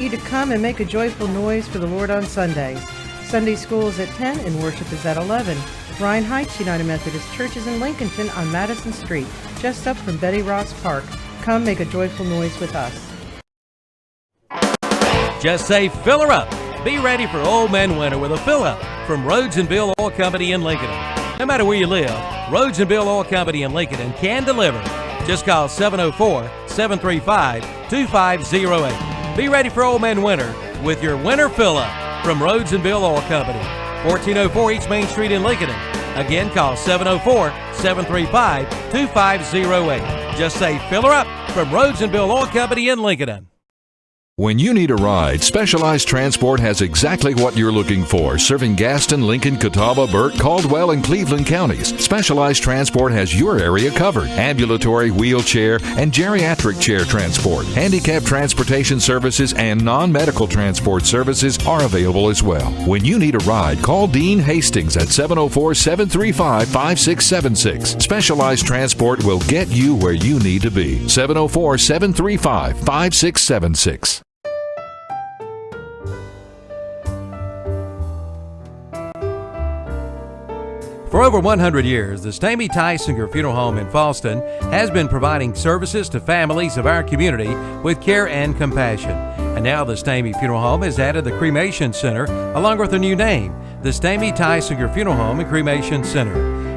You to come and make a joyful noise for the Lord on Sundays. Sunday school is at 10 and worship is at 11. Ryan Heights United Methodist Church is in Lincolnton on Madison Street, just up from Betty Ross Park. Come make a joyful noise with us. Just say fill her up. Be ready for Old Man Winter with a fill up from Rhodes and Bill Oil Company in Lincolnton. No matter where you live, Rhodes and Bill Oil Company in Lincolnton can deliver. Just call 704-735-2508. Be ready for Old Man Winter with your winter fill-up from Rhodes and Bill Oil Company, 1404 East Main Street in Lincolnton. Again, call 704-735-2508. Just say fill her up from Rhodes and Bill Oil Company in Lincolnton. When you need a ride, Specialized Transport has exactly what you're looking for, serving Gaston, Lincoln, Catawba, Burke, Caldwell, and Cleveland counties. Specialized Transport has your area covered. Ambulatory, wheelchair, and geriatric chair transport. Handicap transportation services and non-medical transport services are available as well. When you need a ride, call Dean Hastings at 704-735-5676. Specialized Transport will get you where you need to be. 704-735-5676. For over 100 years, the Stamey Tysinger Funeral Home in Fallston has been providing services to families of our community with care and compassion. And now the Stamey Funeral Home has added the Cremation Center along with a new name, the Stamey Tysinger Funeral Home and Cremation Center.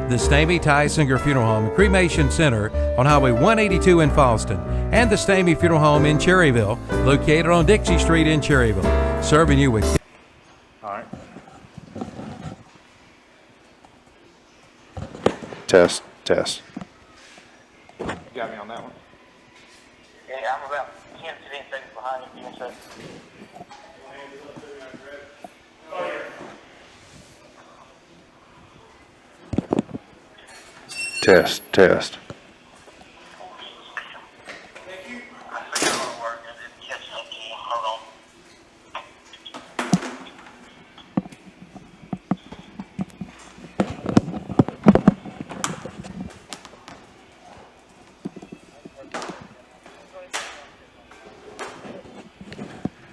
The Stamey Tysinger Funeral Home and Cremation Center on Highway 182 in Fallston, and the Stamey Funeral Home in Cherryville, located on Dixie Street in Cherryville, serving you with... All right. Test, test. You got me on that one? Yeah, I'm about 10 seconds behind you. Test, test.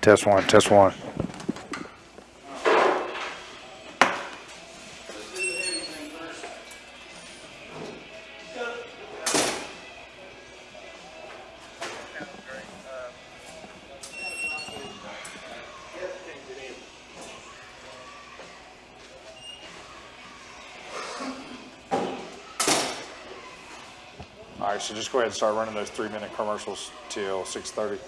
Test one, test one. All right, so just go ahead and start running those 3-minute commercials till 6:30.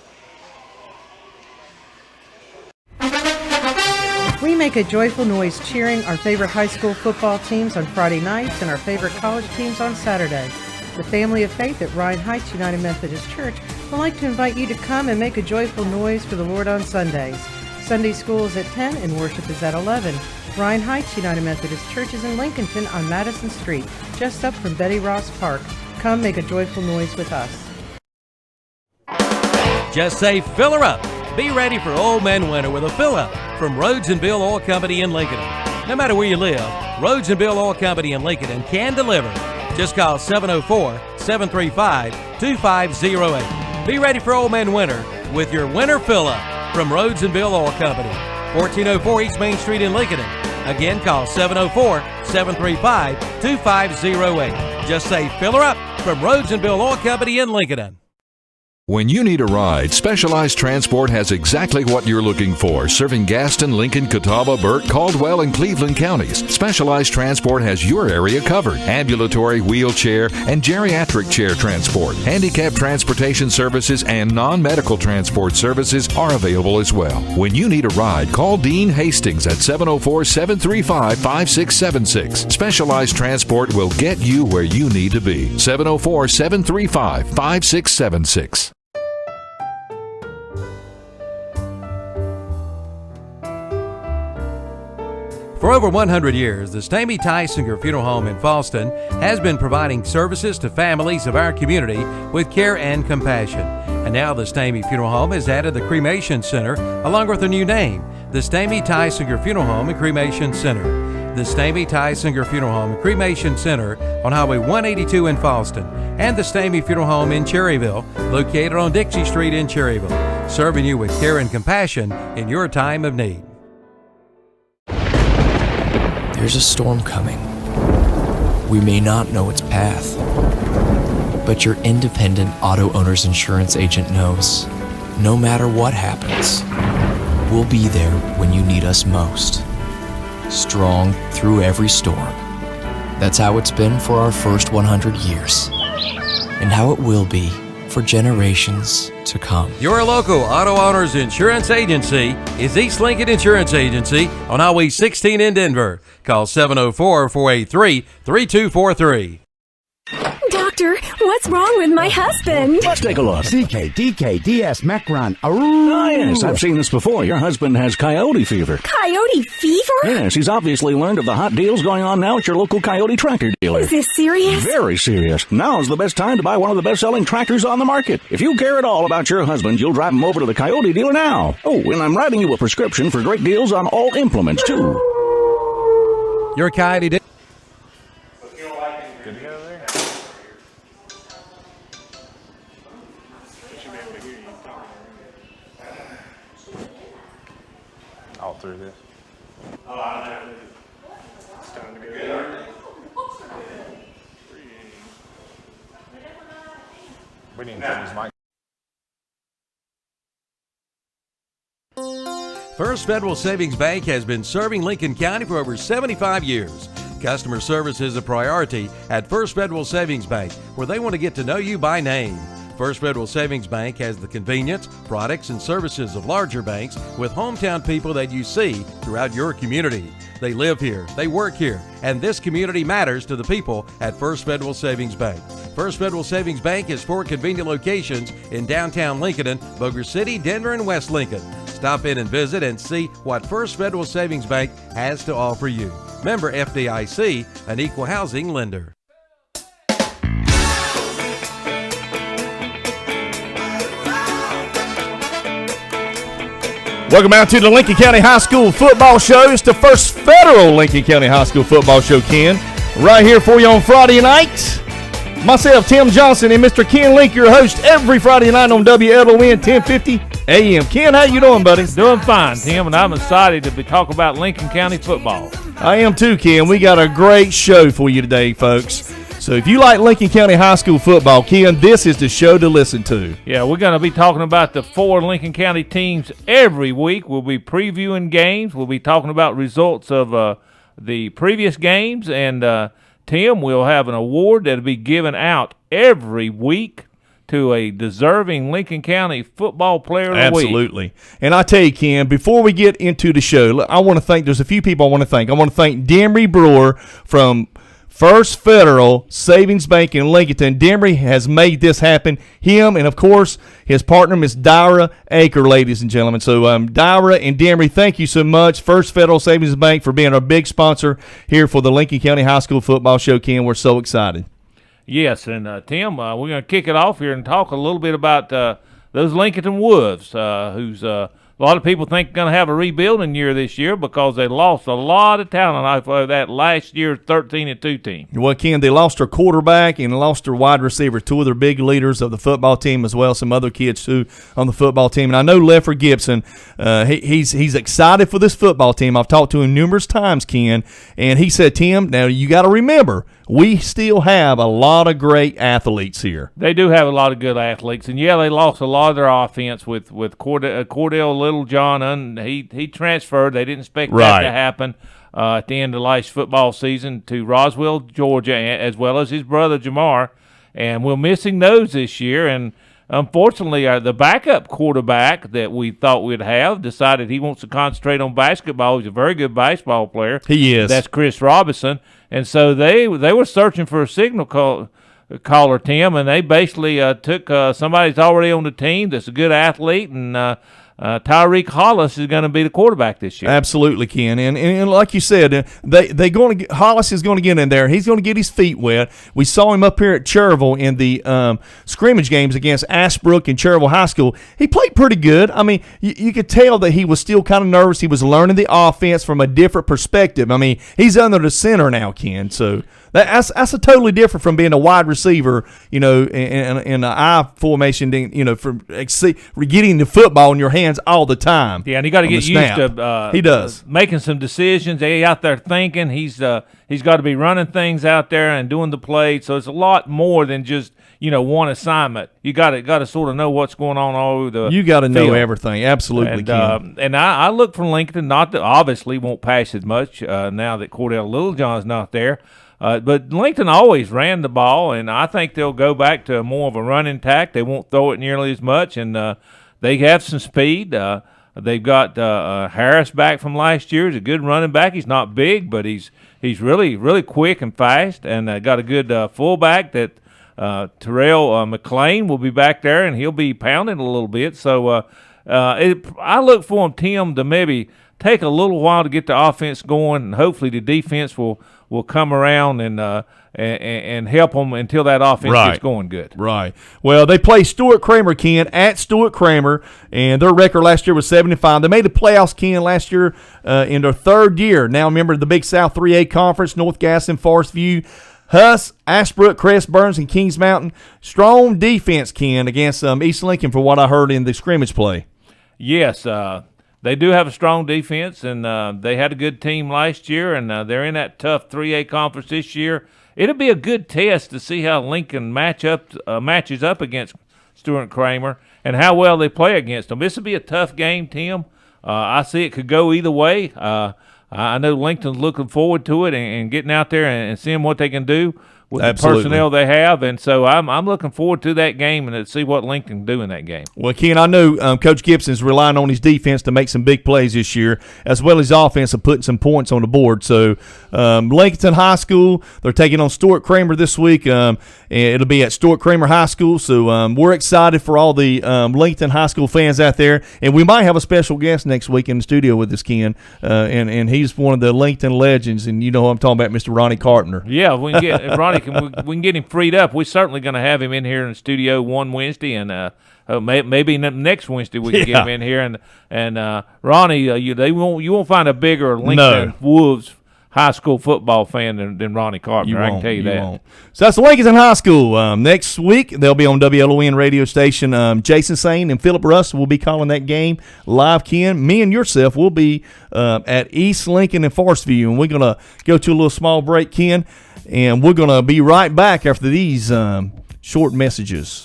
We make a joyful noise cheering our favorite high school football teams on Friday nights and our favorite college teams on Saturday. The family of faith at Ryan Heights United Methodist Church would like to invite you to come and make a joyful noise for the Lord on Sundays. Sunday school is at 10 and worship is at 11. Ryan Heights United Methodist Church is in Lincolnton on Madison Street, just up from Betty Ross Park. Come make a joyful noise with us. Just say fill her up. Be ready for Old Man Winter with a fill-up from Rhodes and Bill Oil Company in Lincolnton. No matter where you live, Rhodes and Bill Oil Company in Lincolnton can deliver. Just call 704-735-2508. Be ready for Old Man Winter with your winter fill-up from Rhodes and Bill Oil Company, 1404 East Main Street in Lincolnton. Again, call 704-735-2508. Just say fill her up from Rhodes and Bill Oil Company in Lincolnton. When you need a ride, Specialized Transport has exactly what you're looking for, serving Gaston, Lincoln, Catawba, Burke, Caldwell, and Cleveland counties. Specialized Transport has your area covered. Ambulatory, wheelchair, and geriatric chair transport. Handicap transportation services and non-medical transport services are available as well. When you need a ride, call Dean Hastings at 704-735-5676. Specialized Transport will get you where you need to be. 704-735-5676. For over 100 years, the Stamey Tysinger Funeral Home in Fallston has been providing services to families of our community with care and compassion. And now the Stamey Funeral Home has added the Cremation Center along with a new name, the Stamey Tysinger Funeral Home and Cremation Center. the Stamey Tysinger Funeral Home and Cremation Center on Highway 182 in Falston, and the Stamey Funeral Home in Cherryville, located on Dixie Street in Cherryville, serving you with care and compassion in your time of need. There's a storm coming. We may not know its path, but your independent auto owner's insurance agent knows no matter what happens, we'll be there when you need us most. Strong through every storm. That's how it's been for our first 100 years, and how it will be for generations to come. Your local auto owner's insurance agency is East Lincoln Insurance Agency on Highway 16 in Denver. Call 704-483-3243. Doctor, what's wrong with my husband? Let's take a look. DK, Macron. Oh, yes, I've seen this before. Your husband has coyote fever. Coyote fever? Yes, he's obviously learned of the hot deals going on now at your local coyote tractor dealer. Is this serious? Very serious. Now's the best time to buy one of the best-selling tractors on the market. If you care at all about your husband, you'll drive him over to the coyote dealer now. Oh, and I'm writing you a prescription for great deals on all implements, too. Your coyote dealer. Good to go there. All through this. Oh, I know. It's time to go. We need to turn these mics. First Federal Savings Bank has been serving Lincoln County for over 75 years. Customer service is a priority at First Federal Savings Bank, where they want to get to know you by name. First Federal Savings Bank has the convenience, products, and services of larger banks with hometown people that you see throughout your community. They live here, they work here, and this community matters to the people at First Federal Savings Bank. First Federal Savings Bank has 4 convenient locations in downtown Lincolnton, Boger City, Denver, and West Lincoln. Stop in and visit and see what First Federal Savings Bank has to offer you. Member FDIC, an equal housing lender. Welcome out to the Lincoln County High School Football Show. It's the First Federal Lincoln County High School Football Show, Ken. Right here for you on Friday night. Myself, Tim Johnson, and Mr. Ken Link, your host every Friday night on WLON 1050 AM. Ken, how you doing, buddy? Doing fine, Tim, and I'm excited to be talking about Lincoln County football. I am too, Ken. We got a great show for you today, folks. So if you like Lincoln County High School football, Ken, this is the show to listen to. Yeah, we're going to be talking about the 4 Lincoln County teams every week. We'll be previewing games. We'll be talking about results of the previous games. And, Tim, we'll have an award that will be given out every week to a deserving Lincoln County football player of the week. Absolutely. And I tell you, Ken, before we get into the show, I want to thank – there's a few people I want to thank. I want to thank Demery Brewer from – First Federal Savings Bank in Lincolnton. Demery has made this happen. Him and, of course, his partner, Miss Dyra Aker, ladies and gentlemen. So, Dyra and Demery, thank you so much. First Federal Savings Bank for being our big sponsor here for the Lincoln County High School Football Show, Ken. We're so excited. Yes, and, Tim, we're going to kick it off here and talk a little bit about those Lincolnton Wolves, who's a lot of people think they're going to have a rebuilding year this year because they lost a lot of talent off of that last year's 13-2 team. Well, Ken, they lost their quarterback and lost their wide receiver, 2 of their big leaders of the football team as well, some other kids too on the football team. And I know Lefford Gibson, he's excited for this football team. I've talked to him numerous times, Ken, and he said, Tim, now you got to remember, we still have a lot of great athletes here. They do have a lot of good athletes, and yeah, they lost a lot of their offense with Cordell Littlejohn. He transferred. They didn't expect that to happen at the end of last football season to Roswell, Georgia, as well as his brother Jamar, and we're missing those this year. And unfortunately, the backup quarterback that we thought we'd have decided he wants to concentrate on basketball. He's a very good basketball player. He is. That's Chris Robinson. And so they were searching for a signal caller, Tim, and they basically took somebody that's already on the team that's a good athlete, and Tyreek Hollis is going to be the quarterback this year. Absolutely, Ken. And like you said, Hollis is going to get in there. He's going to get his feet wet. We saw him up here at Cherville in the scrimmage games against Ashbrook and Cherville High School. He played pretty good. I mean, you could tell that he was still kind of nervous. He was learning the offense from a different perspective. I mean, he's under the center now, Ken. So that's a totally different from being a wide receiver, in an I formation, for getting the football in your hands all the time. Yeah, and you got to get used to he does making some decisions. They out there thinking. He's got to be running things out there and doing the plays. So it's a lot more than just one assignment. You got to sort of know what's going on all over the. You got to know field. everything. Absolutely, Ken. And I look for Lincoln. Not that obviously won't pass as much now that Cordell Littlejohn's not there. But Lincoln always ran the ball, and I think they'll go back to more of a running tack. They won't throw it nearly as much, and they have some speed. They've got Harris back from last year. He's a good running back. He's not big, but he's really, really quick and fast, and got a good fullback that Terrell McLean will be back there, and he'll be pounding a little bit. So I look for him, Tim, to maybe take a little while to get the offense going, and hopefully the defense will come around and help them until that offense gets going good. Right. Well, they play Stuart Cramer, Ken, at Stuart Cramer, and their record last year was 75. They made the playoffs, Ken, last year in their third year. Now, remember the Big South 3A Conference, North Gaston, Forest View, Huss, Ashbrook, Crest, Burns, and Kings Mountain. Strong defense, Ken, against East Lincoln, for what I heard in the scrimmage play. Yes, they do have a strong defense, and they had a good team last year, and they're in that tough 3A conference this year. It'll be a good test to see how Lincoln matches up against Stuart Cramer and how well they play against them. This will be a tough game, Tim. I see it could go either way. I know Lincoln's looking forward to it and getting out there and seeing what they can do with the personnel they have, and so I'm looking forward to that game and to see what Lincoln can do in that game. Well, Ken, I know Coach Gibson's relying on his defense to make some big plays this year, as well as offense of putting some points on the board. So Lincolnton High School, they're taking on Stuart Cramer this week, and it'll be at Stuart Cramer High School. So we're excited for all the Lincolnton High School fans out there, and we might have a special guest next week in the studio with us, Ken, and he's one of the Lincolnton legends, and you know who I'm talking about, Mr. Ronnie Carpenter. Yeah, we can get Ronnie. We can get him freed up. We're certainly going to have him in here in the studio one Wednesday, and maybe next Wednesday we can get him in here. And Ronnie, you won't find a bigger Lincoln Wolves high school football fan than Ronnie Carpenter. I can tell you that. Won't. So that's Lincolnton High School. Next week they'll be on WLON radio station. Jason Sane and Philip Russ will be calling that game live. Ken, me and yourself will be at East Lincoln and Forest View, and we're going to go to a little small break, Ken. And we're going to be right back after these short messages.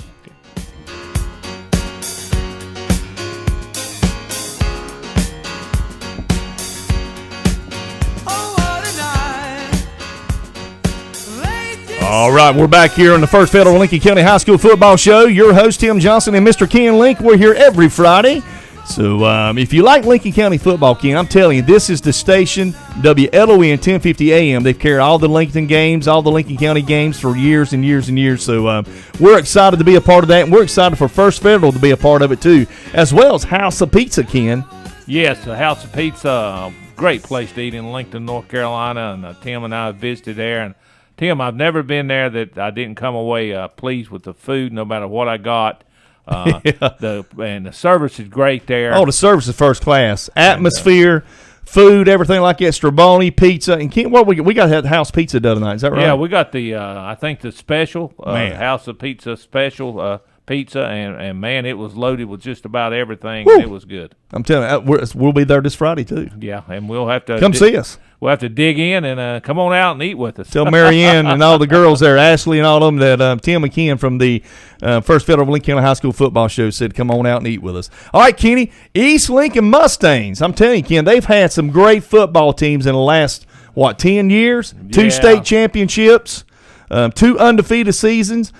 All right, we're back here on the First Federal Lincoln County High School Football Show. Your host, Tim Johnson, and Mr. Ken Link. We're here every Friday. So if you like Lincoln County football, Ken, I'm telling you, this is the station, WLON 1050 AM. They've carried all the Lincoln games, all the Lincoln County games for years and years and years. So we're excited to be a part of that, and we're excited for First Federal to be a part of it too, as well as House of Pizza, Ken. Yes, the House of Pizza, great place to eat in Lincoln, North Carolina, and Tim and I visited there. And Tim, I've never been there that I didn't come away pleased with the food, no matter what I got. The service is great there. Oh, the service is first class. Atmosphere, food, everything like that. Straboni, pizza, and we got to have the house pizza the other night. Is that right? Yeah, we got the I think the special House of Pizza special pizza, and man, it was loaded with just about everything. And it was good. I'm telling you, we'll be there this Friday too. Yeah, and we'll have to come see us. We'll have to dig in and come on out and eat with us. Tell Marianne and all the girls there, Ashley and all of them, that Tim and Ken from the First Federal Lincoln County High School Football Show said come on out and eat with us. All right, Kenny, East Lincoln Mustangs. I'm telling you, Ken, they've had some great football teams in the last, 10 years? Yeah. 2 state championships, 2 undefeated seasons,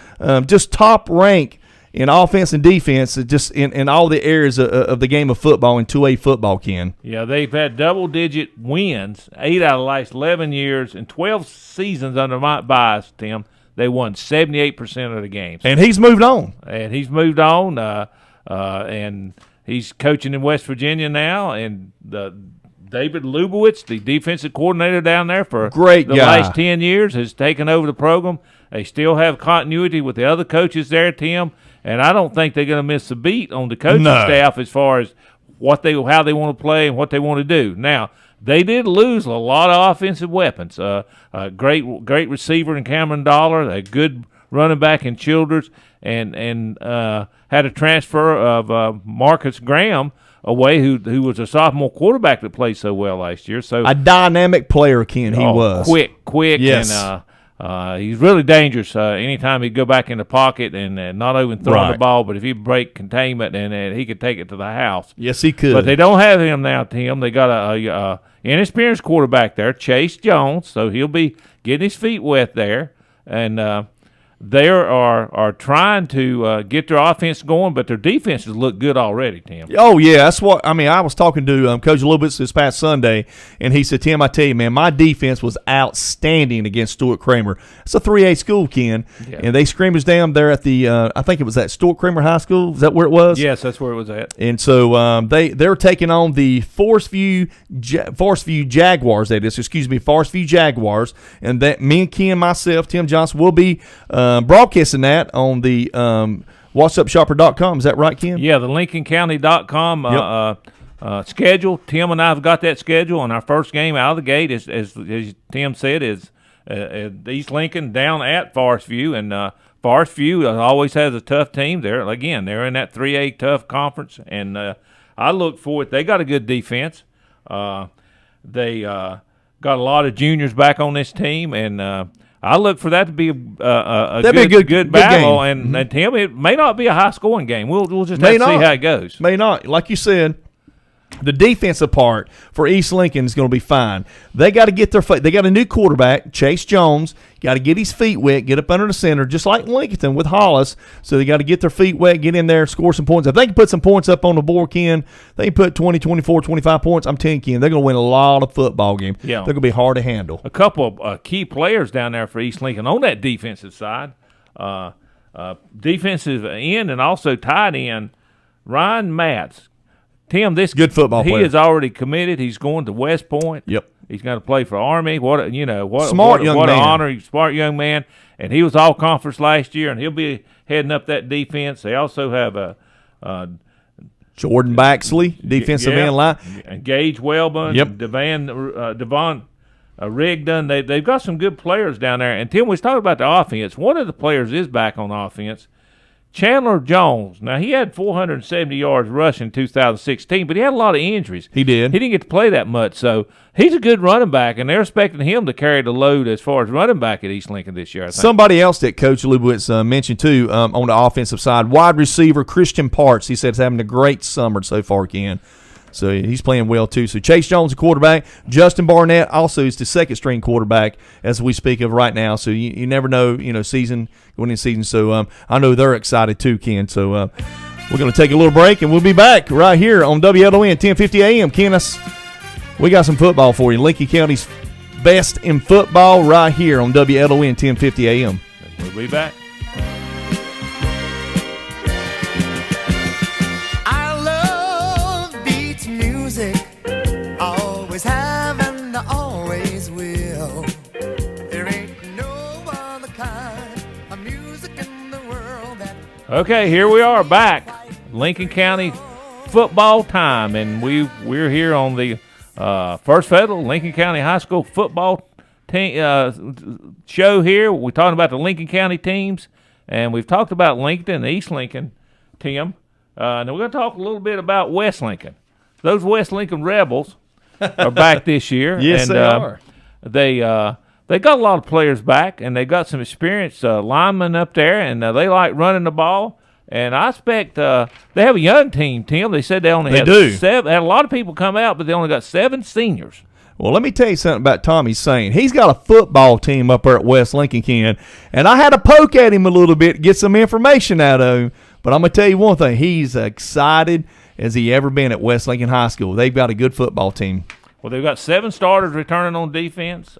just top rank in offense and defense, just in all the areas of the game of football and 2A football, Ken. Yeah, they've had double-digit wins 8 out of the last 11 years and 12 seasons under Mike Bias, Tim. They won 78% of the games. And he's moved on. And he's coaching in West Virginia now, and David Lubowitz, the defensive coordinator down there for Great the guy. last 10 years, has taken over the program. They still have continuity with the other coaches there, Tim, and I don't think they're going to miss a beat on the coaching staff as far as how they want to play and what they want to do. Now, they did lose a lot of offensive weapons. A great receiver in Cameron Dollar, a good running back in Childers, and had a transfer of Marcus Graham away, who was a sophomore quarterback that played so well last year. So a dynamic player, Ken. He was quick, yes. And he's really dangerous. Anytime he'd go back in the pocket and not even throwing the ball, but if he break containment and he could take it to the house. Yes, he could. But they don't have him now, Tim. They got a inexperienced quarterback there, Chase Jones, so he'll be getting his feet wet there, and they are trying to get their offense going, but their defenses look good already, Tim. Oh, yeah, that's what – I mean, I was talking to Coach Lubitz this past Sunday, and he said, Tim, I tell you, man, my defense was outstanding against Stuart Cramer. It's a 3A school, Ken, and they scrimmaged down there at the I think it was at Stuart Cramer High School. Is that where it was? Yes, that's where it was at. And so they're taking on the Forest View Jaguars, Forest View Jaguars, and that me and Ken, myself, Tim Johnson, will be broadcasting that on the whatsupshopper.com. Is that right, Ken? Yeah, the LincolnCounty.com schedule. Tim and I have got that schedule, and our first game out of the gate, as Tim said, is East Lincoln down at Forest View, and Forest View always has a tough team there. Again, they're in that 3A tough conference, and I look for it. They got a good defense. They got a lot of juniors back on this team, and I look for that to be a good battle, game. And Tim, it may not be a high-scoring game. We'll just have to see how it goes. May not. Like you said, the defensive part for East Lincoln is going to be fine. They got to get they got a new quarterback, Chase Jones. Got to get his feet wet, get up under the center, just like Lincolnton with Hollis. So they got to get their feet wet, get in there, score some points. If they can put some points up on the board, Ken, they can put 20, 24, 25 points. I'm telling you, Ken, they're going to win a lot of football games. Yeah. They're going to be hard to handle. A couple of key players down there for East Lincoln on that defensive side. Defensive end and also tight end, Ryan Matz. Tim, this good football player. He is already committed. He's going to West Point. Yep. He's going to play for Army. What smart young man. What an honor, smart young man. And he was all conference last year, and he'll be heading up that defense. They also have Jordan Baxley, defensive end line, and Gage Wellman, Devon Rigdon. They've got some good players down there. And Tim, we was talking about the offense. One of the players is back on offense. Chandler Jones. Now, he had 470 yards rushing in 2016, but he had a lot of injuries. He did. He didn't get to play that much, so he's a good running back, and they're expecting him to carry the load as far as running back at East Lincoln this year, I think. Somebody else that Coach Lubowitz mentioned, too, on the offensive side, wide receiver Christian Parts. He said he's having a great summer so far, Ken. So he's playing well, too. So Chase Jones, the quarterback. Justin Barnett also is the second-string quarterback as we speak of right now. So you never know, season, going into season. So I know they're excited, too, Ken. So we're going to take a little break, and we'll be back right here on WLON 1050 AM. Ken, we got some football for you. Lincoln County's best in football right here on WLON 1050 AM. We'll be back. Okay, here we are back, Lincoln County football time, and we're here on the First Federal Lincoln County High School football show here. We're talking about the Lincoln County teams, and we've talked about Lincoln and East Lincoln, Tim. Now we're going to talk a little bit about West Lincoln. Those West Lincoln Rebels are back this year. Yes, and, they are. They got a lot of players back, and they got some experienced linemen up there, and they like running the ball. And I expect they have a young team, Tim. They said they only had a lot of people come out, but they only got 7 seniors. Well, let me tell you something about Tommy Sane. He's got a football team up there at West Lincoln, Ken, and I had to poke at him a little bit to get some information out of him. But I'm going to tell you one thing. He's excited as he ever been at West Lincoln High School. They've got a good football team. Well, they've got 7 starters returning on defense,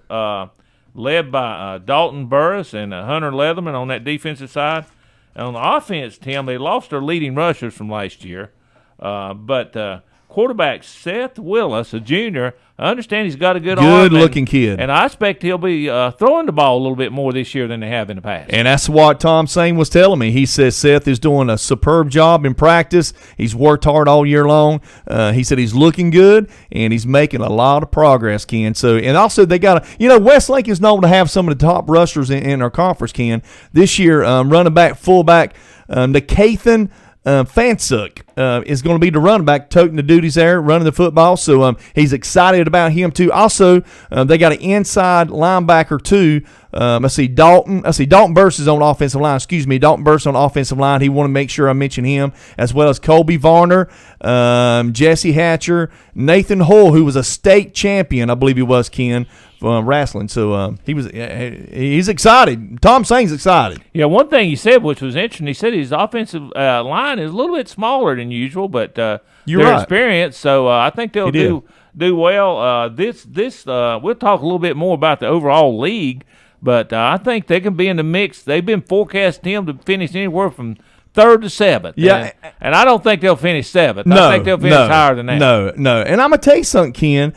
led by Dalton Burris and Hunter Leatherman on that defensive side. And on the offense, Tim, they lost their leading rushers from last year. But quarterback Seth Willis, a junior, I understand he's got a good arm. Good-looking kid. And I expect he'll be throwing the ball a little bit more this year than they have in the past. And that's what Tom Sane was telling me. He says Seth is doing a superb job in practice. He's worked hard all year long. He said he's looking good, and he's making a lot of progress, Ken. So, and also they got West Lincoln's known to have some of the top rushers in our conference, Ken. This year, running back, fullback, Nathan Fansuk is going to be the running back, toting the duties there, running the football. So he's excited about him too. Also, they got an inside linebacker too. Dalton Burst is on offensive line. Dalton Burst on offensive line. He wanted to make sure I mention him, as well as Colby Varner, Jesse Hatcher, Nathan Hull, who was a state champion, I believe he was, Ken, wrestling. So he's excited. Tom Sane's excited. Yeah, one thing he said, which was interesting, he said his offensive line is a little bit smaller than usual, but You're they're right. experienced, so I think they'll do well. This we'll talk a little bit more about the overall league, but I think they can be in the mix. They've been forecasting him to finish anywhere from 3rd to 7th. Yeah. And I don't think they'll finish 7th. No, I think they'll finish higher than that. No. And I'm going to tell you something, Ken.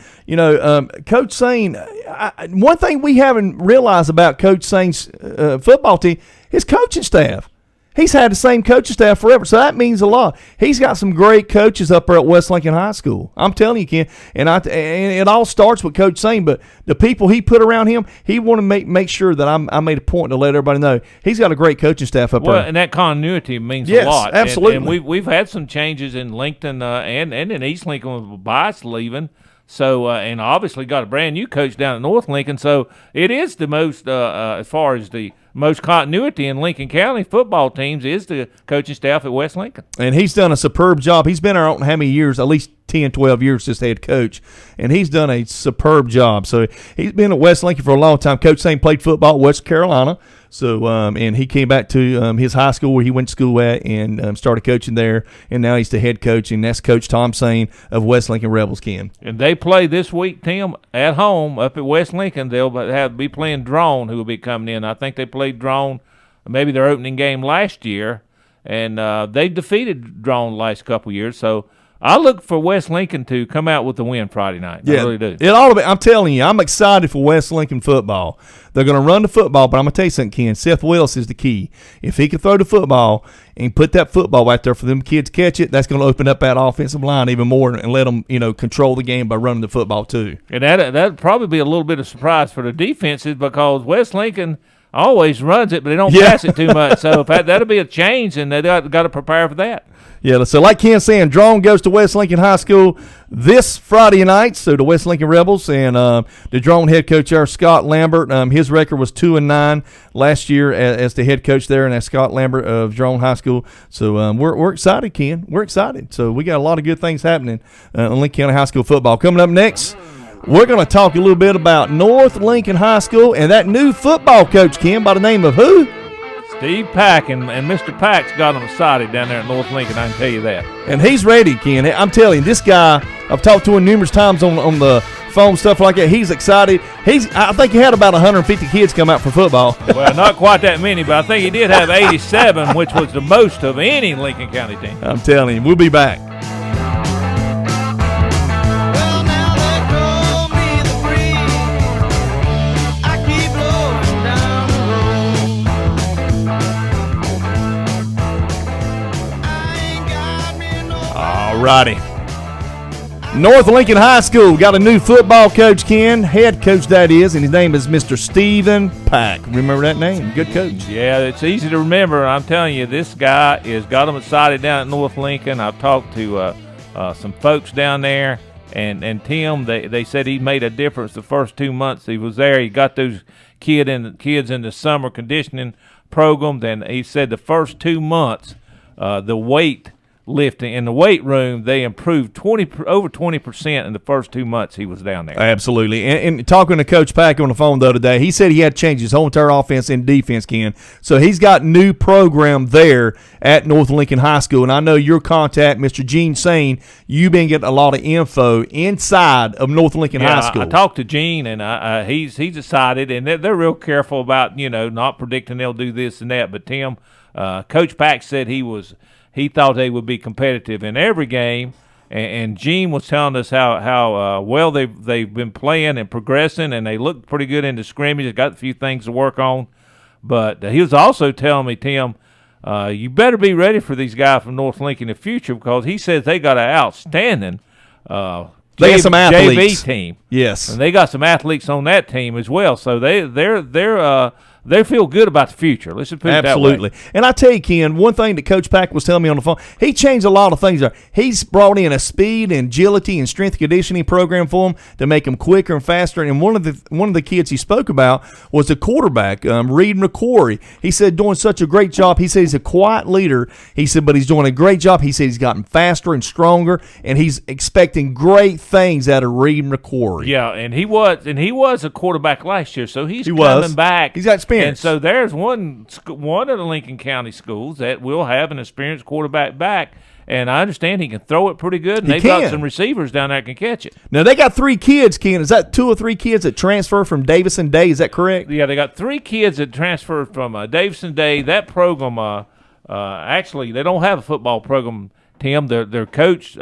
Coach Sane, one thing we haven't realized about Coach Sane's football team, his coaching staff. He's had the same coaching staff forever, so that means a lot. He's got some great coaches up there at West Lincoln High School. I'm telling you, Ken, and it all starts with Coach Sane, but the people he put around him, he wanted to make sure that I made a point to let everybody know he's got a great coaching staff up there. And that continuity means yes, a lot. Absolutely. And we've had some changes in Lincoln and in East Lincoln with Bias leaving. So, and obviously got a brand new coach down at North Lincoln. So it is the most, as far as the most continuity in Lincoln County football teams is the coaching staff at West Lincoln. And he's done a superb job. He's been there, I don't know how many years, at least 10, 12 years as head coach, and he's done a superb job. So he's been at West Lincoln for a long time. Coach Sane played football at West Carolina. So, and he came back to his high school where he went to school at and started coaching there, and now he's the head coach, and that's Coach Tom Sane of West Lincoln Rebels, Ken. And they play this week, Tim, at home up at West Lincoln. They'll be playing Drone, who will be coming in. I think they played Drone, maybe their opening game last year, and they defeated Drone the last couple of years. So I look for West Lincoln to come out with the win Friday night. I really do. It ought to be. I'm telling you, I'm excited for West Lincoln football. They're going to run the football, but I'm going to tell you something, Ken. Seth Willis is the key. If he can throw the football and put that football out there for them kids to catch it, that's going to open up that offensive line even more and let them, control the game by running the football too. And that'd probably be a little bit of surprise for the defenses because West Lincoln always runs it, but they don't pass it too much. So that'll be a change, and they got to prepare for that. Yeah, so like Ken's saying, Drone goes to West Lincoln High School this Friday night, so the West Lincoln Rebels, and the Drone head coach there, Scott Lambert, his record was 2-9 last year as the head coach there, and that's Scott Lambert of Drone High School. So we're excited, Ken. We're excited. So we got a lot of good things happening in Lincoln County High School football. Coming up next, we're going to talk a little bit about North Lincoln High School and that new football coach, Ken, by the name of who? Steve Pack, and Mr. Pack's got him excited down there at North Lincoln, I can tell you that. And he's ready, Ken. I'm telling you, this guy, I've talked to him numerous times on the phone, stuff like that. He's excited. I think he had about 150 kids come out for football. Well, not quite that many, but I think he did have 87, which was the most of any Lincoln County team. I'm telling you, we'll be back. Righty. North Lincoln High School got a new football coach, Ken. Head coach, that is, and his name is Mr. Stephen Pack. Remember that name? Good coach. Yeah, it's easy to remember. I'm telling you, this guy has got them excited down at North Lincoln. I've talked to some folks down there, and Tim, they said he made a difference the first 2 months he was there. He got those kids in the summer conditioning program. Then he said the first 2 months, the weight lifting in the weight room, they improved over 20% in the first 2 months he was down there. Absolutely. And talking to Coach Pack on the phone the other day, he said he had to change his whole entire offense and defense, Ken. So he's got new program there at North Lincoln High School. And I know your contact, Mr. Gene Sane, you've been getting a lot of info inside of North Lincoln High School. I talked to Gene, and he's excited, and they're real careful about, not predicting they'll do this and that. But Tim, Coach Pack said he was he thought they would be competitive in every game. And Gene was telling us how well they've been playing and progressing, and they look pretty good in the scrimmage. They got a few things to work on. But he was also telling me, Tim, you better be ready for these guys from North Lincoln in the future, because he says they got an outstanding they got some athletes. JV team. Yes, and they got some athletes on that team as well. So they feel good about the future. Let's just put it that way. Absolutely. And I tell you, Ken, one thing that Coach Pack was telling me on the phone, he changed a lot of things there. He's brought in a speed and agility and strength conditioning program for them to make them quicker and faster. And one of the kids he spoke about was the quarterback, Reed McQuarrie. He said doing such a great job. He said he's a quiet leader. He said, but he's doing a great job. He said he's gotten faster and stronger, and he's expecting great things out of Reed McQuarrie. Yeah, and he was a quarterback last year, so he's coming back. He's got experience. And so there's one of the Lincoln County schools that will have an experienced quarterback back, and I understand he can throw it pretty good, and they've got some receivers down there that can catch it. Now, they got 3 kids, Ken. Is that 2 or 3 kids that transfer from Davison Day? Is that correct? Yeah, they got 3 kids that transfer from Davison Day. That program, actually, they don't have a football program, Tim. Their coach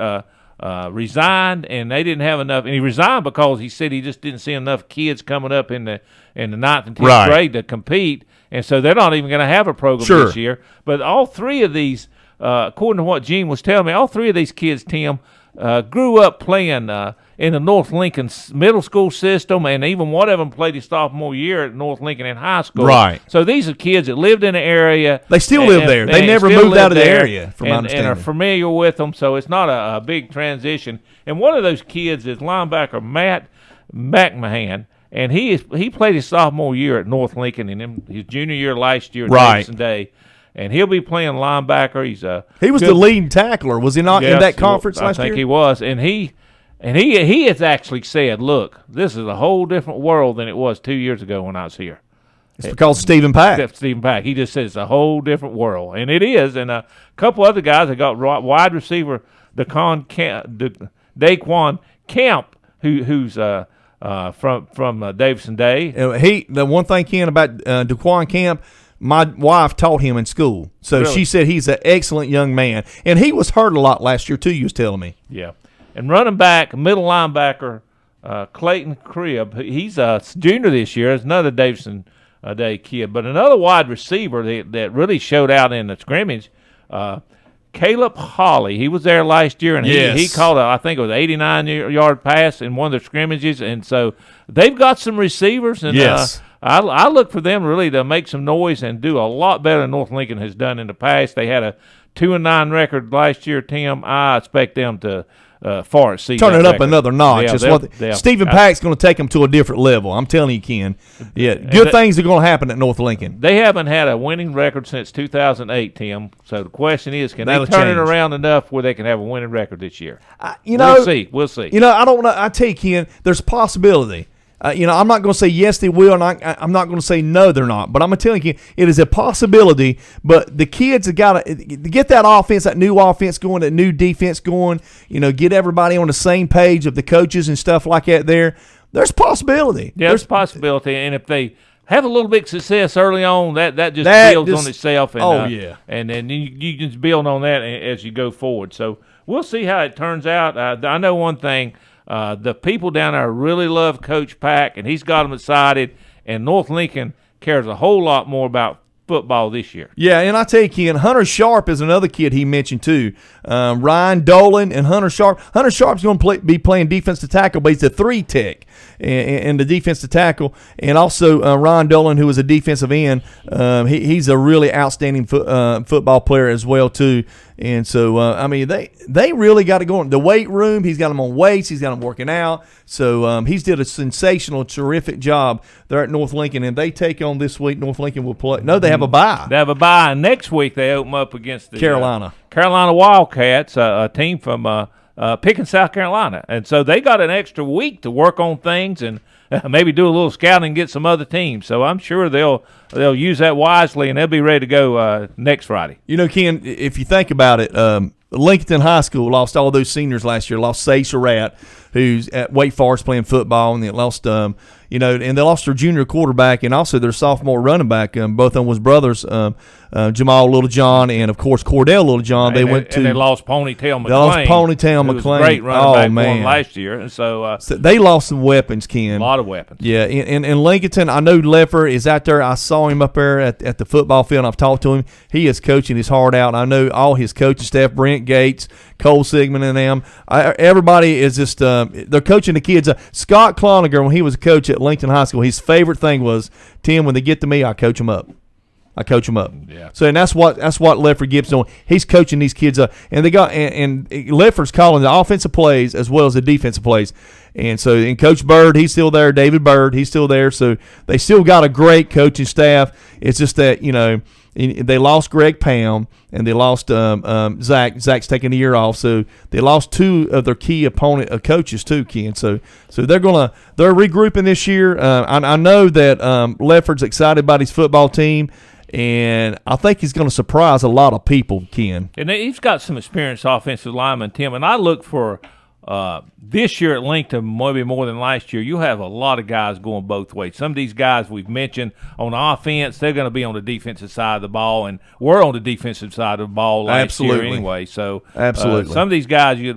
resigned, and they didn't have enough. And he resigned because he said he just didn't see enough kids coming up in the 9th and 10th grade to compete, and so they're not even going to have a program this year. But all 3 of these, according to what Gene was telling me, all 3 of these kids, Tim, grew up playing in the North Lincoln middle school system, and even one of them played his sophomore year at North Lincoln in high school. Right. So these are kids that lived in the area. They still live there. They never moved out of the area, from my understanding. And are familiar with them, so it's not a big transition. And one of those kids is linebacker Matt McMahon, and he played his sophomore year at North Lincoln and his junior year last year at Davison Day. And he'll be playing linebacker. He was the leading tackler, was he not, in that conference last year? I think he was. And he has actually said, look, this is a whole different world than it was 2 years ago when I was here. It's because of Stephen Pack. Stephen Pack. He just says it's a whole different world. And it is. And a couple other guys that got wide receiver, Daquan Camp, who's from Davison Day. The one thing, Ken, about Daquan Camp, my wife taught him in school. So She said he's an excellent young man. And he was hurt a lot last year, too, you was telling me. Yeah. And running back, middle linebacker, Clayton Cribb, he's a junior this year. It's another Davison Day kid. But another wide receiver that really showed out in the scrimmage, Caleb Hawley. He was there last year, and he caught I think it was 89-yard pass in one of the scrimmages. And so they've got some receivers. And I look for them really to make some noise and do a lot better than North Lincoln has done in the past. They had a 2-9 record last year, Tim. I expect them to far exceed turn it up record. Another notch. Stephen Pack's going to take them to a different level. I'm telling you, Ken. Yeah, good things are going to happen at North Lincoln. They haven't had a winning record since 2008, Tim. So the question is, can they turn it around enough where they can have a winning record this year? We'll see. I don't know. I tell you, Ken, there's a possibility. I'm not going to say yes, they will, and I'm not going to say no, they're not. But I'm going to tell you, it is a possibility. But the kids have got to get that offense, that new offense going, that new defense going, get everybody on the same page of the coaches and stuff like that there. There's possibility. Yeah, there's possibility. And if they have a little bit of success early on, that just builds on itself. And, and then you just build on that as you go forward. So we'll see how it turns out. I know one thing. The people down there really love Coach Pack, and he's got them excited, and North Lincoln cares a whole lot more about football this year. Yeah, and I tell you, Ken, Hunter Sharp is another kid he mentioned too. Ryan Dolan and Hunter Sharp. Hunter Sharp's going to be playing defensive tackle, but he's a 3-tech in the defensive tackle. And also Ryan Dolan, who is a defensive end, he's a really outstanding football player as well too. And so, they really got to go in the weight room. He's got them on weights. He's got them working out. So he's did a sensational, terrific job there at North Lincoln. And they take on this week. North Lincoln will play. No, they have a bye. They have a bye. And next week they open up against the Carolina Wildcats, a team from Pickens, South Carolina. And so they got an extra week to work on things and maybe do a little scouting and get some other teams. So I'm sure they'll use that wisely, and they'll be ready to go next Friday. Ken, if you think about it, Lincolnton High School lost all those seniors last year. Lost Say Surratt, who's at Wake Forest playing football, and they lost, and they lost their junior quarterback and also their sophomore running back. Both of them was brothers, Jamal Littlejohn and, of course, Cordell Littlejohn. They lost Ponytail McClain. They lost Ponytail McClain. Great running back for them last year. And so they lost some weapons, Ken. A lot of weapons. Yeah, in Lincolnton, I know Leffer is out there. I saw him up there at the football field. I've talked to him. He is coaching his heart out. I know all his coaching staff, Brent Gates, Cole Sigmund, and them. Everybody is just they're coaching the kids. Scott Cloninger, when he was a coach at Lincoln High School, his favorite thing was, Tim, when they get to me, I coach them up. Yeah. So, and that's what Leffer Gibbs doing. He's coaching these kids up, and Leffer's calling the offensive plays as well as the defensive plays. And so, and Coach Bird, he's still there. David Bird, he's still there. So they still got a great coaching staff. It's just that they lost Greg Pound and they lost Zach. Zach's taking a year off, so they lost two of their key opponent coaches too, Ken. So they're regrouping this year. I know that Lefford's excited about his football team, and I think he's going to surprise a lot of people, Ken. And he's got some experienced offensive linemen, Tim. And I look for this year at Lincoln, maybe more than last year, you'll have a lot of guys going both ways. Some of these guys we've mentioned on offense, they're going to be on the defensive side of the ball, and we're on the defensive side of the ball last year anyway. So absolutely, some of these guys, a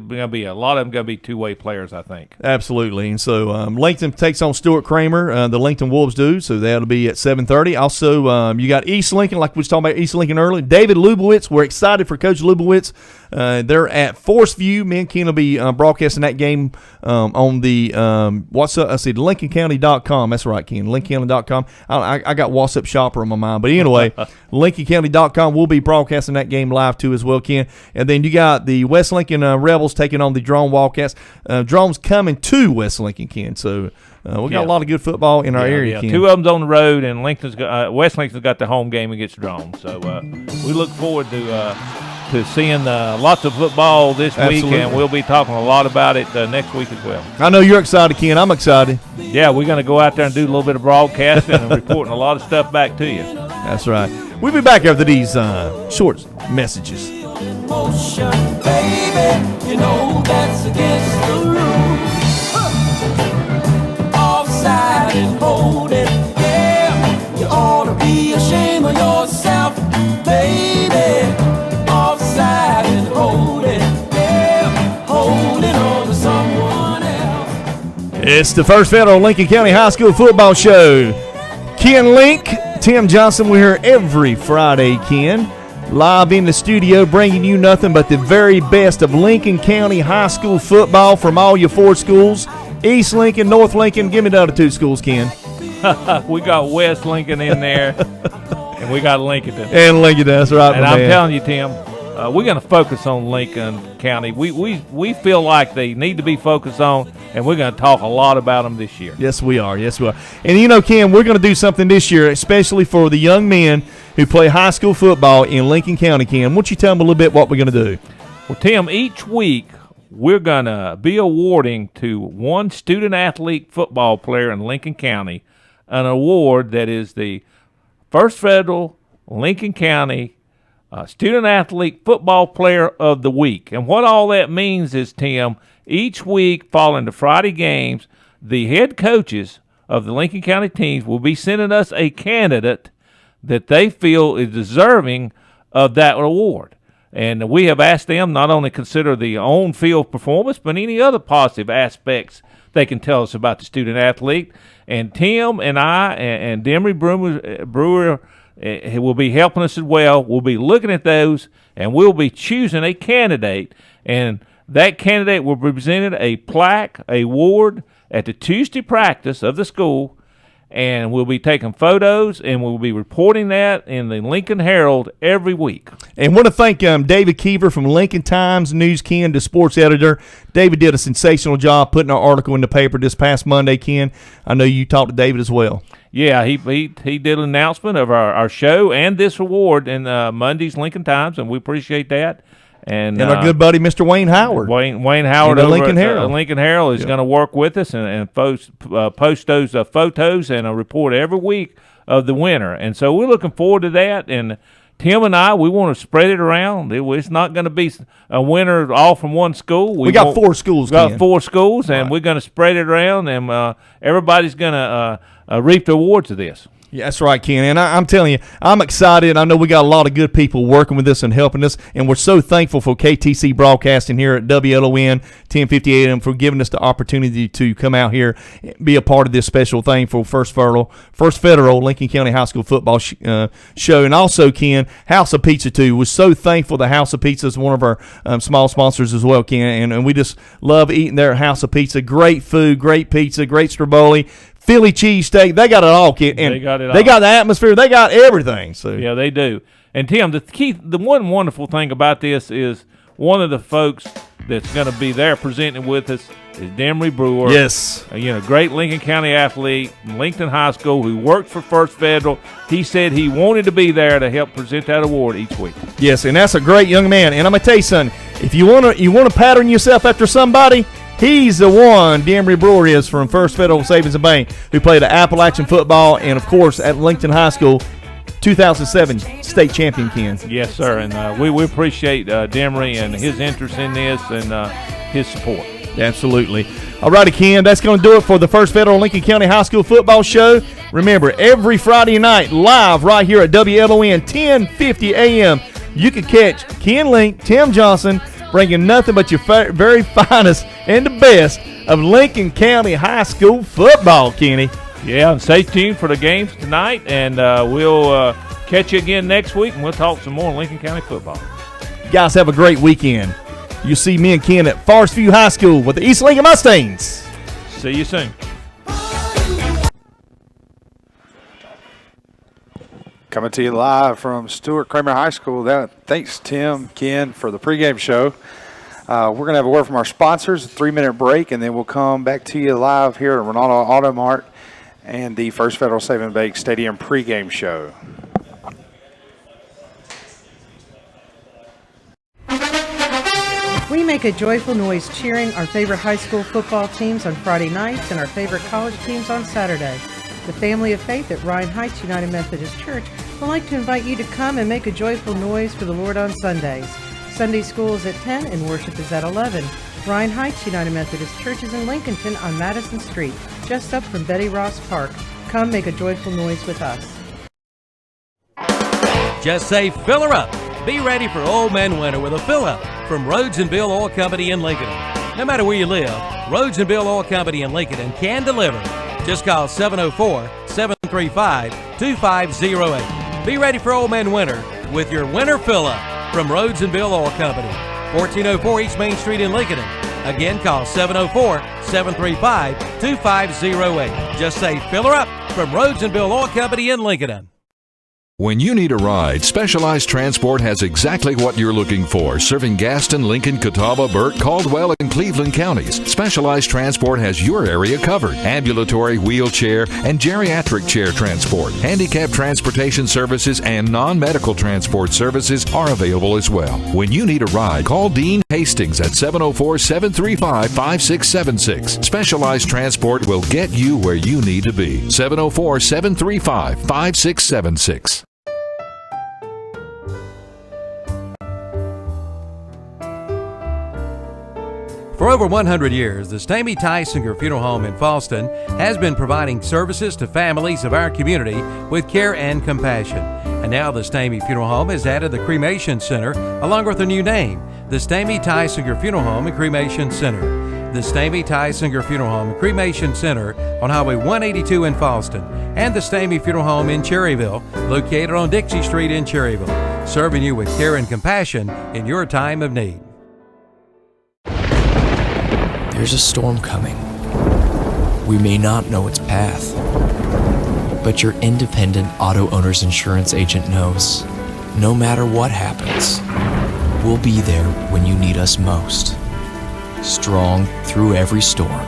lot of them going to be two-way players, I think. Absolutely. And so Lincoln takes on Stuart Cramer. The Lincoln Wolves do, so that'll be at 7:30. Also, you got East Lincoln, like we was talking about East Lincoln earlier. David Lubowitz, we're excited for Coach Lubowitz. They're at Forest View. Me and Ken will be broadcasting that game on the LincolnCounty.com. That's right, Ken. LincolnCounty.com. I got WhatsApp Shopper on my mind, but anyway, LincolnCounty.com. We'll be broadcasting that game live too as well, Ken. And then you got the West Lincoln Rebels taking on the Drone Wildcats. Drone's coming to West Lincoln, Ken. So we got a lot of good football in our area, Ken. Two of them's on the road, and West Lincoln's got the home game against Drone. So we look forward to seeing lots of football this week, and we'll be talking a lot about it next week as well. I know you're excited, Ken. I'm excited. Yeah, we're going to go out there and do a little bit of broadcasting and reporting a lot of stuff back to you. That's right. We'll be back after these short messages. Motion, baby, you know that's against the rules. Offside and hold it, yeah. You ought to be ashamed of yourself, baby. Offside and hold it, yeah. Holding on to someone else. It's the First Federal Lincoln County High School Football Show. Ken Link, Tim Johnson, we're here every Friday, Ken. Live in the studio, bringing you nothing but the very best of Lincoln County High School football from all your four schools. East Lincoln, North Lincoln. Give me the other two schools, Ken. We got West Lincoln in there, and we got Lincolnton. And Lincoln, that's right, and I'm telling you, Tim, we're going to focus on Lincoln County. We feel like they need to be focused on, and we're going to talk a lot about them this year. Yes, we are. Yes, we are. And, Ken, we're going to do something this year, especially for the young men who play high school football in Lincoln County, Ken. Why don't you tell them a little bit what we're going to do? Well, Tim, each week we're going to be awarding to one student-athlete football player in Lincoln County an award that is the First Federal Lincoln County Student-Athlete Football Player of the Week. And what all that means is, Tim, each week following the Friday games, the head coaches of the Lincoln County teams will be sending us a candidate that they feel is deserving of that award. And we have asked them not only consider the on-field performance, but any other positive aspects they can tell us about the student-athlete. And Tim and I and Demery Brewer will be helping us as well. We'll be looking at those, and we'll be choosing a candidate. And that candidate will be presented a plaque, a award at the Tuesday practice of the school. And we'll be taking photos, and we'll be reporting that in the Lincoln Herald every week. And want to thank David Keever from Lincoln Times News, Ken, the sports editor. David did a sensational job putting our article in the paper this past Monday, Ken. I know you talked to David as well. Yeah, he did an announcement of our show and this award in Monday's Lincoln Times, and we appreciate that. And our good buddy, Mr. Wayne Howard. Wayne Howard of the Lincoln Herald. Lincoln Herald is going to work with us and post those photos and a report every week of the winner. And so we're looking forward to that. And, Tim and I, we want to spread it around. It's not going to be a winner all from one school. We got 4 schools. We got 4 schools, and we're going to spread it around, and everybody's going to reap the awards of this. Yeah, that's right, Ken. And I'm telling you, I'm excited. I know we got a lot of good people working with us and helping us, and we're so thankful for KTC Broadcasting here at WLON 1050 AM for giving us the opportunity to come out here and be a part of this special thing for First Federal Lincoln County High School football show. And also, Ken, House of Pizza, too. We're so thankful the House of Pizza is one of our small sponsors as well, Ken. And we just love eating their House of Pizza. Great food, great pizza, great straboli. Philly cheesesteak, they got it all, kid. And they got it all. They got the atmosphere. They got everything. So yeah, they do. And Tim, the one wonderful thing about this is one of the folks that's going to be there presenting with us is Demery Brewer. Yes, great Lincoln County athlete from Lincolnton High School who worked for First Federal. He said he wanted to be there to help present that award each week. Yes, and that's a great young man. And I'm gonna tell you something. If you wanna pattern yourself after somebody, he's the one. Demery Brewer is from First Federal Savings and Bank, who played Appalachian football and, of course, at Lincolnton High School, 2007 state champion, Ken. Yes, sir. And we appreciate Demery and his interest in this and his support. Absolutely. All righty, Ken, that's going to do it for the First Federal Lincoln County High School football show. Remember, every Friday night, live right here at WLON 1050 AM, you can catch Ken Link, Tim Johnson, bringing nothing but your very finest and the best of Lincoln County High School football, Kenny. Yeah, and stay tuned for the games tonight, and we'll catch you again next week, and we'll talk some more Lincoln County football. You guys have a great weekend. You'll see me and Ken at Forest View High School with the East Lincoln Mustangs. See you soon. Coming to you live from Stuart Cramer High School. Thanks, Tim, Ken, for the pregame show. We're going to have a word from our sponsors, a 3-minute break, and then we'll come back to you live here at Ronaldo Auto Mart and the First Federal Save and Bake Stadium pregame show. We make a joyful noise cheering our favorite high school football teams on Friday nights and our favorite college teams on Saturday. The family of faith at Ryan Heights United Methodist Church would like to invite you to come and make a joyful noise for the Lord on Sundays. Sunday school is at 10 and worship is at 11. Ryan Heights United Methodist Church is in Lincolnton on Madison Street, just up from Betty Ross Park. Come make a joyful noise with us. Just say fill her up. Be ready for Old Man Winter with a fill up from Rhodes and Bill Oil Company in Lincolnton. No matter where you live, Rhodes and Bill Oil Company in Lincolnton can deliver. Just call 704-735-2508. Be ready for Old Man Winter with your winter fill up from Rhodes and Bill Oil Company, 1404 East Main Street in Lincolnton. Again, call 704-735-2508. Just say fill her up from Rhodes and Bill Oil Company in Lincolnton. When you need a ride, Specialized Transport has exactly what you're looking for, serving Gaston, Lincoln, Catawba, Burke, Caldwell, and Cleveland counties. Specialized Transport has your area covered. Ambulatory, wheelchair, and geriatric chair transport. Handicap transportation services and non-medical transport services are available as well. When you need a ride, call Dean Hastings at 704-735-5676. Specialized Transport will get you where you need to be. 704-735-5676. For over 100 years, the Stamey Tysinger Funeral Home in Fallston has been providing services to families of our community with care and compassion. And now the Stamey Funeral Home has added the Cremation Center along with a new name, the Stamey Tysinger Funeral Home and Cremation Center. The Stamey Tysinger Funeral Home and Cremation Center on Highway 182 in Fallston, and the Stamey Funeral Home in Cherryville, located on Dixie Street in Cherryville, serving you with care and compassion in your time of need. There's a storm coming. We may not know its path, but your independent auto owner's insurance agent knows no matter what happens, we'll be there when you need us most. Strong through every storm.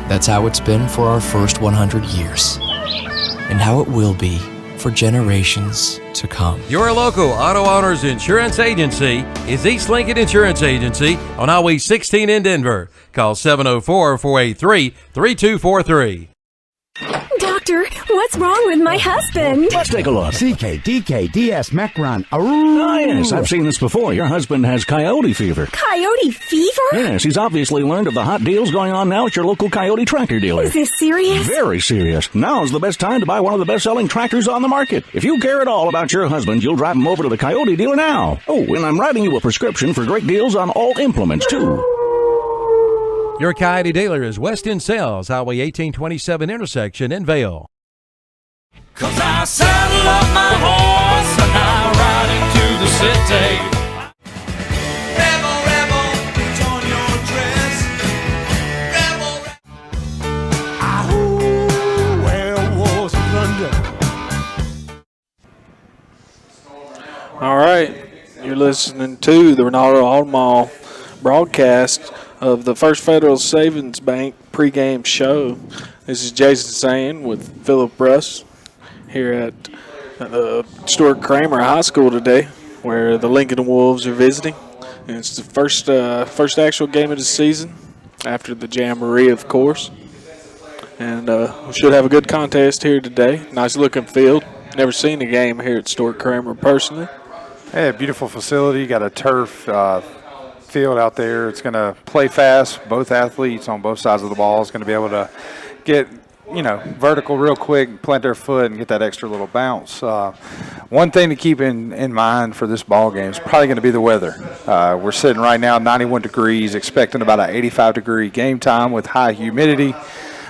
That's how it's been for our first 100 years, and how it will be for generations to come. Your local auto owner's insurance agency is East Lincoln Insurance Agency on Highway 16 in Denver. Call 704-483-3243. Doctor, what's wrong with my husband? Let's take a look. CKDKDS Macron. Ah, yes, I've seen this before. Your husband has coyote fever. Coyote fever? Yes, he's obviously learned of the hot deals going on now at your local Coyote tractor dealer. Is this serious? Very serious. Now's the best time to buy one of the best-selling tractors on the market. If you care at all about your husband, you'll drive him over to the Coyote dealer now. Oh, and I'm writing you a prescription for great deals on all implements, too. Your Coyote dealer is West End Sales, Highway 1827 intersection in Vail. 'Cause I saddle up my horse and I ride into the city. Rebel, rebel, put on your dress. Rebel, rebel. Ahoo, where was thunder? All right, you're listening to the Ronaldo Automall broadcast of the First Federal Savings Bank pregame show. This is Jason Sand with Philip Russ here at Stuart Cramer High School today, where the Lincolnton Wolves are visiting. And it's the first actual game of the season after the Jamboree, of course. And we should have a good contest here today. Nice looking field. Never seen a game here at Stuart Cramer personally. Hey, beautiful facility. Got a turf field out there. It's going to play fast. Both athletes on both sides of the ball is going to be able to get, vertical real quick, plant their foot, and get that extra little bounce. One thing to keep in mind for this ball game is probably going to be the weather. We're sitting right now 91 degrees, expecting about an 85-degree game time with high humidity.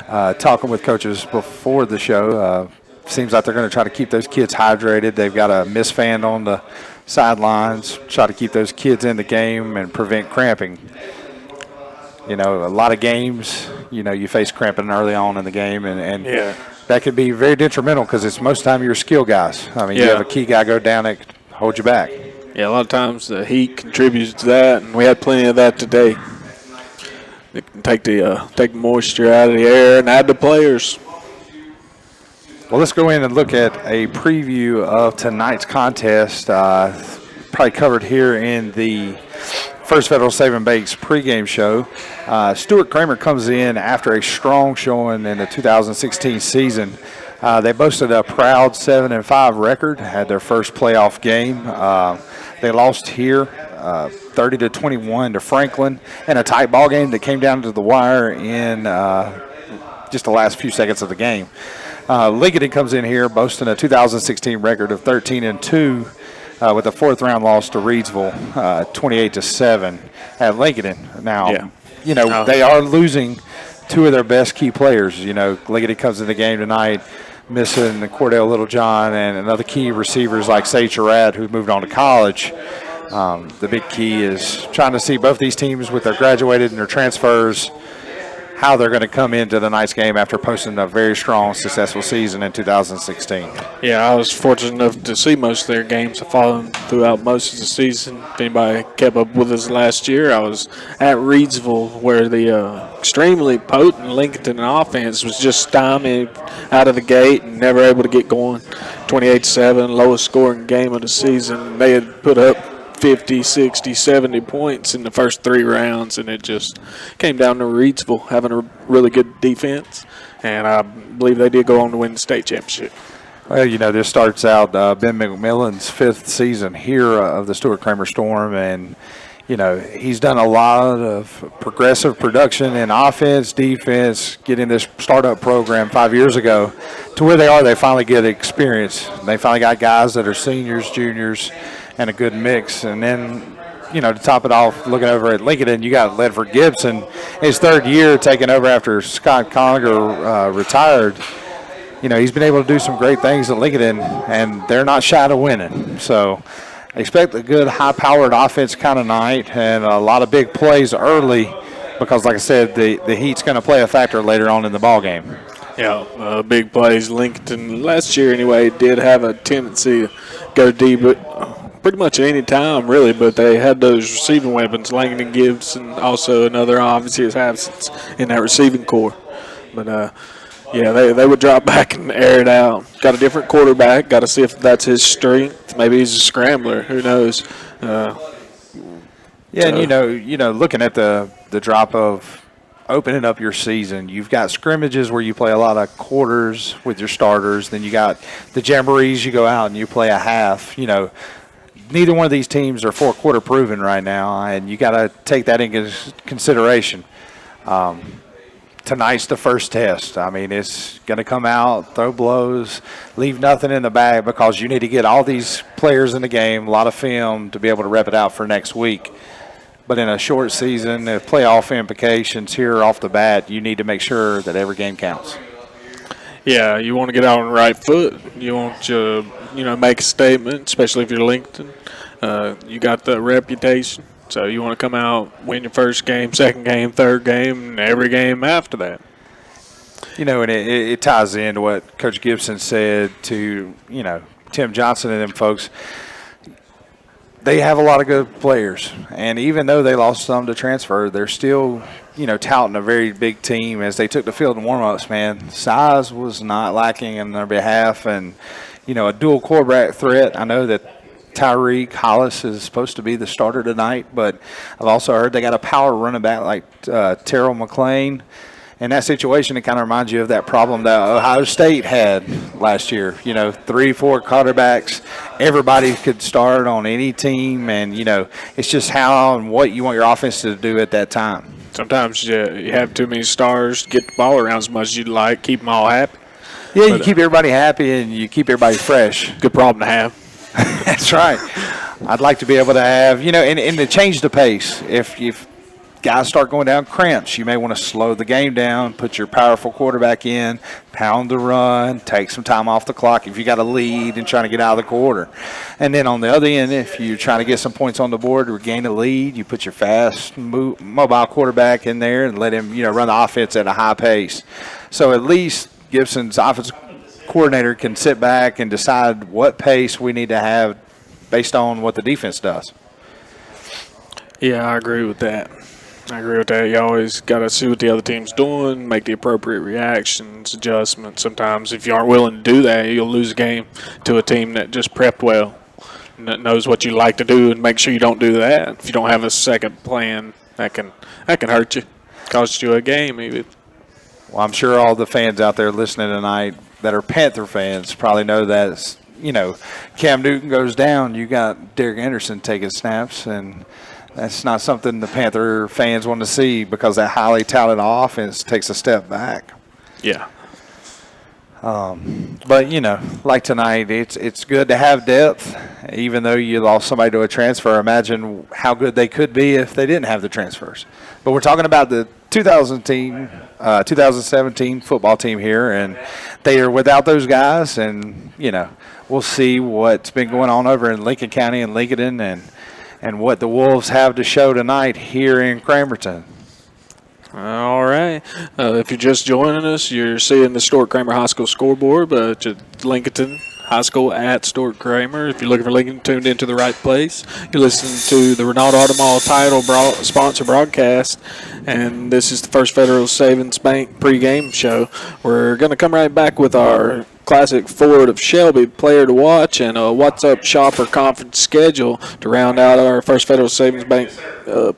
Talking with coaches before the show, seems like they're going to try to keep those kids hydrated. They've got a mist fan on the sidelines, try to keep those kids in the game and prevent cramping. A lot of games, you face cramping early on in the game, and that could be very detrimental because it's most of the time your skill guys. You have a key guy go down that hold you back. Yeah, a lot of times the heat contributes to that, and we had plenty of that today. It can take the moisture out of the air and add the players. Well, let's go in and look at a preview of tonight's contest. Probably covered here in the First Federal Savings Bank's pregame show. Stuart Cramer comes in after a strong showing in the 2016 season. They boasted a proud 7-5 record, had their first playoff game. They lost here 30-21 to Franklin in a tight ball game that came down to the wire in just the last few seconds of the game. Lincolnton comes in here boasting a 2016 record of 13-2 with a fourth-round loss to Reedsville, 28-7 at Lincolnton. Now, they are losing two of their best key players. Lincolnton comes in the game tonight missing Cordell Littlejohn and another key receivers like Sage Sherrod, who moved on to college. The big key is trying to see both these teams with their graduated and their transfers, how they're going to come into the night's game after posting a very strong, successful season in 2016. Yeah, I was fortunate enough to see most of their games. I followed them throughout most of the season. If anybody kept up with us last year, I was at Reedsville where the extremely potent Lincolnton offense was just stymied out of the gate and never able to get going. 28-7, lowest scoring game of the season. They had put up 50, 60, 70 points in the first three rounds, and it just came down to Reedsville having a really good defense, and I believe they did go on to win the state championship. Well, this starts out Ben McMillan's fifth season here of the Stuart Cramer Storm, and, he's done a lot of progressive production in offense, defense, getting this startup program 5 years ago to where they are. They finally get experience. They finally got guys that are seniors, juniors, and a good mix. And then, to top it off, looking over at Lincolnton, you got Ledford Gibson, his third year taking over after Scott Conger retired. He's been able to do some great things at Lincolnton, and they're not shy to winning. So expect a good high-powered offense kind of night and a lot of big plays early because, like I said, the heat's going to play a factor later on in the ball game. Yeah, big plays. Lincolnton, last year anyway, did have a tendency to go deep, but pretty much any time, really, but they had those receiving weapons, Langdon Gibson, also another obvious absence in that receiving core. But, they would drop back and air it out. Got a different quarterback. Got to see if that's his strength. Maybe he's a scrambler. Who knows? And, looking at the drop of opening up your season. You've got scrimmages where you play a lot of quarters with your starters. Then you got the jamborees. You go out and you play a half. You know, neither one of these teams are four-quarter proven right now, and you got to take that into consideration. Tonight's the first test. I mean, it's going to come out, throw blows, leave nothing in the bag, because you need to get all these players in the game, a lot of film to be able to rep it out for next week. But in a short season, if playoff implications here off the bat, you need to make sure that every game counts. Yeah, you want to get out on the right foot. You want to, make a statement, especially if you're Lincolnton. You got the reputation. So you want to come out, win your first game, second game, third game, and every game after that. And it ties into what Coach Gibson said to, Tim Johnson and them folks. They have a lot of good players, and even though they lost some to transfer, they're still, touting a very big team. As they took the field in warm-ups, man, size was not lacking in their behalf, and, a dual quarterback threat. I know that Tyreek Hollis is supposed to be the starter tonight, but I've also heard they got a power running back like Terrell McLean. In that situation, it kind of reminds you of that problem that Ohio State had last year. 3-4 quarterbacks, everybody could start on any team, and it's just how and what you want your offense to do at that time. Sometimes you have too many stars, get the ball around as much as you'd like, keep them all happy. Yeah, you keep everybody happy and you keep everybody fresh. Good problem to have. That's right. I'd like to be able to have, and to change the pace. If guys start going down cramps, you may want to slow the game down, put your powerful quarterback in, pound the run, take some time off the clock if you got a lead and trying to get out of the quarter. And then on the other end, if you're trying to get some points on the board to regain a lead, you put your fast, mobile quarterback in there and let him, run the offense at a high pace. So at least Gibson's offensive coordinator can sit back and decide what pace we need to have based on what the defense does. Yeah, I agree with that. You always got to see what the other team's doing, make the appropriate reactions, adjustments. Sometimes if you aren't willing to do that, you'll lose a game to a team that just prepped well and that knows what you like to do, and make sure you don't do that. If you don't have a second plan, that can hurt you, cost you a game even. Well, I'm sure all the fans out there listening tonight that are Panther fans probably know that, Cam Newton goes down, you got Derek Anderson taking snaps, and that's not something the Panther fans want to see, because that highly talented offense takes a step back. Yeah. But, like tonight, it's good to have depth, even though you lost somebody to a transfer. Imagine how good they could be if they didn't have the transfers. But we're talking about the 2017 football team here, and they are without those guys, and, we'll see what's been going on over in Lincoln County and Lincolnton and what the Wolves have to show tonight here in Cramerton. All right. If you're just joining us, you're seeing the Stuart Cramer High School scoreboard, but Lincolnton High School at Stuart Cramer. If you're looking for Lincoln, tuned into the right place. You're listening to the Ronaldo Automall title sponsor broadcast, and this is the First Federal Savings Bank pregame show. We're going to come right back with our classic Ford of Shelby player to watch and a What's Up Shopper conference schedule to round out our First Federal Savings Bank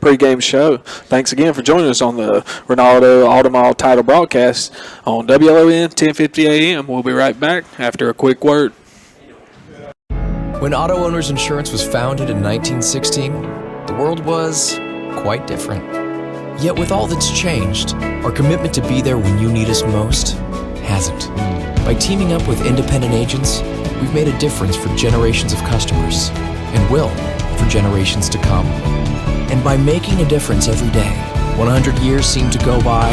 pregame show. Thanks again for joining us on the Ronaldo Automall title broadcast on WLON 1050 AM. We'll be right back after a quick word. When Auto Owners Insurance was founded in 1916, the world was quite different. Yet with all that's changed, our commitment to be there when you need us most hasn't. By teaming up with independent agents, we've made a difference for generations of customers, and will for generations to come. And by making a difference every day, 100 years seem to go by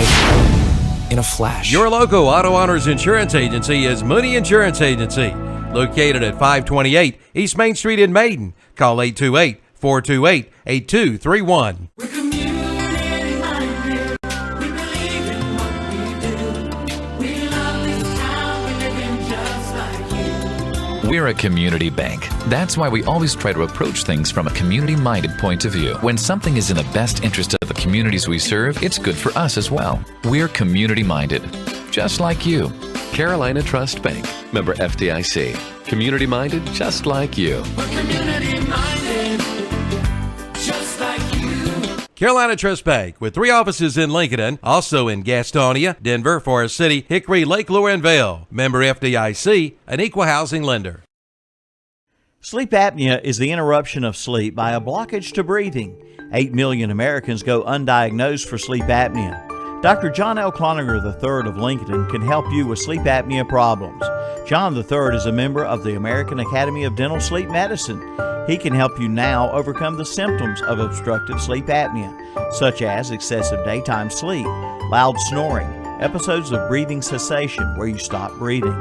in a flash. Your local Auto Owners Insurance Agency is Mooney Insurance Agency, located at 528 East Main Street in Maiden. Call 828-428-8231. We're a community bank. That's why we always try to approach things from a community-minded point of view. When something is in the best interest of the communities we serve, it's good for us as well. We're community-minded, just like you. Carolina Trust Bank, member FDIC. Community-minded, just like you. We're community-minded, just like you. Carolina Trust Bank, with 3 offices in Lincolnton, also in Gastonia, Denver, Forest City, Hickory, Lake Lure, and Vail. Member FDIC, an equal housing lender. Sleep apnea is the interruption of sleep by a blockage to breathing. 8 million Americans go undiagnosed for sleep apnea. Dr. John L. Cloninger III of Lincolnton can help you with sleep apnea problems. John III is a member of the American Academy of Dental Sleep Medicine. He can help you now overcome the symptoms of obstructive sleep apnea, such as excessive daytime sleep, loud snoring, episodes of breathing cessation where you stop breathing,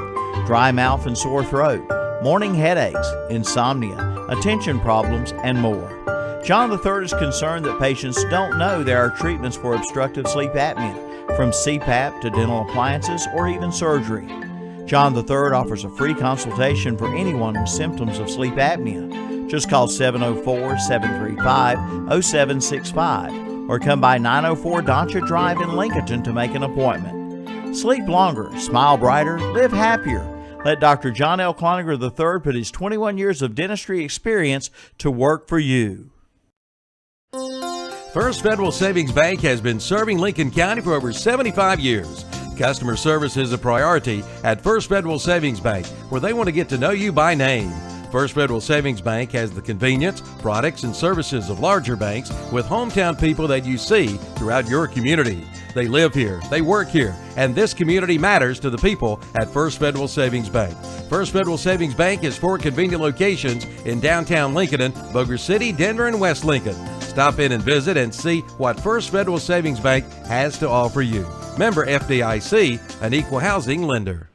dry mouth and sore throat, morning headaches, insomnia, attention problems, and more. John III is concerned that patients don't know there are treatments for obstructive sleep apnea, from CPAP to dental appliances or even surgery. John III offers a free consultation for anyone with symptoms of sleep apnea. Just call 704-735-0765 or come by 904 Doncha Drive in Lincolnton to make an appointment. Sleep longer, smile brighter, live happier. Let Dr. John L. Cloninger III put his 21 years of dentistry experience to work for you. First Federal Savings Bank has been serving Lincoln County for over 75 years. Customer service is a priority at First Federal Savings Bank, where they want to get to know you by name. First Federal Savings Bank has the convenience, products, and services of larger banks with hometown people that you see throughout your community. They live here, they work here, and this community matters to the people at First Federal Savings Bank. First Federal Savings Bank has 4 convenient locations in downtown Lincolnton, Boger City, Denver, and West Lincoln. Stop in and visit and see what First Federal Savings Bank has to offer you. Member FDIC, an equal housing lender.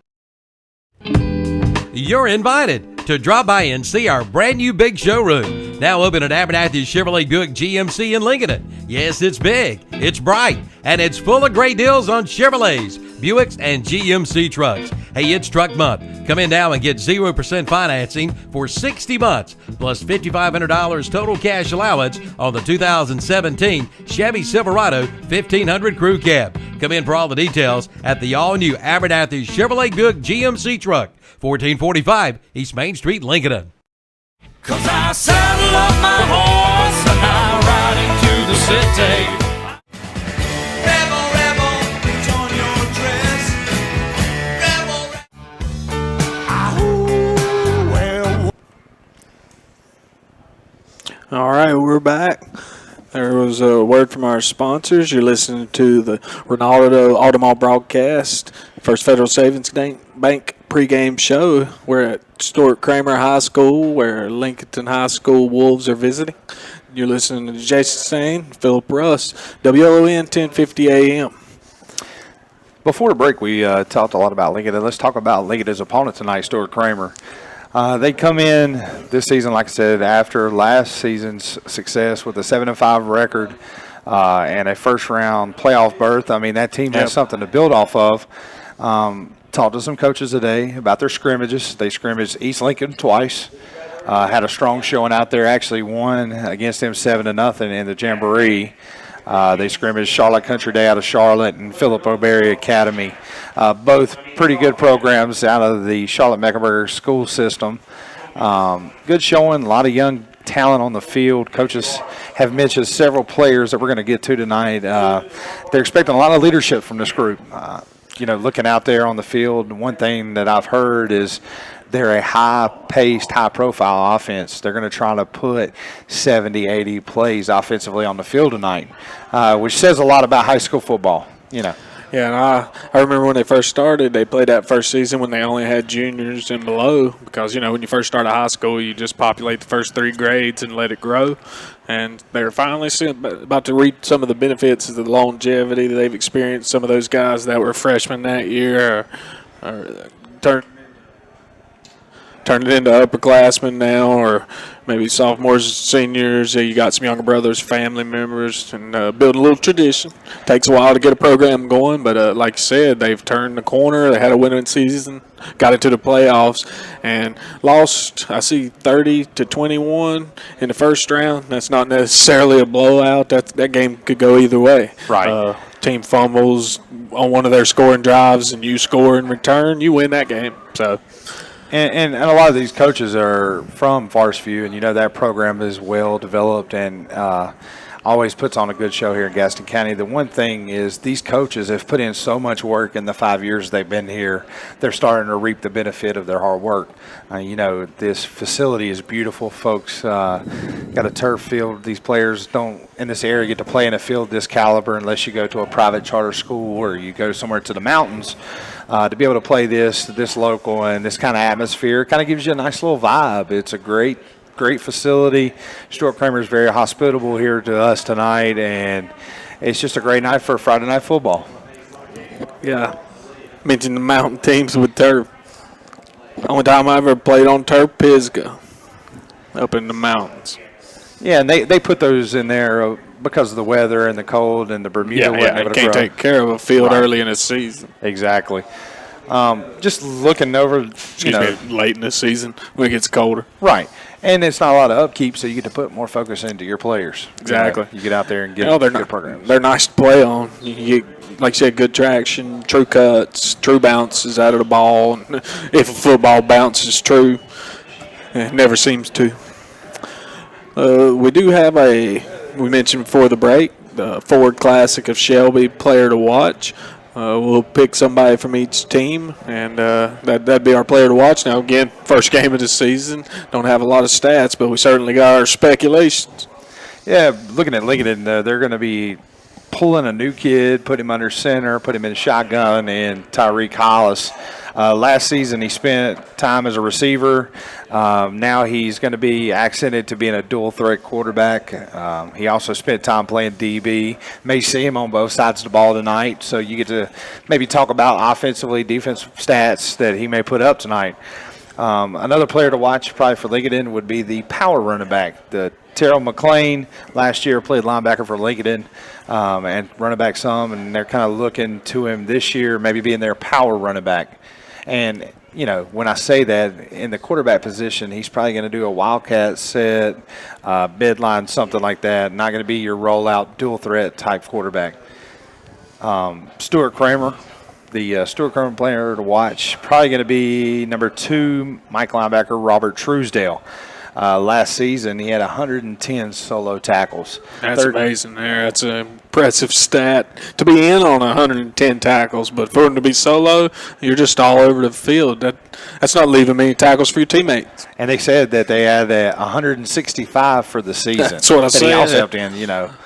You're invited to drop by and see our brand new big showroom, now open at Abernathy Chevrolet Buick GMC in Lincolnton. Yes, it's big, it's bright, and it's full of great deals on Chevrolets, Buicks, and GMC trucks. Hey, it's truck month. Come in now and get 0% financing for 60 months, plus $5,500 total cash allowance on the 2017 Chevy Silverado 1500 Crew Cab. Come in for all the details at the all-new Abernathy Chevrolet Buick GMC truck, 1445 East Main Street, Lincolnton. 'Cause I saddle up my horse and I ride into the city. Rebel, rebel, put on your dress. Rebel, rebel. All right, we're back. There was a word from our sponsors. You're listening to the Ronaldo Automall broadcast, First Federal Savings Bank pregame show. We're at Stuart Cramer High School, where Lincolnton High School Wolves are visiting. You're listening to Jason Stain, Philip Russ, WLON 1050 AM. Before the break, we talked a lot about Lincoln. Let's talk about Lincoln's opponent tonight, Stuart Cramer. They come in this season, like I said, after last season's success with a 7-5 record and a first-round playoff berth. I mean, that team has something to build off of. Talked to some coaches today about their scrimmages. They scrimmaged East Lincoln twice. Had a strong showing out there. Actually won against them 7-0 in the Jamboree. They scrimmaged Charlotte Country Day out of Charlotte and Philip O'Berry Academy. Both pretty good programs out of the Charlotte-Mecklenburg school system. Good showing, a lot of young talent on the field. Coaches have mentioned several players that we're going to get to tonight. They're expecting a lot of leadership from this group. Looking out there on the field, one thing that I've heard is they're a high-paced, high-profile offense. They're going to try to put 70, 80 plays offensively on the field tonight, which says a lot about high school football, Yeah, and I remember when they first started, they played that first season when they only had juniors and below because, when you first start a high school, you just populate the first 3 grades and let it grow. And they're finally about to reap some of the benefits of the longevity that they've experienced. Some of those guys that were freshmen that year are turning into upperclassmen now, or maybe sophomores, seniors. You got some younger brothers, family members, and building a little tradition. Takes a while to get a program going, but like you said, they've turned the corner. They had a winning season, got into the playoffs, and lost, I see, 30-21 in the first round. That's not necessarily a blowout. That game could go either way. Right. Team fumbles on one of their scoring drives, and you score in return, you win that game. So. And a lot of these coaches are from Forest View, and that program is well developed. And always puts on a good show here in Gaston County. The one thing is these coaches have put in so much work in the 5 years they've been here. They're starting to reap the benefit of their hard work. This facility is beautiful, folks. Got a turf field. These players don't in this area get to play in a field this caliber unless you go to a private charter school or you go somewhere to the mountains. To be able to play this local and this kind of atmosphere kind of gives you a nice little vibe. It's a great facility. Stuart Cramer is very hospitable here to us tonight, and it's just a great night for Friday night football. Yeah, mentioned the mountain teams with turf. Only time I ever played on turf, Pisgah, up in the mountains. Yeah, and they put those in there because of the weather and the cold and the Bermuda. Yeah, they can't take care of a field early in the season. Exactly. Just looking over, late in the season when it gets colder. Right. And it's not a lot of upkeep, so you get to put more focus into your players. Exactly. You get out there and get good programs. They're nice to play on. You get, like you said, good traction, true cuts, true bounces out of the ball. And if a football bounces true, it never seems to. We do have we mentioned before the break, the Ford Classic of Shelby player to watch. We'll pick somebody from each team, and that'd be our player to watch. Now, again, first game of the season. Don't have a lot of stats, but we certainly got our speculations. Yeah, looking at Lincolnton, they're going to be pulling a new kid, put him under center, put him in shotgun, and Tyreek Hollis. Last season, he spent time as a receiver. Now he's going to be accented to being a dual-threat quarterback. He also spent time playing DB. May see him on both sides of the ball tonight, so you get to maybe talk about offensively, defensive stats that he may put up tonight. Another player to watch probably for Lincolnton would be the power running back. The Terrell McClain last year played linebacker for Lincolnton and running back some, and they're kind of looking to him this year maybe being their power running back. And, when I say that, in the quarterback position, he's probably going to do a wildcat set, midline, something like that. Not going to be your rollout, dual-threat type quarterback. Stuart Cramer, the Stuart Cramer player to watch, probably going to be number 2, Mike linebacker Robert Truesdale. Last season, he had 110 solo tackles. That's amazing there. That's an impressive stat to be in on 110 tackles, but for him to be solo, you're just all over the field. That's not leaving many tackles for your teammates. And they said that they had 165 for the season. That's what I said. He also helped in,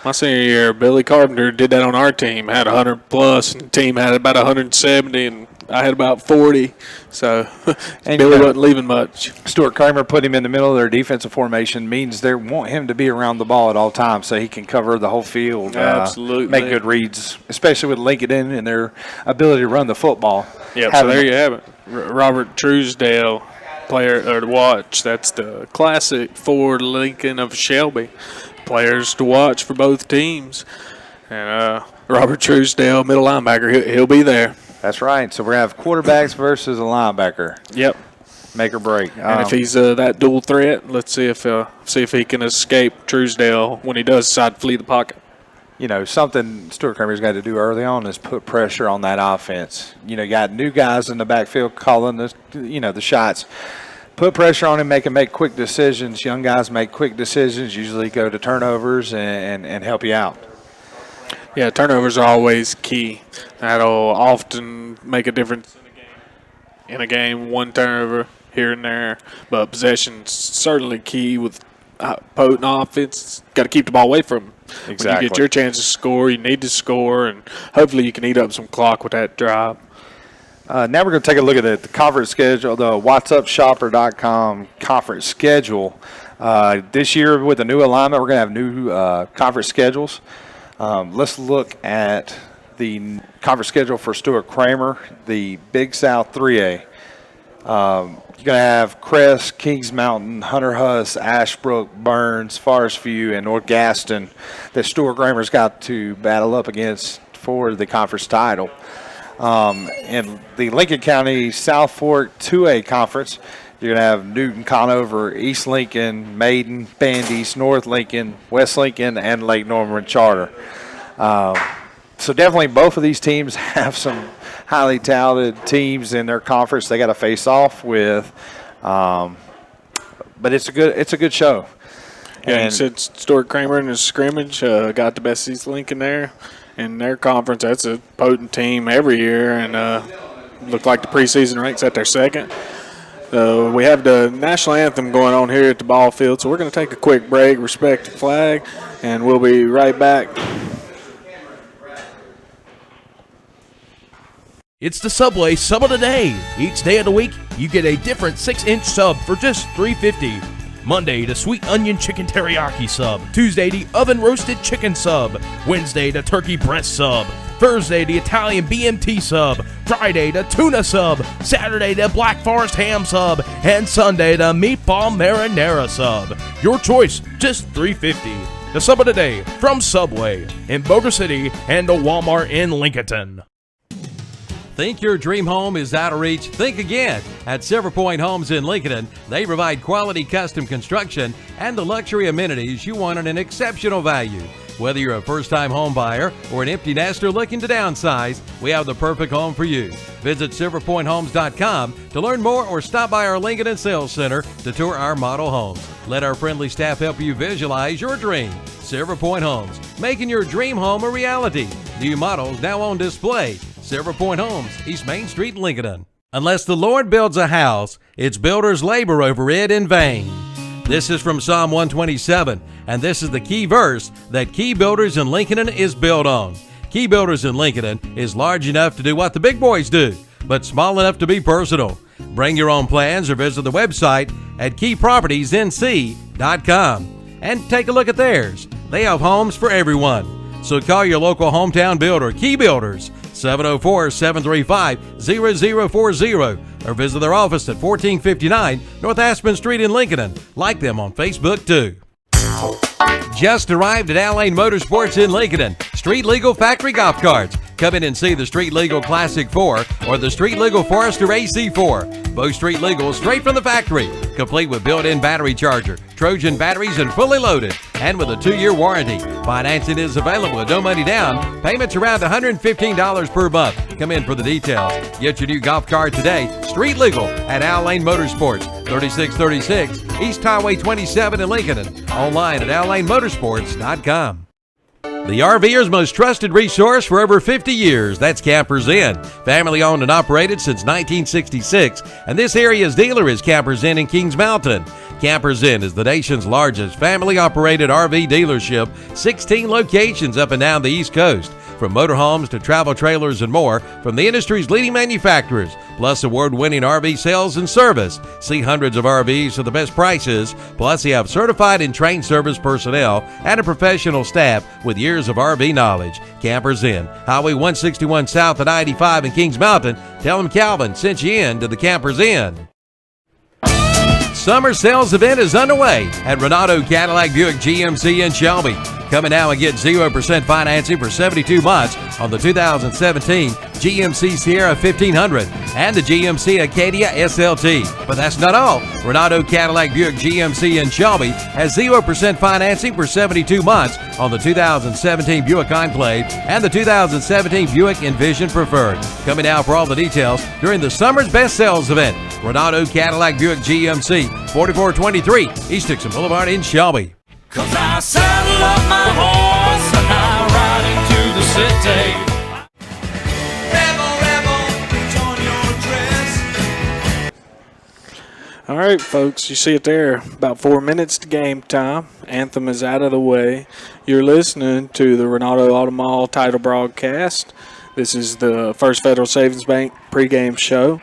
My senior year, Billy Carpenter did that on our team, had 100 plus, and the team had about 170, and I had about 40, so Billy wasn't leaving much. Stuart Cramer put him in the middle of their defensive formation, means they want him to be around the ball at all times so he can cover the whole field. Absolutely. Make good reads, especially with Lincoln and their ability to run the football. Yeah, so there you have it. Robert Truesdale, player to watch. That's the classic Ford Lincoln of Shelby. Players to watch for both teams. And Robert Truesdale, middle linebacker, he'll be there. That's right. So we're going to have quarterbacks versus a linebacker. Yep. Make or break. And if he's that dual threat, let's see if he can escape Truesdale when he does decide to flee the pocket. Something Stuart Cramer's got to do early on is put pressure on that offense. You got new guys in the backfield calling the shots. Put pressure on him, make him make quick decisions. Young guys make quick decisions, usually go to turnovers and help you out. Yeah, turnovers are always key. That'll often make a difference in a game. One turnover here and there, but possession's certainly key with potent offense. Got to keep the ball away from them. Exactly. When you get your chance to score, you need to score, and hopefully you can eat up some clock with that drive. Now we're going to take a look at the conference schedule, the whatsupshopper.com conference schedule. This year with the new alignment, we're going to have new conference schedules. Let's look at the conference schedule for Stuart Cramer, the Big South 3A. You're going to have Crest, Kings Mountain, Hunter Huss, Ashbrook, Burns, Forest View, and North Gaston that Stuart Cramer's got to battle up against for the conference title. In the Lincoln County South Fork 2A conference, you're going to have Newton, Conover, East Lincoln, Maiden, Bandy's, North Lincoln, West Lincoln, and Lake Norman Charter. So definitely both of these teams have some highly talented teams in their conference they got to face off with. But it's a good show. Yeah, you said Stuart Cramer in his scrimmage got the best East Lincoln there. In their conference, that's a potent team every year, and looked like the preseason ranks at their second. We have the national anthem going on here at the ball field, so we're going to take a quick break, respect the flag, and we'll be right back. It's the Subway Sub of the Day. Each day of the week, you get a different 6-inch sub for just $3.50. Monday, the sweet onion chicken teriyaki sub. Tuesday, the oven roasted chicken sub. Wednesday, the turkey breast sub. Thursday, the Italian BMT sub. Friday, the tuna sub. Saturday, the Black Forest ham sub. And Sunday, the meatball marinara sub. Your choice, just $3.50. The Sub of the Day from Subway in Boulder City and the Walmart in Lincolnton. Think your dream home is out of reach? Think again. At Silver Point Homes in Lincolnton, they provide quality custom construction and the luxury amenities you want at an exceptional value. Whether you're a first-time home buyer or an empty nester looking to downsize, we have the perfect home for you. Visit silverpointhomes.com to learn more or stop by our Lincolnton Sales Center to tour our model homes. Let our friendly staff help you visualize your dream. Silver Point Homes, making your dream home a reality. New models now on display. Silver Point Homes, East Main Street, Lincolnton. Unless the Lord builds a house, its builders labor over it in vain. This is from Psalm 127, and this is the key verse that Key Builders in Lincolnton is built on. Key Builders in Lincolnton is large enough to do what the big boys do, but small enough to be personal. Bring your own plans or visit the website at keypropertiesnc.com and take a look at theirs. They have homes for everyone. So call your local hometown builder, Key Builders, 704-735-0040, or visit their office at 1459 North Aspen Street in Lincoln. Like them on Facebook, too. Just arrived at Al Lane Motorsports in Lincoln. Street Legal Factory Golf Carts. Come in and see the Street Legal Classic 4 or the Street Legal Forester AC4. Both Street Legal straight from the factory, complete with built-in battery charger, Trojan batteries, and fully loaded, and with a 2-year warranty. Financing is available with no money down. Payments around $115 per month. Come in for the details. Get your new golf cart today. Street Legal at Al Lane Motorsports, 3636 East Highway 27 in Lincoln. Online at AlLaneMotorsports.com. The RVer's most trusted resource for over 50 years. That's Campers Inn. Family owned and operated since 1966. And this area's dealer is Campers Inn in Kings Mountain. Campers Inn is the nation's largest family-operated RV dealership, 16 locations up and down the East Coast. From motorhomes to travel trailers and more, from the industry's leading manufacturers, plus award-winning RV sales and service. See hundreds of RVs for the best prices, plus you have certified and trained service personnel and a professional staff with years of RV knowledge. Campers Inn, Highway 161 South at I-85 in Kings Mountain. Tell them Calvin sent you in to the Campers Inn. Summer sales event is underway at Renato Cadillac Buick GMC in Shelby. Come in now and get 0% financing for 72 months on the 2017 GMC Sierra 1500 and the GMC Acadia SLT. But that's not all. Renato Cadillac Buick GMC in Shelby has 0% financing for 72 months on the 2017 Buick Enclave and the 2017 Buick Envision Preferred. Come in now for all the details during the summer's best sales event. Renato Cadillac Buick GMC, 4423 East Dixon Boulevard in Shelby. 'Cause I saddle up my horse and I ride into the city. Rebel, rebel, put on your dress. All right, folks, you see it there. About 4 minutes to game time. Anthem is out of the way. You're listening to the Renato Auto Mall title broadcast. This is the First Federal Savings Bank pregame show.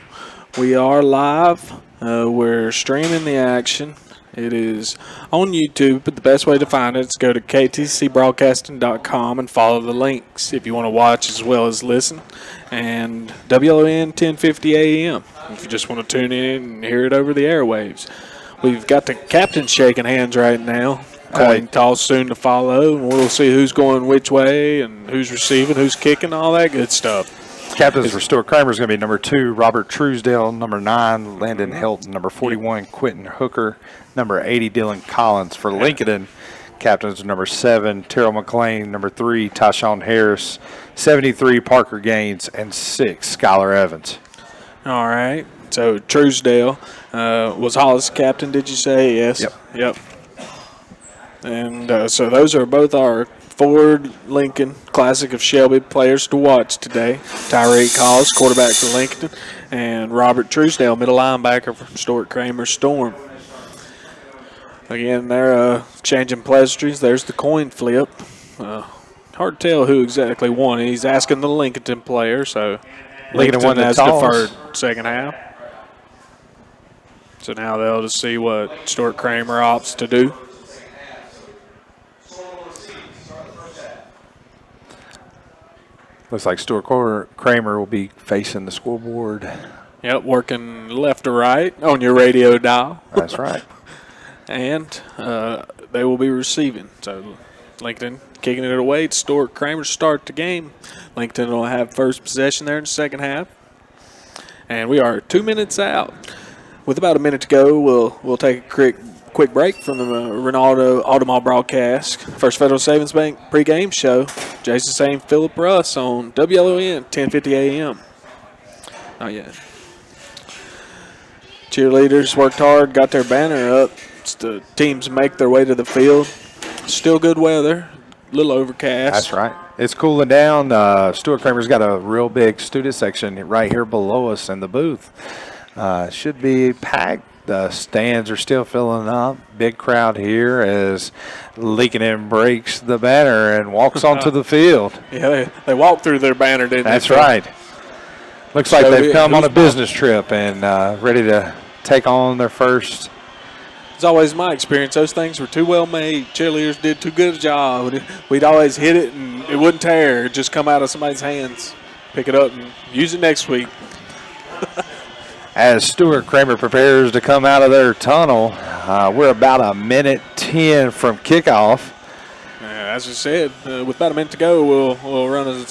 We are live. We're streaming the action. It is on YouTube, but the best way to find it is go to ktcbroadcasting.com and follow the links if you want to watch as well as listen. And WLON 1050 AM if you just want to tune in and hear it over the airwaves. We've got the captain shaking hands right now. Coin toss soon to follow, and we'll see who's going which way and who's receiving, who's kicking, all that good stuff. Captains for Stuart Cramer is going to be number 2, Robert Truesdale, number 9, Landon Hilton, number 41, Quentin Hooker, number 80, Dylan Collins. For Lincoln, captains are number 7, Terrell McLean, number 3, Tyshawn Harris, 73, Parker Gaines, and 6, Skylar Evans. All right. So Truesdale was Hollis captain, did you say? Yes. Yep. And so those are both our Ford Lincoln Classic of Shelby players to watch today. Tyreek Hawes, quarterback for Lincoln, and Robert Truesdale, middle linebacker for Stuart Cramer Storm. Again, they're changing pleasantries. There's the coin flip. Hard to tell who exactly won. He's asking the Lincolnton player, so Lincoln has deferred second half. So now they'll just see what Stuart Cramer opts to do. Looks like Stuart Cramer will be facing the scoreboard. Yep, working left to right on your radio dial. That's right. And they will be receiving. So Lincoln kicking it away. It's Stuart Cramer to start the game. Lincoln will have first possession there in the second half. And we are 2 minutes out. With about a minute to go, we'll take a quick break from the Ronaldo Automall broadcast. First Federal Savings Bank pregame show. Jason Sane, Philip Russ on WLON, 1050 AM. Not yet. Cheerleaders worked hard, got their banner up. The teams make their way to the field. Still good weather, a little overcast. That's right. It's cooling down. Stuart Cramer's got a real big student section right here below us in the booth. Should be packed. The stands are still filling up. Big crowd here as Lincoln breaks the banner and walks onto the field. Yeah, they walked through their banner, didn't they? That's right. Looks like they've come on a business trip and ready to take on their first. It's always my experience. Those things were too well made. Cheerleaders did too good a job. We'd always hit it and it wouldn't tear. It'd just come out of somebody's hands. Pick it up and use it next week. As Stuart Cramer prepares to come out of their tunnel, we're about a minute 10 from kickoff. As I said, with about a minute to go, we'll run a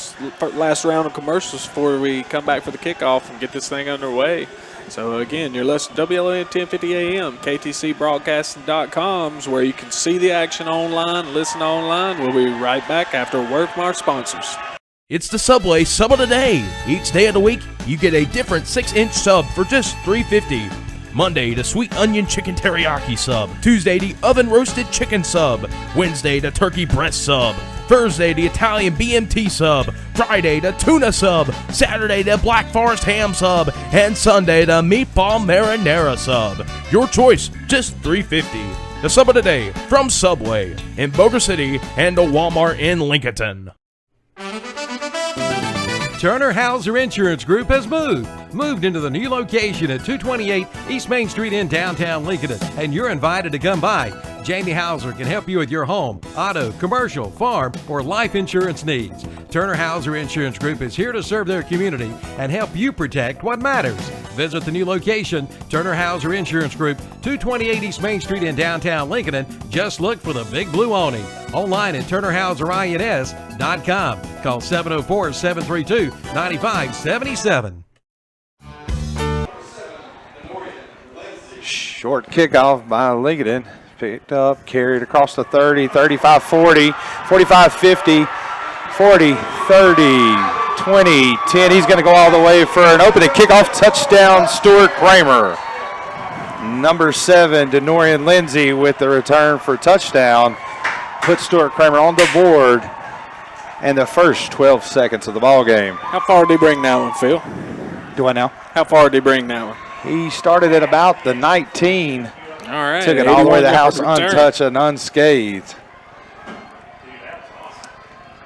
last round of commercials before we come back for the kickoff and get this thing underway. So, again, you're listening to WLON 1050 AM, KTCBroadcasting.com is where you can see the action online, listen online. We'll be right back after a word from our sponsors. It's the Subway Sub of the Day. Each day of the week, you get a different 6-inch sub for just $3.50. Monday, the sweet onion chicken teriyaki sub. Tuesday, the oven roasted chicken sub. Wednesday, the turkey breast sub. Thursday, the Italian BMT sub. Friday, the tuna sub. Saturday, the Black Forest ham sub. And Sunday, the meatball marinara sub. Your choice, just $3.50. The Sub of the Day from Subway in Boulder City and the Walmart in Lincolnton. Turner Hauser Insurance Group has moved into the new location at 228 East Main Street in downtown Lincolnton, and you're invited to come by. Jamie Hauser can help you with your home, auto, commercial, farm, or life insurance needs. Turner Hauser Insurance Group is here to serve their community and help you protect what matters. Visit the new location, Turner Hauser Insurance Group, 228 East Main Street in downtown Lincolnton. Just look for the big blue awning. Online at TurnerHauserINS.com. Call 704-732-9577. Short kickoff by Lincoln. Picked up, carried across the 30, 35, 40, 45, 50, 40, 30, 20, 10. He's going to go all the way for an opening kickoff touchdown, Stuart Cramer. Number 7, Denorian Lindsay with the return for touchdown. Put Stuart Cramer on the board in the first 12 seconds of the ball game. How far did he bring that one, Phil? Do I know? How far did he bring that one? He started at about the 19. All right. Took it all the way to the house untouched and unscathed.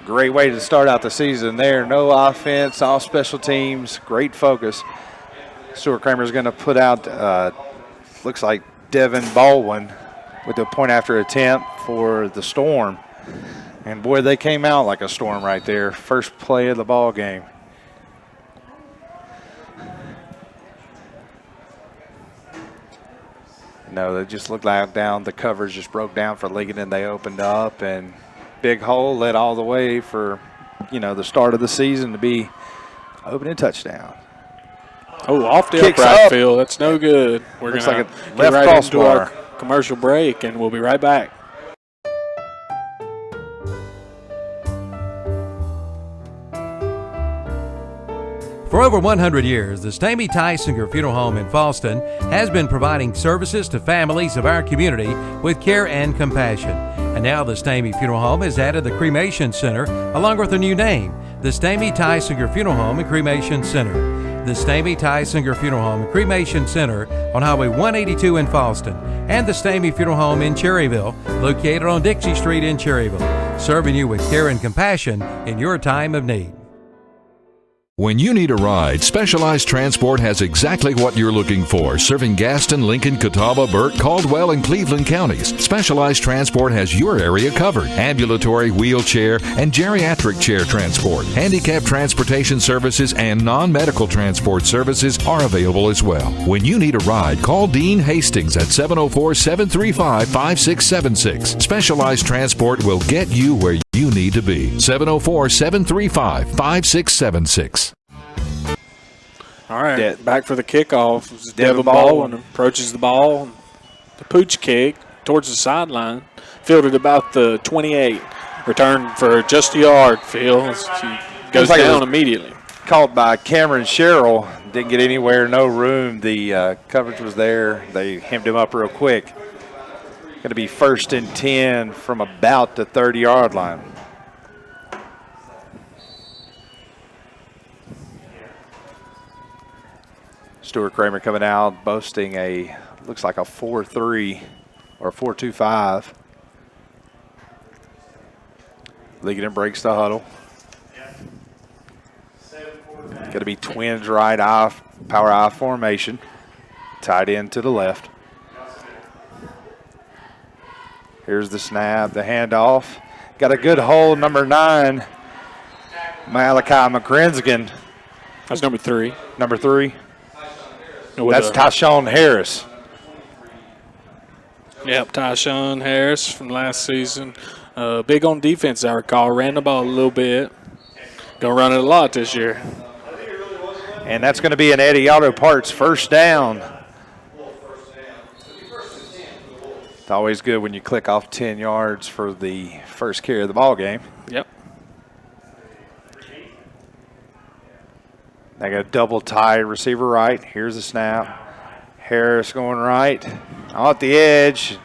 Great way to start out the season there. No offense, all special teams, great focus. Stuart Cramer is going to put out, looks like Devin Baldwin with the point after attempt for the Storm. And boy, they came out like a storm right there. First play of the ball game. No, they just looked like the coverage just broke down for Lincoln and they opened up, and big hole led all the way for, the start of the season to be opening touchdown. Oh, off the upright field. That's no good. We're going to get right into our commercial break, and we'll be right back. For over 100 years, the Stamey Tysinger Funeral Home in Falston has been providing services to families of our community with care and compassion. And now the Stamey Funeral Home has added the Cremation Center along with a new name, the Stamey Tysinger Funeral Home and Cremation Center. The Stamey Tysinger Funeral Home and Cremation Center on Highway 182 in Falston, and the Stamey Funeral Home in Cherryville, located on Dixie Street in Cherryville, serving you with care and compassion in your time of need. When you need a ride, Specialized Transport has exactly what you're looking for, serving Gaston, Lincoln, Catawba, Burke, Caldwell, and Cleveland counties. Specialized Transport has your area covered. Ambulatory, wheelchair, and geriatric chair transport. Handicap transportation services and non-medical transport services are available as well. When you need a ride, call Dean Hastings at 704-735-5676. Specialized Transport will get you where you need to be. 704-735-5676. All right, back for the kickoff. Devin Baldwin approaches the ball. The pooch kick towards the sideline. Fielded about the 28. Return for just a yard. Fields. He goes down immediately. Caught by Cameron Sherrill. Didn't get anywhere, no room. The coverage was there. They hemmed him up real quick. Going to be 1st and 10 from about the 30-yard line. Stuart Cramer coming out, boasting looks like a 4.3 or 4.25. Lincoln breaks the huddle. Going to be twins right off, power I formation. Tight end to the left. Here's the snap, the handoff. Got a good hold, number 9, Malachi McCrenskin. That's number 3. Number 3. That's Tyshawn Harris. Yep, Tyshawn Harris from last season. Big on defense, I recall. Ran the ball a little bit. Going to run it a lot this year. And that's going to be an Eddie Auto Parts first down. It's always good when you click off 10 yards for the first carry of the ball game. Yep. They got a double tie receiver right. Here's the snap. Harris going right. Off the edge.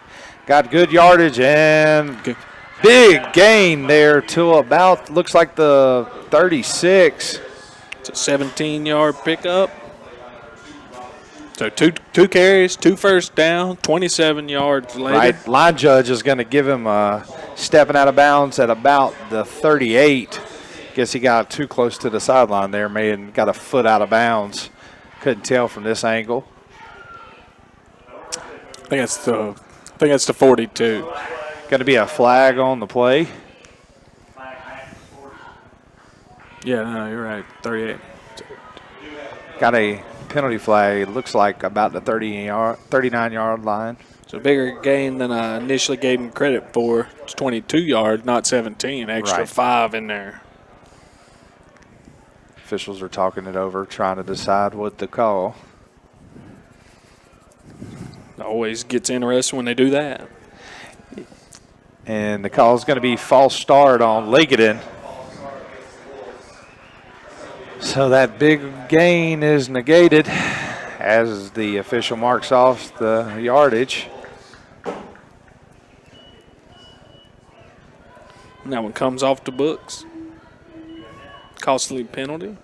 Got good yardage and big gain there to about, looks like the 36. It's a 17-yard pickup. So two carries, 2 first down, 27 yards later. Right. Line judge is going to give him stepping out of bounds at about the 38. Guess he got too close to the sideline there, got a foot out of bounds. Couldn't tell from this angle. I think that's the 42. Going to be a flag on the play. Yeah, no, you're right. 38. Got a penalty flag. It looks like about the 39-yard line. It's a bigger gain than I initially gave him credit for. It's 22 yards, not 17. Extra 5 in there. Officials are talking it over, trying to decide what to call. Always gets interesting when they do that. And the call is going to be false start on Lincolnton. So that big gain is negated as the official marks off the yardage. And that one comes off the books. Costly penalty.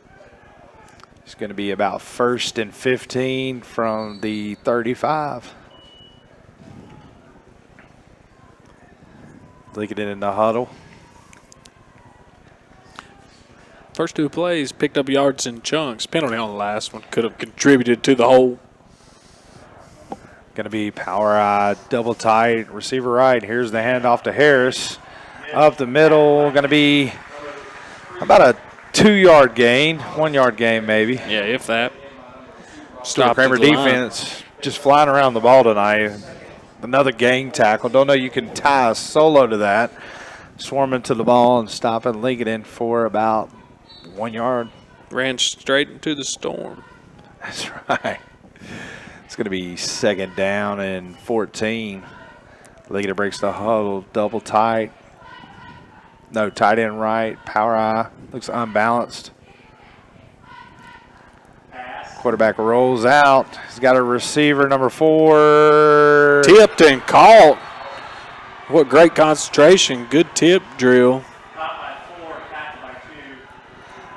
It's going to be about 1st and 15 from the 35. Lincoln in the huddle. First 2 plays picked up yards in chunks. Penalty on the last one could have contributed to the whole. Going to be power I, double tight, receiver right. Here's the handoff to Harris. Up the middle, going to be about a 2-yard gain, 1-yard gain maybe. Yeah, if that. Stuart Cramer defense just flying around the ball tonight. Another gang tackle. Don't know you can tie a solo to that. Swarming to the ball and stopping Lincoln for about 1 yard. Ran straight into the storm. That's right. It's going to be 2nd down and 14. Lincoln breaks the huddle, double tight. No, tight end right, power I. Looks unbalanced. Quarterback rolls out. He's got a receiver, number 4. Tipped and caught. What great concentration. Good tip drill.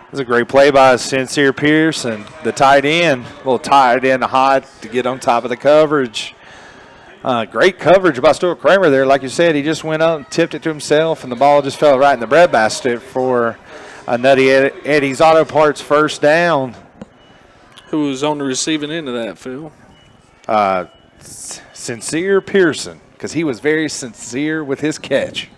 It was a great play by Sincere Pearson, the tight end. A little tight end hot to get on top of the coverage. Great coverage by Stuart Cramer there. Like you said, he just went up and tipped it to himself, and the ball just fell right in the breadbasket for a Nutty Eddie's Auto Parts first down. Who was on the receiving end of that, Phil? Sincere Pearson, because he was very sincere with his catch.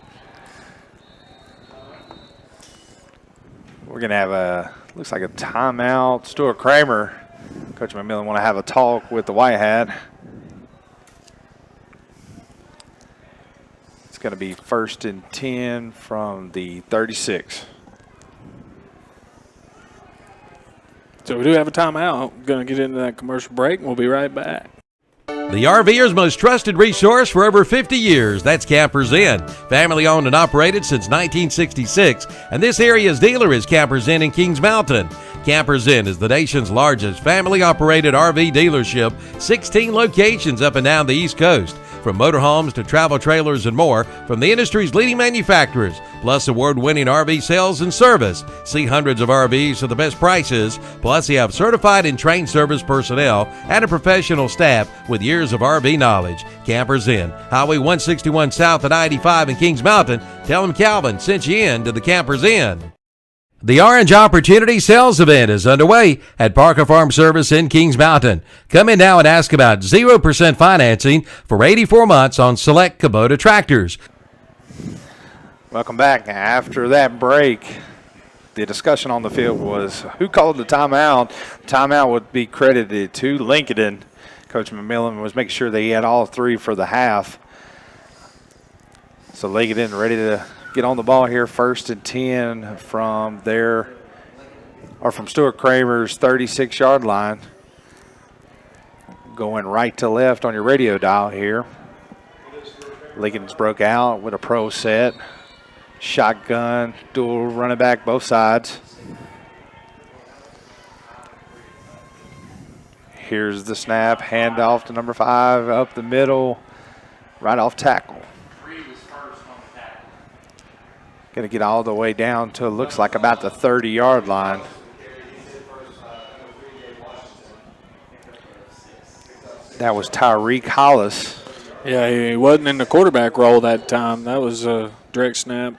We're going to have looks like a timeout. Stuart Cramer, Coach McMillan, want to have a talk with the White Hat. It's going to be 1st and 10 from the 36. So we do have a timeout. We're going to get into that commercial break, and we'll be right back. The RVer's most trusted resource for over 50 years. That's Campers Inn. Family owned and operated since 1966. And this area's dealer is Campers Inn in Kings Mountain. Campers Inn is the nation's largest family-operated RV dealership, 16 locations up and down the East Coast. From motorhomes to travel trailers and more, from the industry's leading manufacturers, plus award-winning RV sales and service. See hundreds of RVs for the best prices, plus they have certified and trained service personnel and a professional staff with years of RV knowledge. Campers Inn, Highway 161 South at I-85 in Kings Mountain. Tell them Calvin sent you in to the Campers Inn. The Orange Opportunity Sales Event is underway at Parker Farm Service in Kings Mountain. Come in now and ask about 0% financing for 84 months on select Kubota tractors. Welcome back. After that break, the discussion on the field was who called the timeout. Timeout would be credited to Lincolnton. Coach McMillan was making sure that he had all three for the half. So Lincolnton ready to get on the ball here, 1st and 10 from from Stuart Cramer's 36-yard line. Going right to left on your radio dial here. Lincoln's broke out with a pro set. Shotgun, dual running back, both sides. Here's the snap, handoff to number 5, up the middle, right off tackle. Going to get all the way down to, looks like about the 30-yard line. That was Tyreek Hollis. Yeah, he wasn't in the quarterback role that time. That was a direct snap.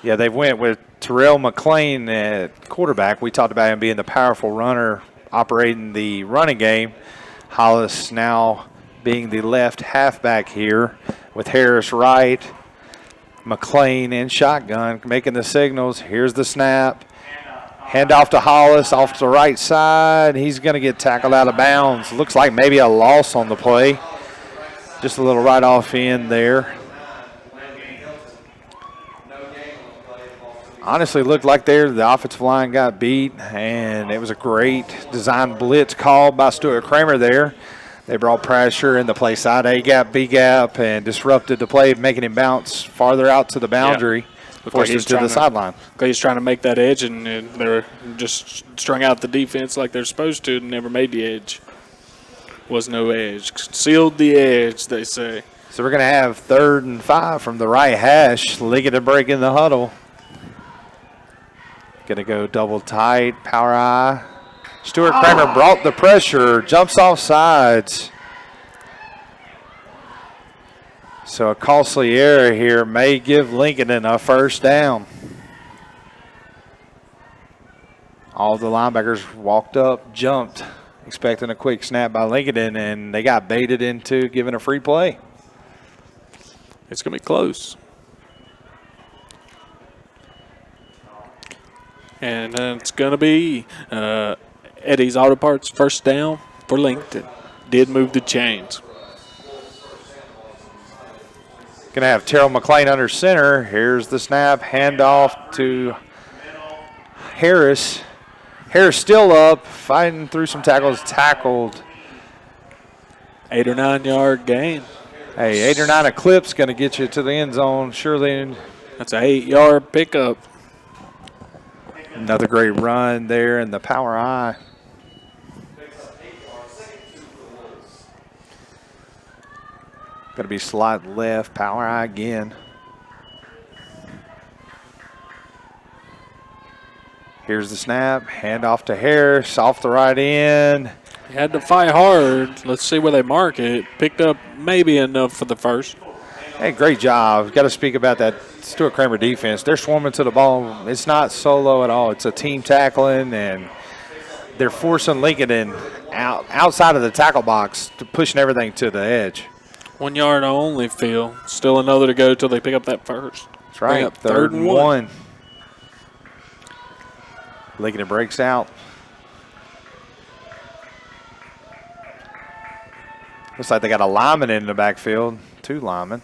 Yeah, they went with Terrell McClain at quarterback. We talked about him being the powerful runner, operating the running game. Hollis now being the left halfback here with Harris right. McClain in shotgun, making the signals. Here's the snap. Handoff to Hollis off to the right side. He's going to get tackled out of bounds. Looks like maybe a loss on the play. Just a little right off in there. Honestly, looked like there the offensive line got beat, and it was a great design blitz call by Stuart Cramer there. They brought pressure in the play side, A-gap, B-gap, and disrupted the play, making him bounce farther out to the boundary, forced him to the sideline. He's trying to make that edge, and they're just strung out the defense like they're supposed to and never made the edge. Was no edge. Sealed the edge, they say. So we're going to have 3rd and 5 from the right hash. Lincoln break in the huddle. Going to go double tight, power eye. Stuart Cramer brought the pressure, jumps off sides. So a costly error here may give Lincoln a first down. All the linebackers walked up, jumped, expecting a quick snap by Lincoln, and they got baited into giving a free play. It's going to be close. And it's going to be Eddie's Auto Parts first down for Lincoln. Did move the chains. Going to have Terrell McClain under center. Here's the snap, handoff to Harris. Harris still up, fighting through some tackles, tackled. 8 or 9 yard gain. Hey, 8 or 9 a clip's going to get you to the end zone. Surely. That's an 8 yard pickup. Another great run there in the power eye. Going to be slot left, power eye again. Here's the snap, hand off to Harris, off the right end. He had to fight hard. Let's see where they mark it. Picked up maybe enough for the first. Hey, great job. Got to speak about that Stuart Cramer defense. They're swarming to the ball. It's not solo at all. It's a team tackling, and they're forcing Lincolnton outside of the tackle box, to pushing everything to the edge. 1 yard only, Phil. Still another to go till they pick up that first. That's right. Up third and one. Lincoln breaks out. Looks like they got a lineman in the backfield. 2 linemen.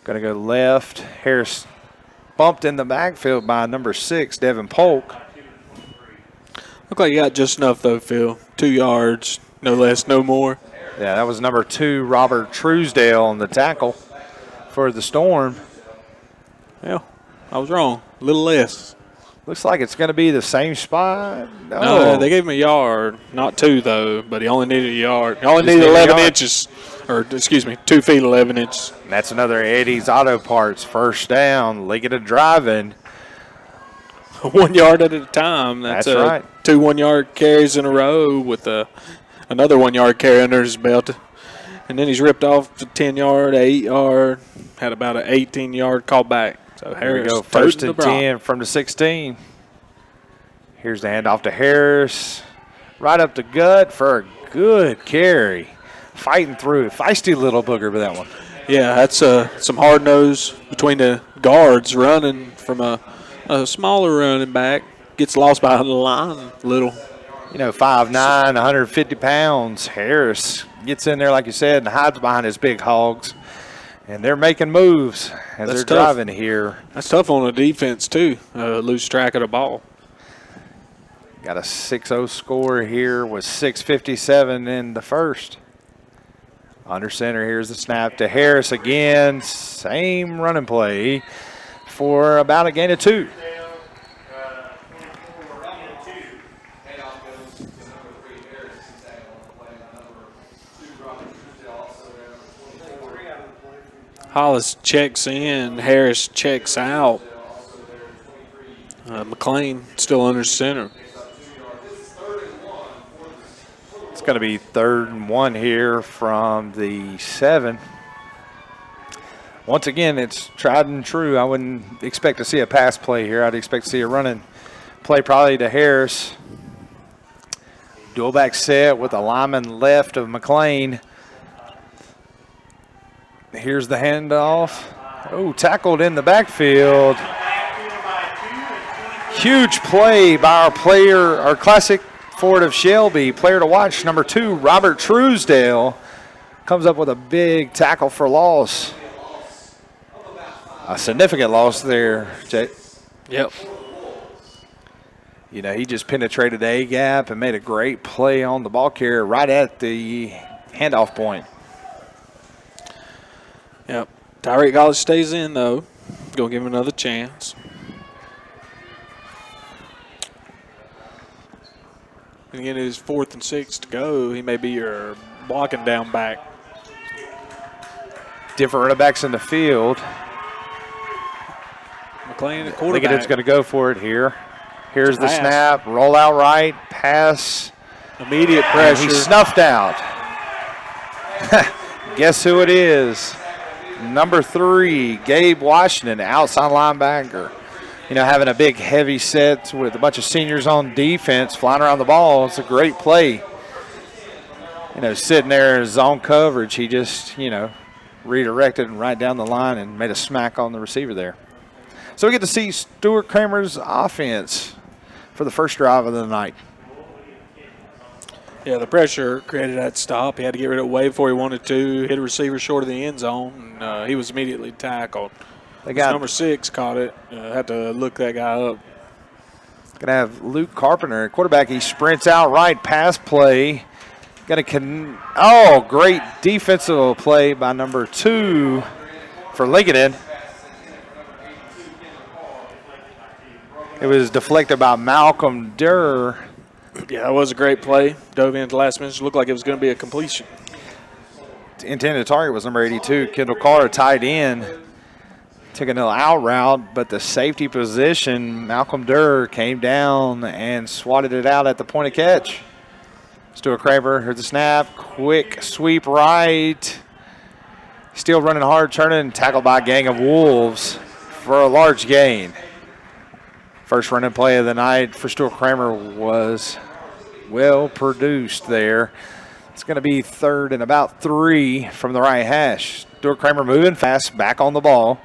Going to go left. Harris bumped in the backfield by number 6, Devin Polk. Look like you got just enough, though, Phil. 2 yards, no less, no more. Yeah, that was number 2, Robert Truesdale, on the tackle for the Storm. Yeah, I was wrong. A little less. Looks like it's going to be the same spot. No, they gave him a yard. Not 2, though, but he only needed a yard. He only needed 11 inches. Or, excuse me, 2 feet, 11 inches. And that's another Eddie's Auto Parts first down. Lincoln driving. 1 yard at a time. That's right. 2 1-yard carries in a row with another 1 yard carry under his belt. And then he's ripped off the 10-yard, 8-yard, had about an 18-yard call back. So Here Harris, we go, first and 10 from the 16. Here's the handoff to Harris. Right up the gut for a good carry. Fighting through it. Feisty little booger with that one. Yeah, that's some hard nose between the guards running from a smaller running back. Gets lost behind the line a little. 5'9", 150 pounds. Harris gets in there, like you said, and hides behind his big hogs. And they're making moves as they're driving here. That's tough on the defense, too. Lose track of the ball. Got a 6-0 score here with 6:57 in the first. Under center, here's the snap to Harris again. Same running play for about a gain of 2. Hollis checks in. Harris checks out. McLean still under center. It's going to be 3rd and 1 here from the 7. Once again, it's tried and true. I wouldn't expect to see a pass play here. I'd expect to see a running play probably to Harris. Dual back set with a lineman left of McLean. Here's the handoff. Oh, tackled in the backfield. Huge play by our classic forward of Shelby. Player to watch, number 2, Robert Truesdale. Comes up with a big tackle for loss. A significant loss there, Jay. Yep. He just penetrated the A gap and made a great play on the ball carrier right at the handoff point. Yep. Tyreek College stays in, though. Going to give him another chance. And again, it is 4th and 6 to go. He may be your blocking down back. Different running backs in the field. McLean, the quarterback. Lincoln's going to go for it here. Here's the snap. Roll out right. Pass. Immediate pressure. He's snuffed out. Guess who it is? Number 3, Gabe Washington, outside linebacker. Having a big heavy set with a bunch of seniors on defense flying around the ball. It's a great play. Sitting there in zone coverage, he just, redirected and right down the line and made a smack on the receiver there. So we get to see Stuart Cramer's offense for the first drive of the night. Yeah, the pressure created that stop. He had to get rid of it way before he wanted to. Hit a receiver short of the end zone, and he was immediately tackled. Number 6 caught it. Had to look that guy up. Going to have Luke Carpenter, quarterback. He sprints out right, pass play. Great defensive play by number 2 for Lincolnton. It was deflected by Malcolm Durr. Yeah, that was a great play. Dove into the last minute. It looked like it was going to be a completion. intended target was number 82, Kendall Carter, tight end. Took another out route, but the safety position, Malcolm Durr, came down and swatted it out at the point of catch. Stuart Cramer, here's the snap, quick sweep right. Still running hard, turning, tackled by a gang of Wolves for a large gain. First running play of the night for Stuart Cramer was well produced there. It's going to be 3rd and about 3 from the right hash. Stuart Cramer moving fast, back on the ball.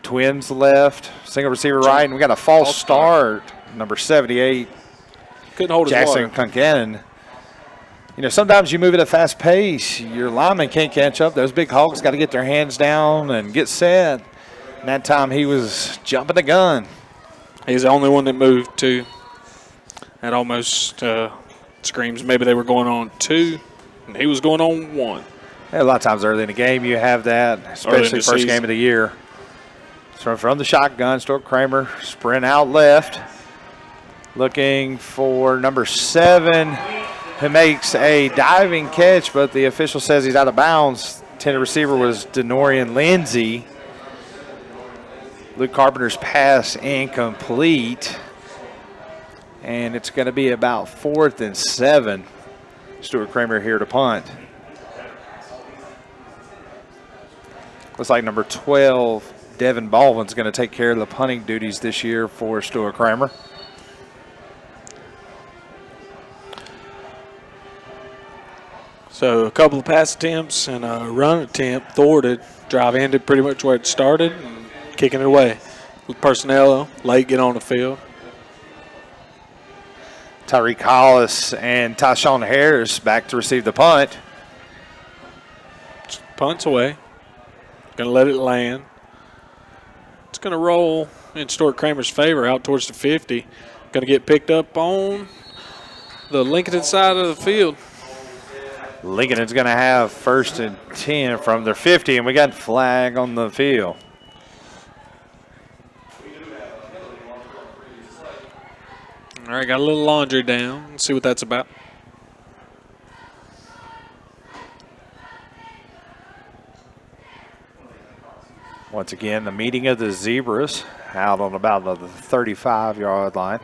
Twins left, single receiver right, and we got a false start. Number 78, couldn't hold Jackson his water. Kunkanen. You know, sometimes you move at a fast pace. Your lineman can't catch up. Those big hogs got to get their hands down and get set. And that time he was jumping the gun. He's the only one that moved too. That almost screams maybe they were going on 2, and he was going on 1. Yeah, a lot of times early in the game you have that, especially first game of the year. So from the shotgun, Stuart Cramer sprint out left, looking for number 7, who makes a diving catch, but the official says he's out of bounds. Intended receiver was Denorian Lindsay. Luke Carpenter's pass incomplete. And it's going to be about 4th and 7. Stuart Cramer here to punt. Looks like number 12, Devin Baldwin's going to take care of the punting duties this year for Stuart Cramer. So a couple of pass attempts and a run attempt thwarted. Drive ended pretty much where it started and kicking it away. With personnel late get on the field. Tyreek Hollis and Tyshawn Harris back to receive the punt. Punts away. Going to let it land. It's going to roll in Stuart Cramer's favor out towards the 50. Going to get picked up on the Lincolnton side of the field. Lincolnton's going to have 1st and 10 from their 50, and we got flag on the field. All right, got a little laundry down. Let's see what that's about. Once again, the meeting of the Zebras out on about the 35-yard line.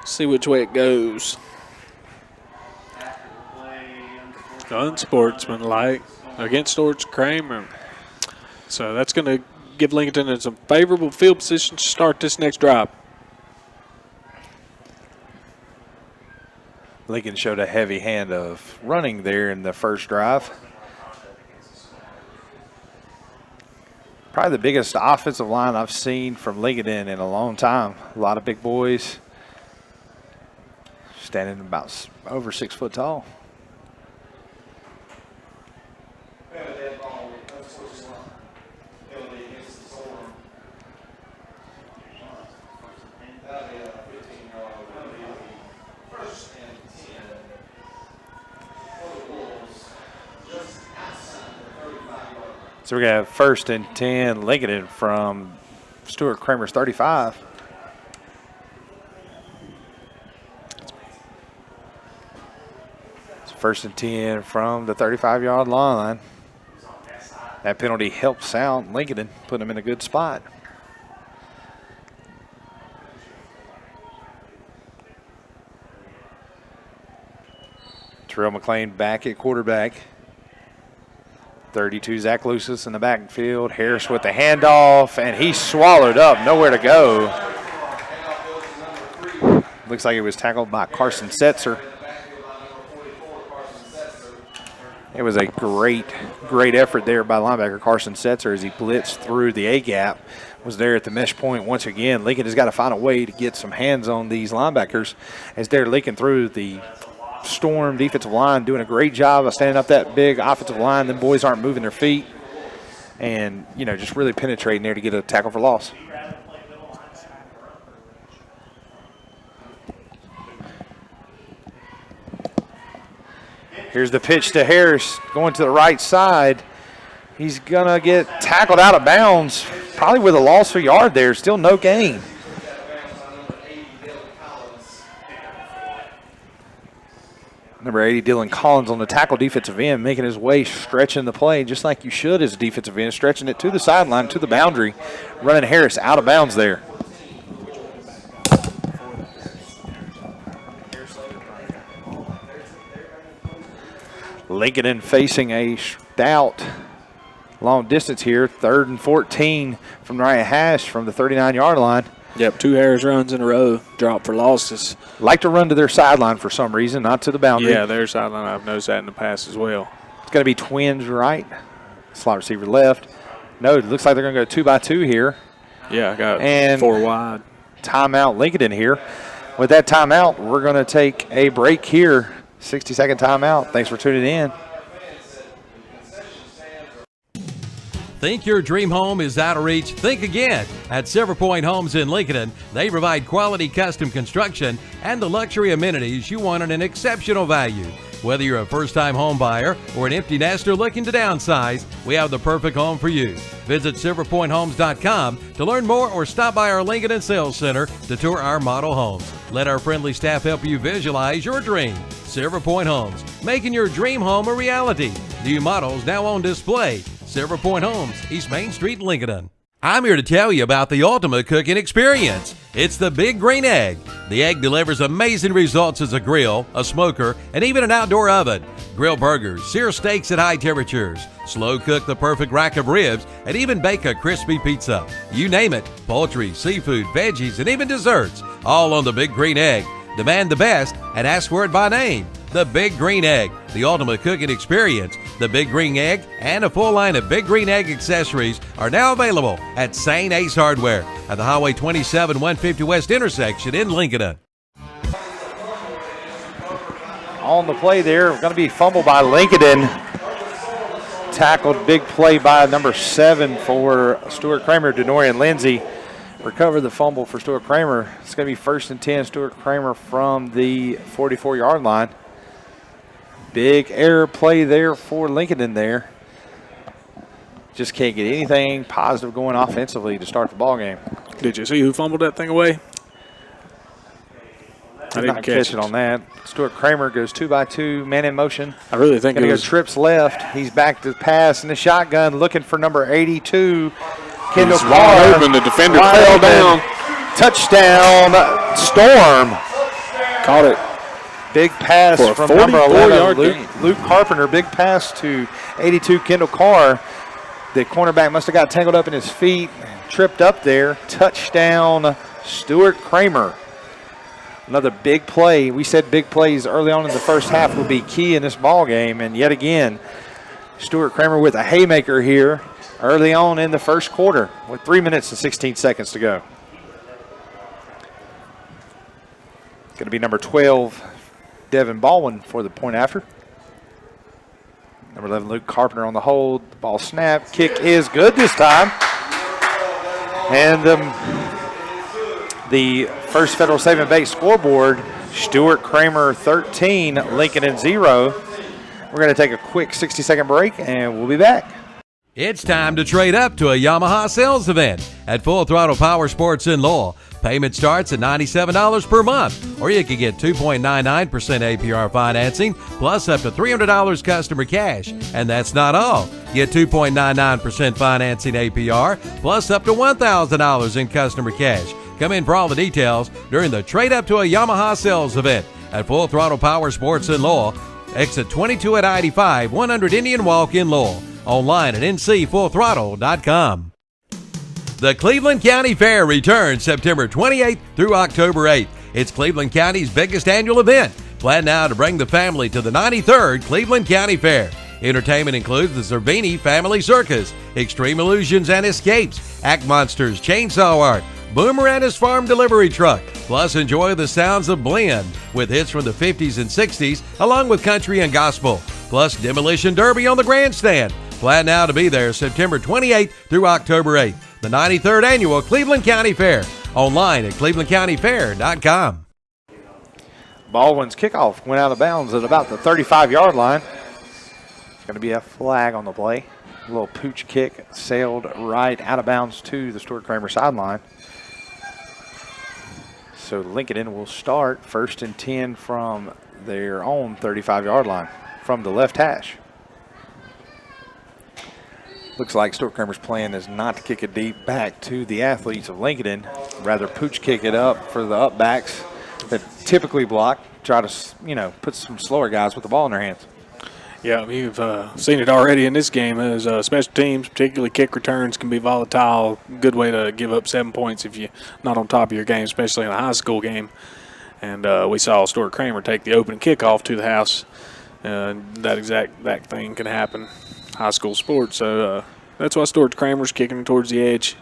See which way it goes. Unsportsmanlike against Stuart Cramer. So that's going to give Lincolnton some favorable field position to start this next drive. Lincoln showed a heavy hand of running there in the first drive. Probably the biggest offensive line I've seen from Lincolnton in a long time. A lot of big boys standing about over 6 foot tall. So we're going to have 1st and 10 Lincoln from Stuart Cramer's 35. It's 1st and 10 from the 35-yard line. That penalty helps out Lincoln, put them in a good spot. Terrell McLean back at quarterback. 32, Zach Lucis in the backfield. Harris with the handoff, and he's swallowed up, nowhere to go. Looks like it was tackled by Carson Setzer. It was a great effort there by linebacker Carson Setzer as he blitzed through the A-gap. Was there at the mesh point once again. Lincoln has got to find a way to get some hands on these linebackers as they're leaking through the Storm defensive line, doing a great job of standing up that big offensive line. Them boys aren't moving their feet and, you know, just really penetrating there to get a tackle for loss. Here's the pitch to Harris going to the right side. He's going to get tackled out of bounds, probably with a loss for yard there. Still no gain. Number 80, Dylan Collins on the tackle, defensive end, making his way, stretching the play just like you should as a defensive end, stretching it to the sideline, to the boundary, running Harris out of bounds there. Lincolnton facing a stout long distance here, 3rd and 14 from the right hash from the 39-yard line. Yep, 2 Harris runs in a row, drop for losses. Like to run to their sideline for some reason, not to the boundary. Yeah, their sideline, I've noticed that in the past as well. It's going to be twins right, slot receiver left. No, it looks like they're going to go 2-by-2 here. Yeah, I got and 4 wide. Timeout Lincoln here. With that timeout, we're going to take a break here. 60-second timeout. Thanks for tuning in. Think your dream home is out of reach? Think again. At Silver Point Homes in Lincolnton, they provide quality custom construction and the luxury amenities you want at an exceptional value. Whether you're a first-time home buyer or an empty nester looking to downsize, we have the perfect home for you. Visit silverpointhomes.com to learn more or stop by our Lincolnton Sales Center to tour our model homes. Let our friendly staff help you visualize your dream. Silver Point Homes, making your dream home a reality. New models now on display. Silver Point Homes, East Main Street, Lincolnton. I'm here to tell you about the ultimate cooking experience. It's the Big Green Egg. The egg delivers amazing results as a grill, a smoker, and even an outdoor oven. Grill burgers, sear steaks at high temperatures, slow cook the perfect rack of ribs, and even bake a crispy pizza. You name it, poultry, seafood, veggies, and even desserts, all on the Big Green Egg. Demand the best and ask for it by name. The Big Green Egg, the ultimate cooking experience. The Big Green Egg and a full line of Big Green Egg accessories are now available at St. Ace Hardware at the Highway 27 150 West intersection in Lincolnton. On the play there, going to be fumbled by Lincolnton. Tackled, big play by number 7 for Stuart Cramer, Denorian Lindsay. Recover the fumble for Stuart Cramer. It's going to be 1st and 10, Stuart Cramer from the 44-yard line. Big error play there for Lincoln in there. Just can't get anything positive going offensively to start the ball game. Did you see who fumbled that thing away? I didn't catch it on that. Stuart Cramer goes 2-by-2, man in motion. I really think it was trips left. He's back to pass in the shotgun, looking for number 82, Kendall Carr. Wide open. The defender fell down. Touchdown, Storm. Caught it. Big pass from number 11, Luke Carpenter. Big pass to 82, Kendall Carr. The cornerback must have got tangled up in his feet, tripped up there. Touchdown, Stuart Cramer. Another big play. We said big plays early on in the first half would be key in this ball game, and yet again, Stuart Cramer with a haymaker here early on in the first quarter with 3 minutes and 16 seconds to go. Going to be number 12, Devin Baldwin for the point after. Number 11, Luke Carpenter on the hold. The ball snap. Kick is good this time. And the First Federal Savings Bank scoreboard, Stuart Cramer 13, Lincoln 0. We're going to take a quick 60-second break, and we'll be back. It's time to trade up to a Yamaha sales event at Full Throttle Power Sports in Lowell. Payment starts at $97 per month, or you can get 2.99% APR financing plus up to $300 customer cash. And that's not all. Get 2.99% financing APR plus up to $1,000 in customer cash. Come in for all the details during the Trade Up to a Yamaha sales event at Full Throttle Power Sports in Lowell. Exit 22 at I-85, 100 Indian Walk in Lowell. Online at ncfullthrottle.com. The Cleveland County Fair returns September 28th through October 8th. It's Cleveland County's biggest annual event. Plan now to bring the family to the 93rd Cleveland County Fair. Entertainment includes the Cervini Family Circus, Extreme Illusions and Escapes, Act Monsters, Chainsaw Art, Boomer and his farm delivery truck. Plus, enjoy the sounds of Blend with hits from the 50s and 60s, along with country and gospel. Plus, Demolition Derby on the grandstand. Plan now to be there September 28th through October 8th. The 93rd Annual Cleveland County Fair. Online at clevelandcountyfair.com. Baldwin's kickoff went out of bounds at about the 35-yard line. It's going to be a flag on the play. A little pooch kick sailed right out of bounds to the Stuart Cramer sideline. So Lincoln will start 1st and 10 from their own 35-yard line from the left hash. Looks like Stuart Cramer's plan is not to kick it deep back to the athletes of Lincolnton, rather pooch kick it up for the up backs that typically block, try to, put some slower guys with the ball in their hands. Yeah, we've seen it already in this game as special teams, particularly kick returns, can be volatile. Good way to give up 7 points if you're not on top of your game, especially in a high school game. And we saw Stuart Cramer take the opening kickoff to the house. That exact thing can happen high school sports. So that's why Stuart Cramer's kicking towards the edge,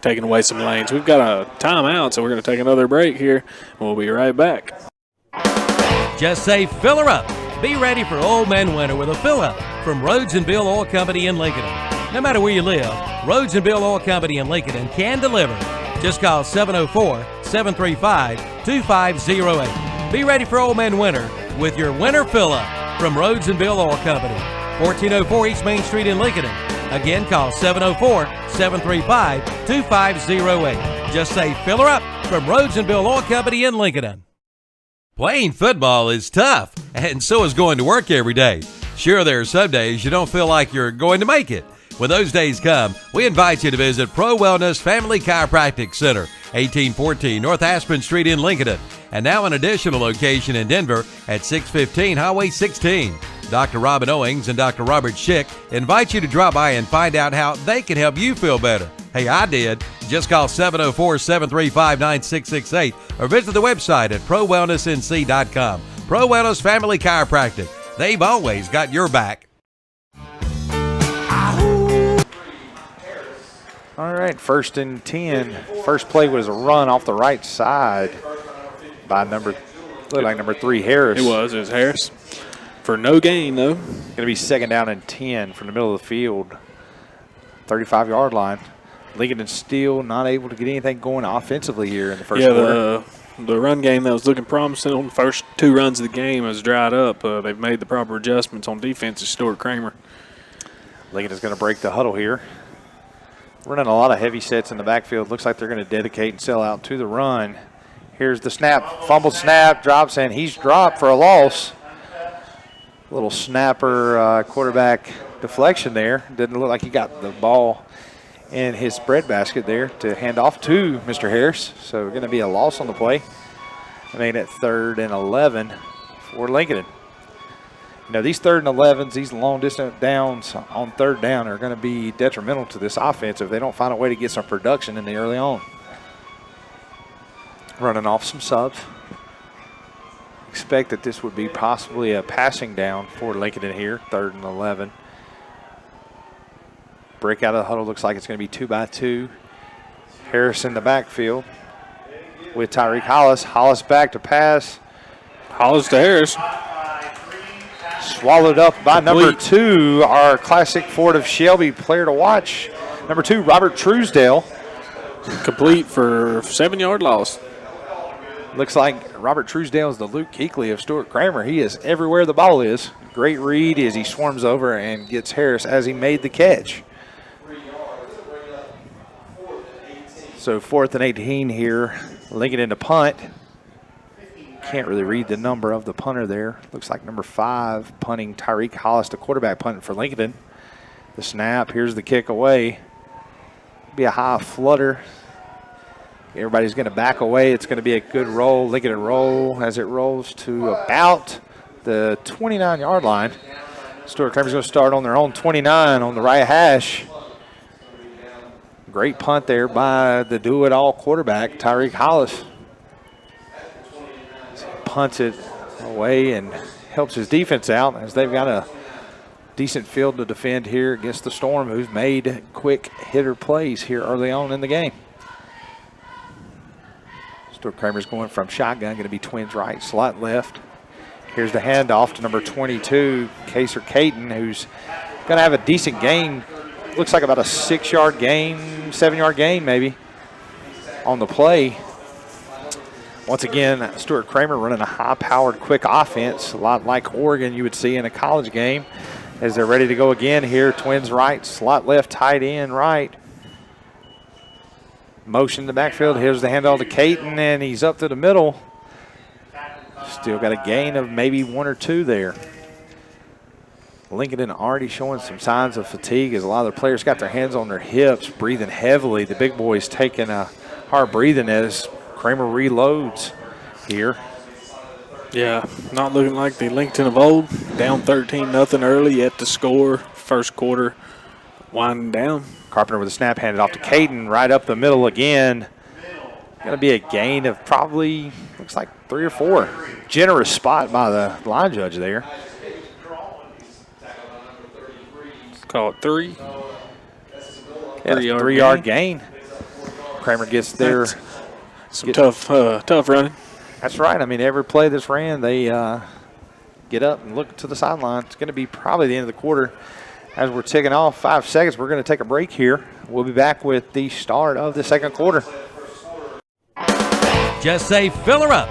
taking away some lanes. We've got a timeout, so we're going to take another break here. We'll be right back. Just say fill her up. Be ready for Old Man Winter with a fill-up from Rhodes and Bill Oil Company in Lincolnton. No matter where you live, Rhodes and Bill Oil Company in Lincolnton can deliver. Just call 704-735-2508. Be ready for Old Man Winter with your winter fill-up from Rhodes and Bill Oil Company, 1404 East Main Street in Lincolnton. Again, call 704-735-2508. Just say fill her up from Rhodes and Bill Oil Company in Lincolnton. Playing football is tough, and so is going to work every day. Sure, there are some days you don't feel like you're going to make it. When those days come, we invite you to visit Pro Wellness Family Chiropractic Center, 1814 North Aspen Street in Lincoln, and now an additional location in Denver at 615 Highway 16. Dr. Robin Owings and Dr. Robert Schick invite you to drop by and find out how they can help you feel better. Hey, I did. Just call 704-735-9668 or visit the website at prowellnessnc.com. Pro Wellness Family Chiropractic. They've always got your back. All right, 1st and 10. First play was a run off the right side by number 3, Harris. It was Harris. For no gain, though. Going to be 2nd down and 10 from the middle of the field. 35-yard line. Lincoln still not able to get anything going offensively here in the first quarter. The run game that was looking promising on the first 2 runs of the game has dried up. They've made the proper adjustments on defense as Stuart Cramer. Lincoln is going to break the huddle here. Running a lot of heavy sets in the backfield. Looks like they're going to dedicate and sell out to the run. Here's the snap. Fumbled snap, drops, and he's dropped for a loss. Little snapper quarterback deflection there. Didn't look like he got the ball in his breadbasket there to hand off to Mr. Harris. So going to be a loss on the play. I mean, at 3rd and 11 for Lincoln. These 3rd and 11s, these long distance downs on 3rd down are going to be detrimental to this offense if they don't find a way to get some production in the early on. Running off some subs. Expect that this would be possibly a passing down for Lincoln here, 3rd and 11. Break out of the huddle, looks like it's going to be 2-by-2. Harris in the backfield with Tyreek Hollis. Hollis back to pass. Hollis to Harris. Swallowed up by number 2, our classic Ford of Shelby player to watch. Number 2, Robert Truesdale. Complete for 7-yard loss. Looks like Robert Truesdale is the Luke Kuechly of Stuart Cramer. He is everywhere the ball is. Great read as he swarms over and gets Harris as he made the catch. So 4th and 18 here. Lincoln into punt. Can't really read the number of the punter there. Looks like number 5 punting Tyreek Hollis, the quarterback punting for Lincoln. The snap, here's the kick away. Be a high flutter. Everybody's going to back away. It's going to be a good roll. Lincoln roll as it rolls to about the 29-yard line. Stuart Cramer's going to start on their own 29 on the right hash. Great punt there by the do-it-all quarterback, Tyreek Hollis. Punts it away and helps his defense out as they've got a decent field to defend here against the Storm, who's made quick hitter plays here early on in the game. Stuart Cramer's going from shotgun, going to be twins right, slot left. Here's the handoff to number 22, Kaser Caton, who's going to have a decent gain. Looks like about a 6-yard gain, 7-yard gain maybe on the play. Once again, Stuart Cramer running a high-powered, quick offense, a lot like Oregon you would see in a college game as they're ready to go again here. Twins right, slot left, tight end right. Motion in the backfield. Here's the handoff to Caton, and he's up to the middle. Still got a gain of maybe 1 or 2 there. Lincolnton already showing some signs of fatigue as a lot of the players got their hands on their hips, breathing heavily. The big boys taking a hard breathing as Cramer reloads here. Yeah, not looking like the Lincolnton of old. Down 13-0 early at the score. First quarter winding down. Carpenter with a snap handed off to Caden right up the middle again. Going to be a gain of probably, looks like 3 or 4. Generous spot by the line judge there. Let's call it 3. Yeah, 3-yard gain. Cramer gets there. Some tough running. That's right. I mean, every play that's ran, they get up and look to the sideline. It's going to be probably the end of the quarter. As we're ticking off 5 seconds, we're going to take a break here. We'll be back with the start of the second quarter. Just say fill her up.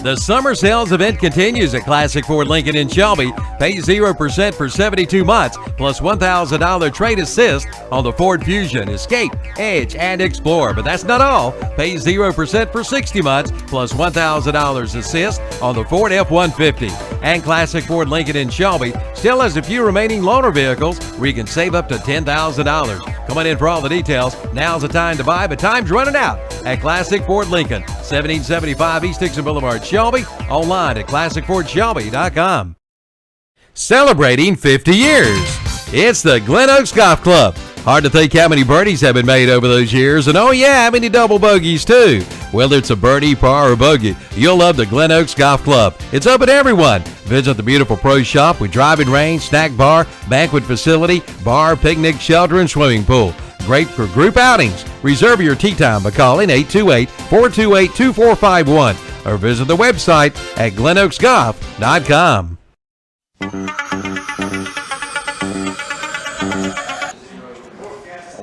The summer sales event continues at Classic Ford Lincoln in Shelby. Pay 0% for 72 months, plus $1,000 trade assist on the Ford Fusion, Escape, Edge, and Explorer. But that's not all. Pay 0% for 60 months, plus $1,000 assist on the Ford F-150. And Classic Ford Lincoln in Shelby still has a few remaining loaner vehicles where you can save up to $10,000. Come on in for all the details. Now's the time to buy, but time's running out at Classic Ford Lincoln, 1775 East Dixon Boulevard, Shelby. Online at ClassicFordShelby.com. Celebrating 50 years. It's the Glen Oaks Golf Club. Hard to think how many birdies have been made over those years, and oh yeah, how many double bogeys too. Whether it's a birdie, par, or bogey, you'll love the Glen Oaks Golf Club. It's open to everyone. Visit the beautiful pro shop with driving range, snack bar, banquet facility, bar, picnic, shelter, and swimming pool. Great for group outings. Reserve your tee time by calling 828-428-2451 or visit the website at glenoaksgolf.com.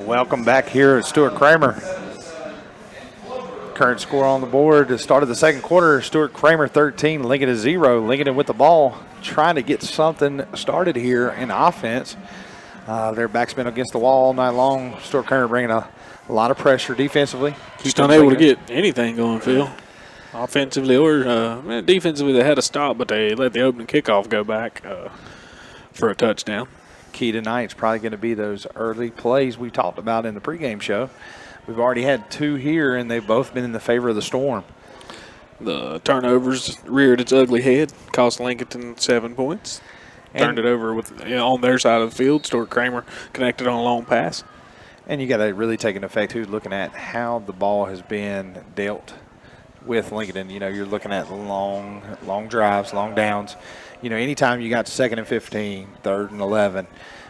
Welcome back here at Stuart Cramer. Current score on the board to start of the second quarter, Stuart Cramer 13, Lincoln 0. Lincoln with the ball, trying to get something started here in offense. Their back's been against the wall all night long. Stuart Cramer bringing a lot of pressure defensively. Just unable to get anything going, Phil. Offensively or defensively, they had a stop, but they let the opening kickoff go back for a touchdown. Key tonight is probably going to be those early plays we talked about in the pregame show. We've already had 2 here, and they've both been in the favor of the Storm. The turnovers reared its ugly head, cost Lincolnton 7 points. Turned it over with on their side of the field. Stuart Cramer connected on a long pass. And you got to really take an effect who's looking at how the ball has been dealt with Lincolnton. You know, you're looking at long drives, long downs. You know, anytime you got 2nd and 15, 3rd and 11,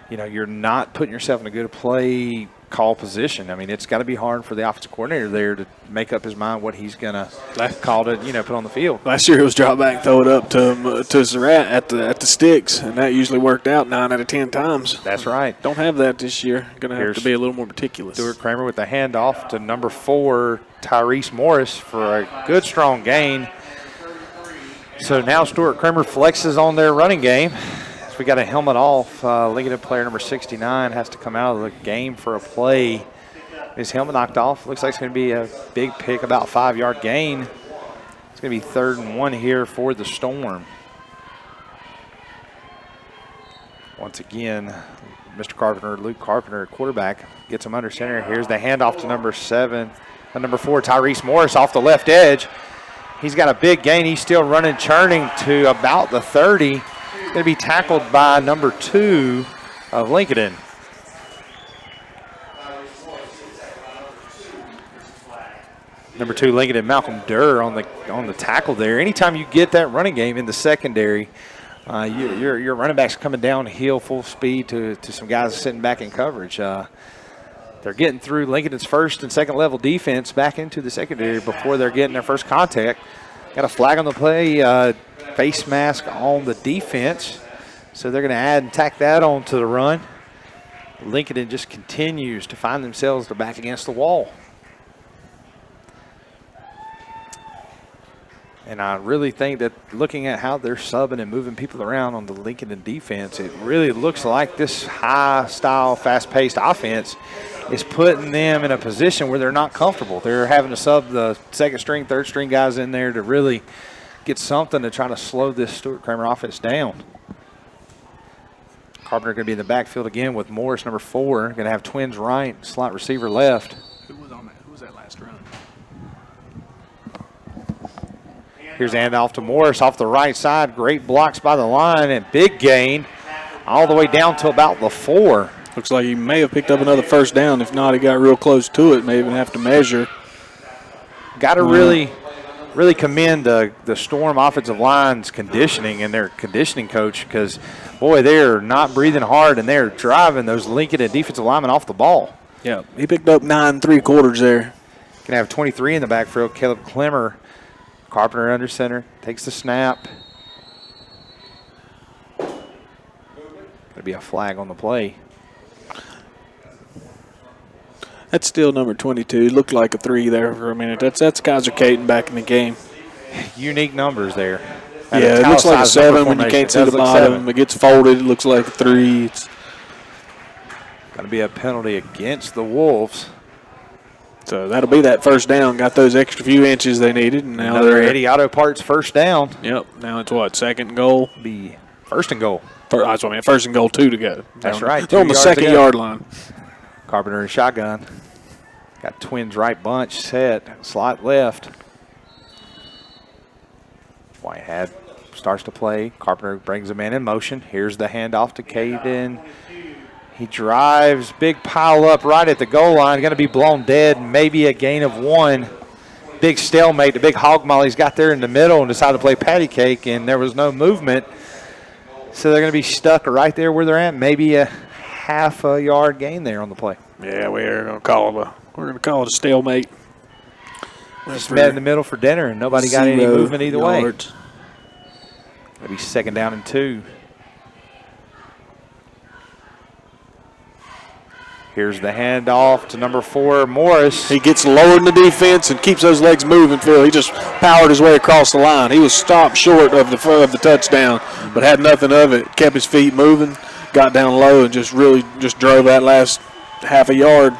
you know, you're not putting yourself in a good play call position. I mean, it's got to be hard for the offensive coordinator there to make up his mind what he's going to call to, you know, put on the field. Last year it was drop back, throw it up to Surratt at the sticks, and that usually worked out 9 out of 10 times. That's right. Don't have that this year. Going to have to be a little more meticulous. Stuart Cramer with the handoff to number 4, Tyrese Morris, for a good, strong gain. So now Stuart Cramer flexes on their running game. We got a helmet off. Lincoln player number 69 has to come out of the game for a play. His helmet knocked off. Looks like it's going to be a big pick, about 5-yard gain. It's going to be 3rd and 1 here for the Storm. Once again, Mr. Carpenter, Luke Carpenter, quarterback, gets him under center. Here's the handoff to number 4, Tyrese Morris off the left edge. He's got a big gain. He's still running, churning to about the 30. Going to be tackled by number 2 of Lincolnton. Number 2, Lincolnton, Malcolm Durr on the tackle there. Anytime you get that running game in the secondary, your running backs coming downhill full speed to some guys sitting back in coverage. They're getting through Lincolnton's first and second level defense back into the secondary before they're getting their first contact. Got a flag on the play. Face mask on the defense. So they're going to add and tack that on to the run. Lincolnton just continues to find themselves back against the wall. And I really think that looking at how they're subbing and moving people around on the Lincolnton defense, it really looks like this high-style, fast-paced offense is putting them in a position where they're not comfortable. They're having to sub the second string, third string guys in there to really get something to try to slow this Stuart Cramer offense down. Carpenter going to be in the backfield again with Morris, number 4. Going to have twins right, slot receiver left. Who was that last run? Here's the handoff to Morris off the right side. Great blocks by the line and big gain all the way down to about the 4. Looks like he may have picked up another first down. If not, he got real close to it. May even have to measure. Got to really commend the Storm offensive line's conditioning and their conditioning coach because, boy, they're not breathing hard and they're driving those Lincoln and defensive linemen off the ball. Yeah, he picked up 9 3/4 there. Going to have 23 in the backfield. Caleb Clemmer, Carpenter under center, takes the snap. Going to be a flag on the play. That's still number 22. Looked like a 3 there for a minute. That's Kaiser Caton back in the game. Unique numbers there. Yeah, it looks like a 7 when you can't see the bottom. It gets folded. It looks like a 3. It's going to be a penalty against the Wolves. So that'll be that first down. Got those extra few inches they needed. And now another Eddie Auto Parts first down. Yep. Now it's what, second and goal? Be first and goal. That's what I mean. First and goal, 2 to go. That's right. They're on the second yard line. Carpenter and shotgun. Got twins right bunch set. Slot left. Whitehead starts to play. Carpenter brings the man in motion. Here's the handoff to Caden. He drives. Big pile up right at the goal line. Going to be blown dead. Maybe a gain of 1. Big stalemate. The big hog molly's got there in the middle and decided to play patty cake, and there was no movement. So they're going to be stuck right there where they're at. Maybe a half a yard gain there on the play. Yeah, we're going to call it a stalemate. Just met in the middle for dinner, and nobody got any movement either way. It'll be second down and 2. Here's the handoff to number 4, Morris. He gets lower in the defense and keeps those legs moving, Phil. He just powered his way across the line. He was stopped short of the touchdown, but had nothing of it. Kept his feet moving, got down low, and just drove that last half a yard.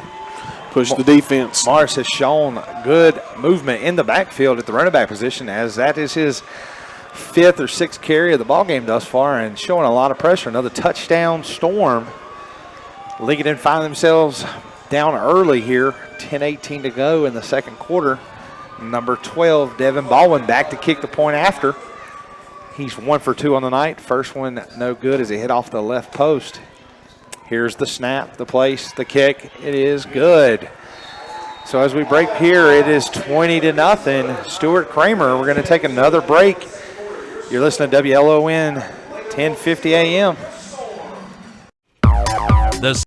Pushed the defense. Morris has shown good movement in the backfield at the running back position, as that is his 5th or 6th carry of the ball game thus far, and showing a lot of pressure. Another touchdown, Storm. Lincoln find themselves down early here. 10:18 to go in the second quarter. Number 12, Devin Baldwin, back to kick the point after. He's 1 for 2 on the night. First one no good as he hit off the left post. Here's the snap, the place, the kick. It is good. So as we break here, it is 20-0. Stuart Cramer. We're going to take another break. You're listening to WLON 1050 AM. The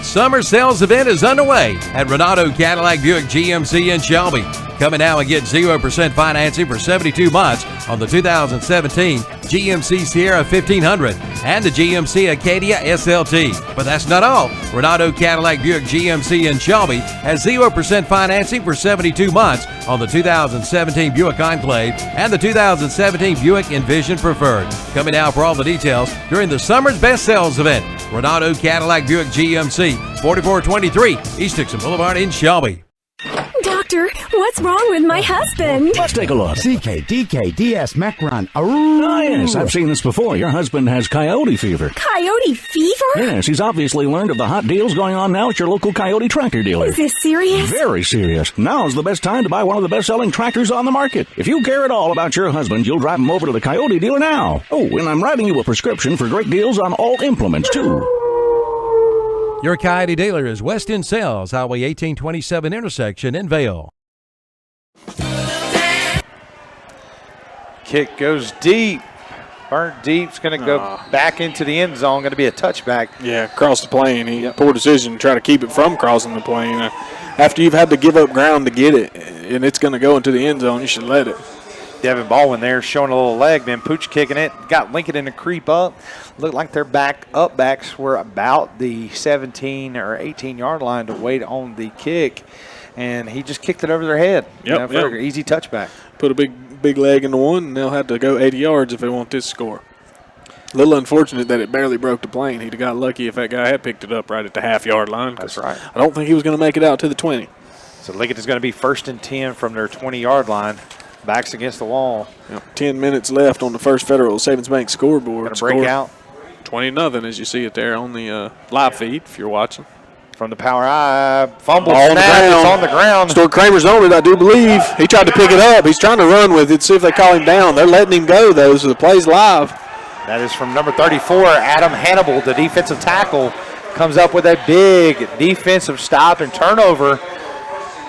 summer sales event is underway at Renato Cadillac Buick GMC in Shelby. Come in now and get 0% financing for 72 months on the 2017 GMC Sierra 1500 and the GMC Acadia SLT. But that's not all. Renato Cadillac Buick GMC in Shelby has 0% financing for 72 months on the 2017 Buick Enclave and the 2017 Buick Envision Preferred. Come in now for all the details during the summer's best sales event. Renato Cadillac Buick GMC, 4423 East Dixon Boulevard in Shelby. Doctor, what's wrong with my husband? Let's take a look. CKDKDS Macron. Yes, I've seen this before. Your husband has coyote fever. Coyote fever? Yes, he's obviously learned of the hot deals going on now at your local Coyote tractor dealer. Is this serious? Very serious. Now's the best time to buy one of the best-selling tractors on the market. If you care at all about your husband, you'll drive him over to the Coyote dealer now. Oh, and I'm writing you a prescription for great deals on all implements, too. Your Coyote dealer is West End Sales, Highway 1827 intersection in Vale. Kick goes deep. Burnt deep's going to go back into the end zone. Going to be a touchback. Yeah, across the plane. Poor decision to try to keep it from crossing the plane. After you've had to give up ground to get it, and it's going to go into the end zone, you should let it. Devin Baldwin there showing a little leg. Then Pooch kicking it. Got Lincoln to creep up. Looked like their backs were about the 17 or 18-yard line to wait on the kick. And he just kicked it over their head. For an easy touchback. Put a big leg into one, and they'll have to go 80 yards if they want this score. A little unfortunate that it barely broke the plane. He'd have got lucky if that guy had picked it up right at the half-yard line. That's right. I don't think he was going to make it out to the 20. So Lincoln is going to be 1st and 10 from their 20-yard line. Backs against the wall. 10 minutes left on the First Federal Savings Bank scoreboard. Going to break out. 20-0 as you see it there on the live feed if you're watching. From the power eye, fumble Ball snap, it's on the ground. Stuart Cramer's on it, I do believe. He tried to pick it up. He's trying to run with it, see if they call him down. They're letting him go, though, so the play's live. That is from number 34, Adam Hannibal, the defensive tackle. Comes up with a big defensive stop and turnover.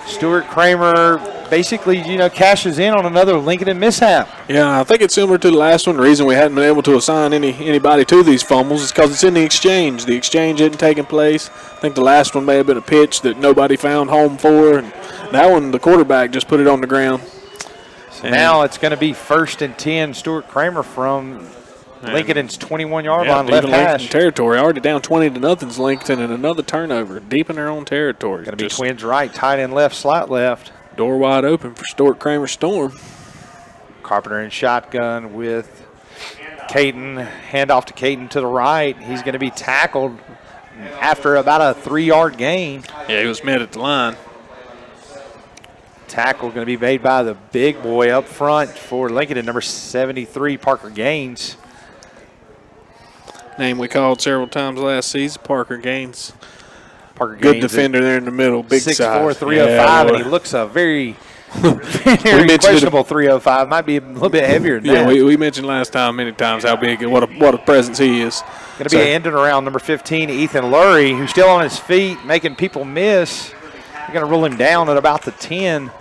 Stuart Cramer basically, cashes in on another Lincolnton mishap. Yeah, I think it's similar to the last one. The reason we hadn't been able to assign anybody to these fumbles is because it's in the exchange. The exchange isn't taking place. I think the last one may have been a pitch that nobody found home for, and that one, the quarterback just put it on the ground. So now it's going to be 1st and 10, Stuart Cramer from Lincolnton's 21-yard line, left hash. Territory, already down 20-0's Lincolnton, and another turnover, deep in their own territory. Going to be twins right, tight end left, slot left. Door wide open for Stuart Cramer Storm. Carpenter in shotgun with Caden. Handoff to Caden to the right. He's going to be tackled after about a 3-yard gain. Yeah, he was met at the line. Tackle going to be made by the big boy up front for Lincoln, number 73, Parker Gaines. Name we called several times last season, Parker Gaines. Parker Good Gaines, defender there in the middle, big 6'4", size. 305, and he looks a very questionable 305. Might be a little bit heavier than that. Yeah, we mentioned last time many times how big, what a presence he is. Going to be ending around number 15, Ethan Lurie, who's still on his feet, making people miss. They're going to rule him down at about the 10.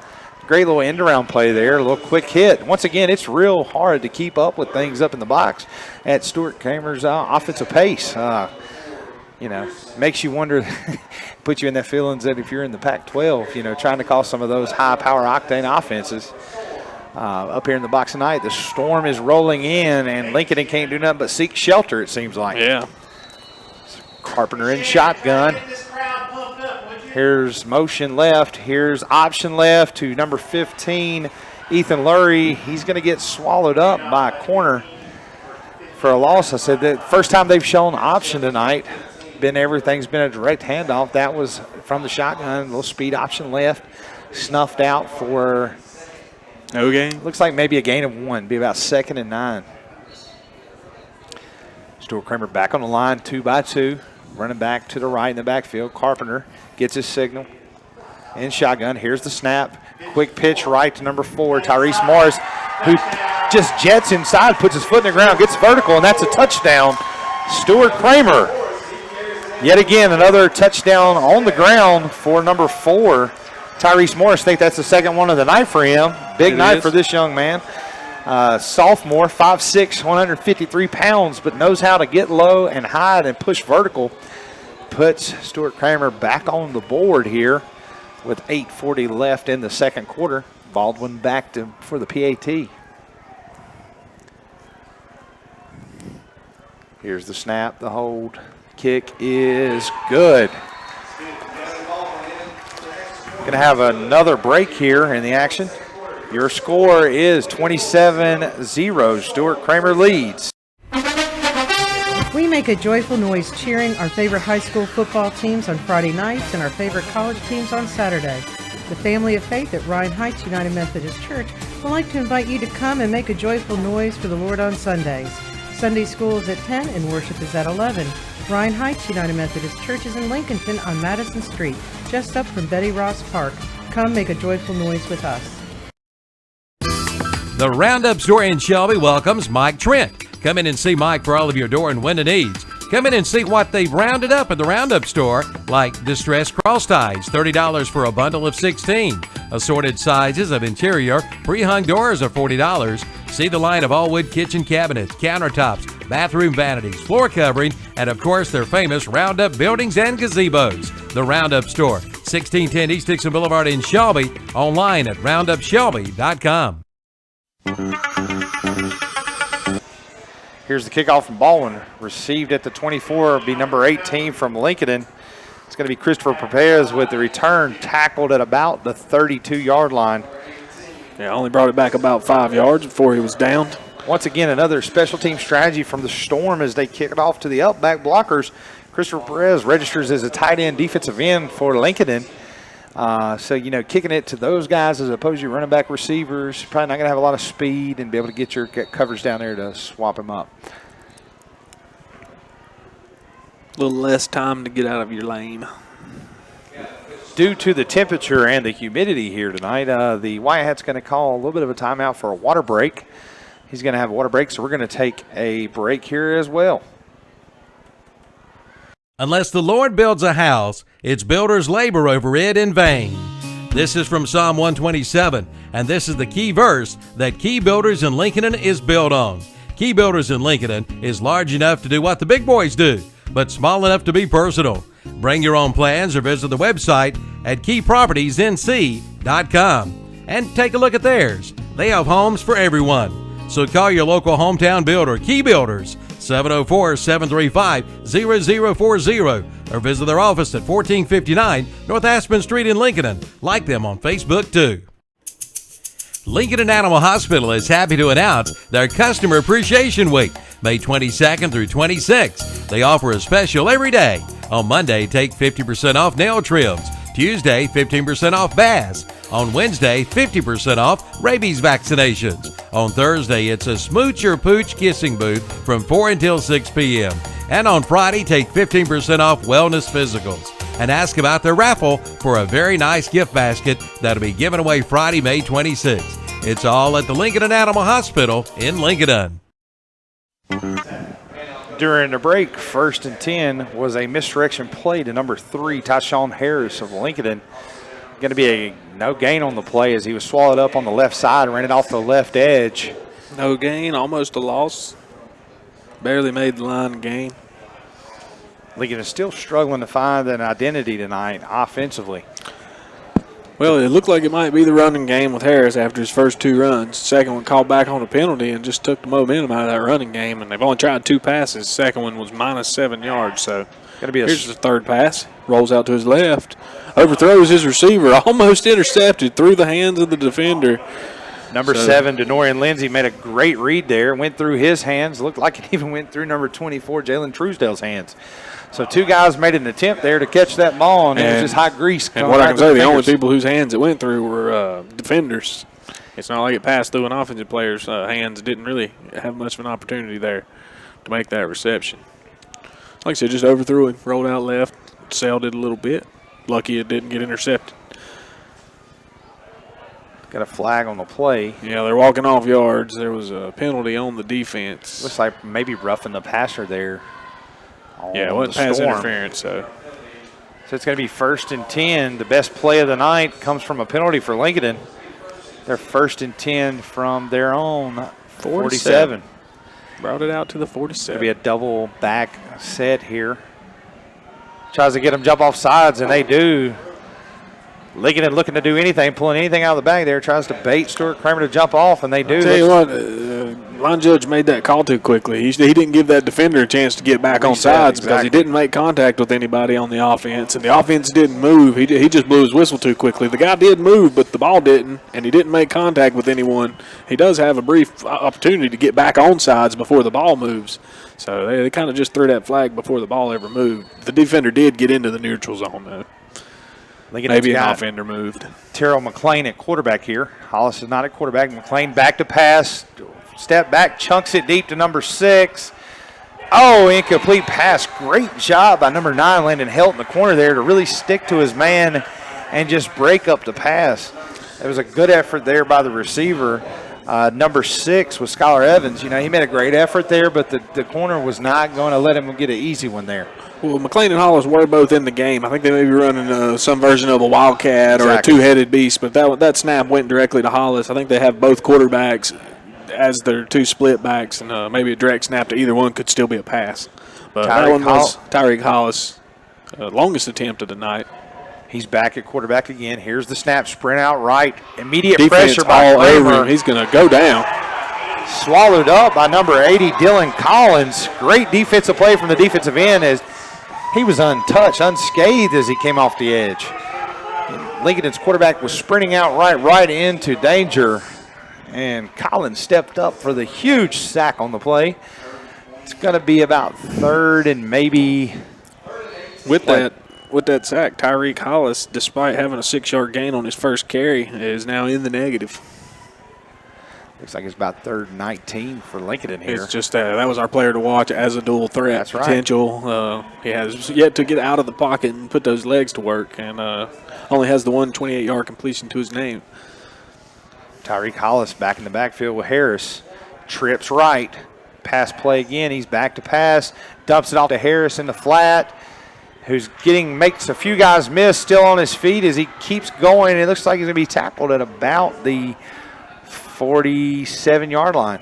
Great little end-around play there, a little quick hit. Once again, it's real hard to keep up with things up in the box at Stuart Cramer's offensive pace. Makes you wonder, put you in that feelings that if you're in the Pac-12, trying to call some of those high-power octane offenses up here in the box tonight. The storm is rolling in, and Lincoln can't do nothing but seek shelter, it seems like. Yeah. Carpenter in shotgun. Here's motion left. Here's option left to number 15, Ethan Lurie. He's going to get swallowed up by a corner for a loss. I said that first time they've shown option tonight. Everything's been a direct handoff. That was from the shotgun. A little speed option left. Snuffed out for no gain. Looks like maybe a gain of 1. Be about 2nd and 9. Stuart Cramer back on the line, 2-by-2. Running back to the right in the backfield. Carpenter gets his signal. In shotgun. Here's the snap. Quick pitch right to number 4, Tyrese Morris, who just jets inside, puts his foot in the ground, gets vertical, and that's a touchdown. Stuart Cramer. Yet again, another touchdown on the ground for number 4, Tyrese Morris. I think that's the second one of the night for him. Big night for this young man. Sophomore, 5'6", 153 pounds, but knows how to get low and hide and push vertical. Puts Stuart Cramer back on the board here with 8:40 left in the second quarter. Baldwin back for the PAT. Here's the snap, the hold. Kick is good. Going to have another break here in the action. Your score is 27-0. Stuart Cramer leads. We make a joyful noise cheering our favorite high school football teams on Friday nights and our favorite college teams on Saturday. The family of faith at Ryan Heights United Methodist Church would like to invite you to come and make a joyful noise for the Lord on Sundays. Sunday school is at 10 and worship is at 11. Ryan Heights United Methodist Church is in Lincolnton on Madison Street, just up from Betty Ross Park. Come make a joyful noise with us. The Roundup Store in Shelby welcomes Mike Trent. Come in and see Mike for all of your door and window needs. Come in and see what they've rounded up at the Roundup Store, like distressed cross ties, $30 for a bundle of 16. Assorted sizes of interior, pre-hung doors are $40. See the line of all-wood kitchen cabinets, countertops, bathroom vanities, floor covering, and of course their famous Roundup buildings and gazebos. The Roundup Store, 1610 East Dixon Boulevard in Shelby, online at roundupshelby.com. Here's the kickoff from Baldwin. Received at the 24, be number 18 from Lincolnton. It's going to be Christopher Perez with the return, tackled at about the 32-yard line. Yeah, only brought it back about 5 yards before he was down. Once again, another special team strategy from the Storm as they kick it off to the up back blockers. Christopher Perez registers as a tight end defensive end for Lincoln. So, kicking it to those guys as opposed to your running back receivers, probably not going to have a lot of speed and be able to get your coverage down there to swap him up. A little less time to get out of your lane. Due to the temperature and the humidity here tonight, the Wildcats going to call a little bit of a timeout for a water break. He's going to have a water break, so we're going to take a break here as well. Unless the Lord builds a house, its builders labor over it in vain. This is from Psalm 127, and this is the key verse that Key Builders in Lincolnton is built on. Key Builders in Lincolnton is large enough to do what the big boys do, but small enough to be personal. Bring your own plans or visit the website at keypropertiesnc.com and take a look at theirs. They have homes for everyone. So call your local hometown builder, Key Builders, 704-735-0040, or visit their office at 1459 North Aspen Street in Lincolnton. Like them on Facebook, too. Lincolnton Animal Hospital is happy to announce their Customer Appreciation Week, May 22nd through 26th. They offer a special every day. On Monday, take 50% off nail trims. Tuesday, 15% off baths. On Wednesday, 50% off rabies vaccinations. On Thursday, it's a Smooch Your Pooch kissing booth from 4 until 6 p.m. And on Friday, take 15% off wellness physicals. And ask about their raffle for a very nice gift basket that'll be given away Friday, May 26th. It's all at the Lincolnton Animal Hospital in Lincolnton. During the break, 1st and 10 was a misdirection play to number 3, Tyshawn Harris of Lincolnton. Going to be a no gain on the play as he was swallowed up on the left side, ran it off the left edge. No gain, almost a loss. Barely made the line gain. Lincoln is still struggling to find an identity tonight offensively. Well, it looked like it might be the running game with Harris after his first 2 runs. Second one called back on a penalty and just took the momentum out of that running game. And they've only tried 2 passes. Second one was minus 7 yards. So here's the third pass. Rolls out to his left. Overthrows his receiver. Almost intercepted through the hands of the defender. Number 7, Denorian Lindsay, made a great read there. Went through his hands. Looked like it even went through number 24, Jalen Truesdale's hands. So 2 guys made an attempt there to catch that ball, and it was just hot grease. And what I can say, the only people whose hands it went through were defenders. It's not like it passed through an offensive player's hands. Didn't really have much of an opportunity there to make that reception. Like I said, just overthrew him, rolled out left, sailed it a little bit. Lucky it didn't get intercepted. Got a flag on the play. Yeah, they're walking off yards. There was a penalty on the defense. Looks like maybe roughing the passer there. Yeah, it wasn't pass interference. So it's going to be 1st and 10. The best play of the night comes from a penalty for Lincolnton. They're 1st and 10 from their own 47. Brought it out to the 47. It'll be a double back set here. Tries to get them jump off sides, and they do. Lincoln looking to do anything, pulling anything out of the bag there, tries to bait Stuart Cramer to jump off, and they do. I'll tell you what, line judge made that call too quickly. He didn't give that defender a chance to get back on sides because he didn't make contact with anybody on the offense, and the offense didn't move. He just blew his whistle too quickly. The guy did move, but the ball didn't, and he didn't make contact with anyone. He does have a brief opportunity to get back on sides before the ball moves. So they kind of just threw that flag before the ball ever moved. The defender did get into the neutral zone, though. Maybe an offender moved. Terrell McClain at quarterback here. Hollis is not at quarterback. McClain back to pass. Step back, chunks it deep to number 6. Oh, incomplete pass. Great job by number 9, Landon Helt in the corner there to really stick to his man and just break up the pass. It was a good effort there by the receiver. Number 6 was Skylar Evans. He made a great effort there, but the corner was not going to let him get an easy one there. Well, McClain and Hollis were both in the game. I think they may be running some version of a Wildcat or a two-headed beast, but that snap went directly to Hollis. I think they have both quarterbacks as their 2 split backs, and maybe a direct snap to either one could still be a pass. But that one was Tyreek Hollis' longest attempt of the night. He's back at quarterback again. Here's the snap, sprint out right. Immediate defense pressure by Cramer. He's going to go down. Swallowed up by number 80, Dylan Collins. Great defensive play from the defensive end as he was untouched, unscathed as he came off the edge. Lincoln's quarterback was sprinting out right into danger, and Collins stepped up for the huge sack on the play. It's going to be about 3rd and maybe with that with that sack, Tyreek Hollis, despite having a 6-yard gain on his first carry, is now in the negative. Looks like it's about 3rd and 19 for Lincoln here. It's just that was our player to watch as a dual threat. That's right. Potential. He has yet to get out of the pocket and put those legs to work, and only has the 128-yard completion to his name. Tyreek Hollis back in the backfield with Harris. Trips right. Pass play again. He's back to pass. Dumps it off to Harris in the flat, who's makes a few guys miss, still on his feet as he keeps going. It looks like he's going to be tackled at about the 47-yard line.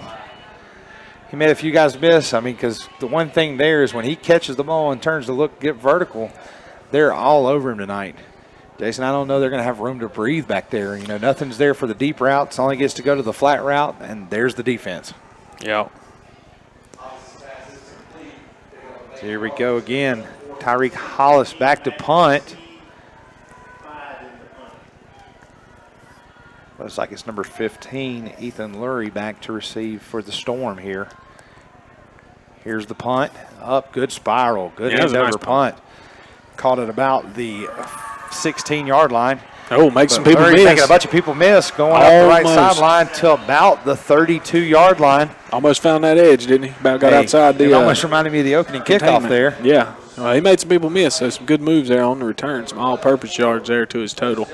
He made a few guys miss. I mean, because the one thing there is when he catches the ball and turns to get vertical, they're all over him tonight. Jason, I don't know they're going to have room to breathe back there. You know, nothing's there for the deep routes. Only gets to go to the flat route, and there's the defense. Yeah. So here we go again. Tyreek Hollis back to punt. Looks like it's number 15, Ethan Lurie, back to receive for the Storm here. Here's the punt. Up, good spiral. Good end over punt. Caught it about the 16-yard line. Oh, make some people miss. Making a bunch of people miss, going up the right sideline to about the 32-yard line. Almost found that edge, didn't he? About got outside the. It almost reminded me of the opening kickoff there. Yeah, he made some people miss. So some good moves there on the return. Some all-purpose yards there to his total.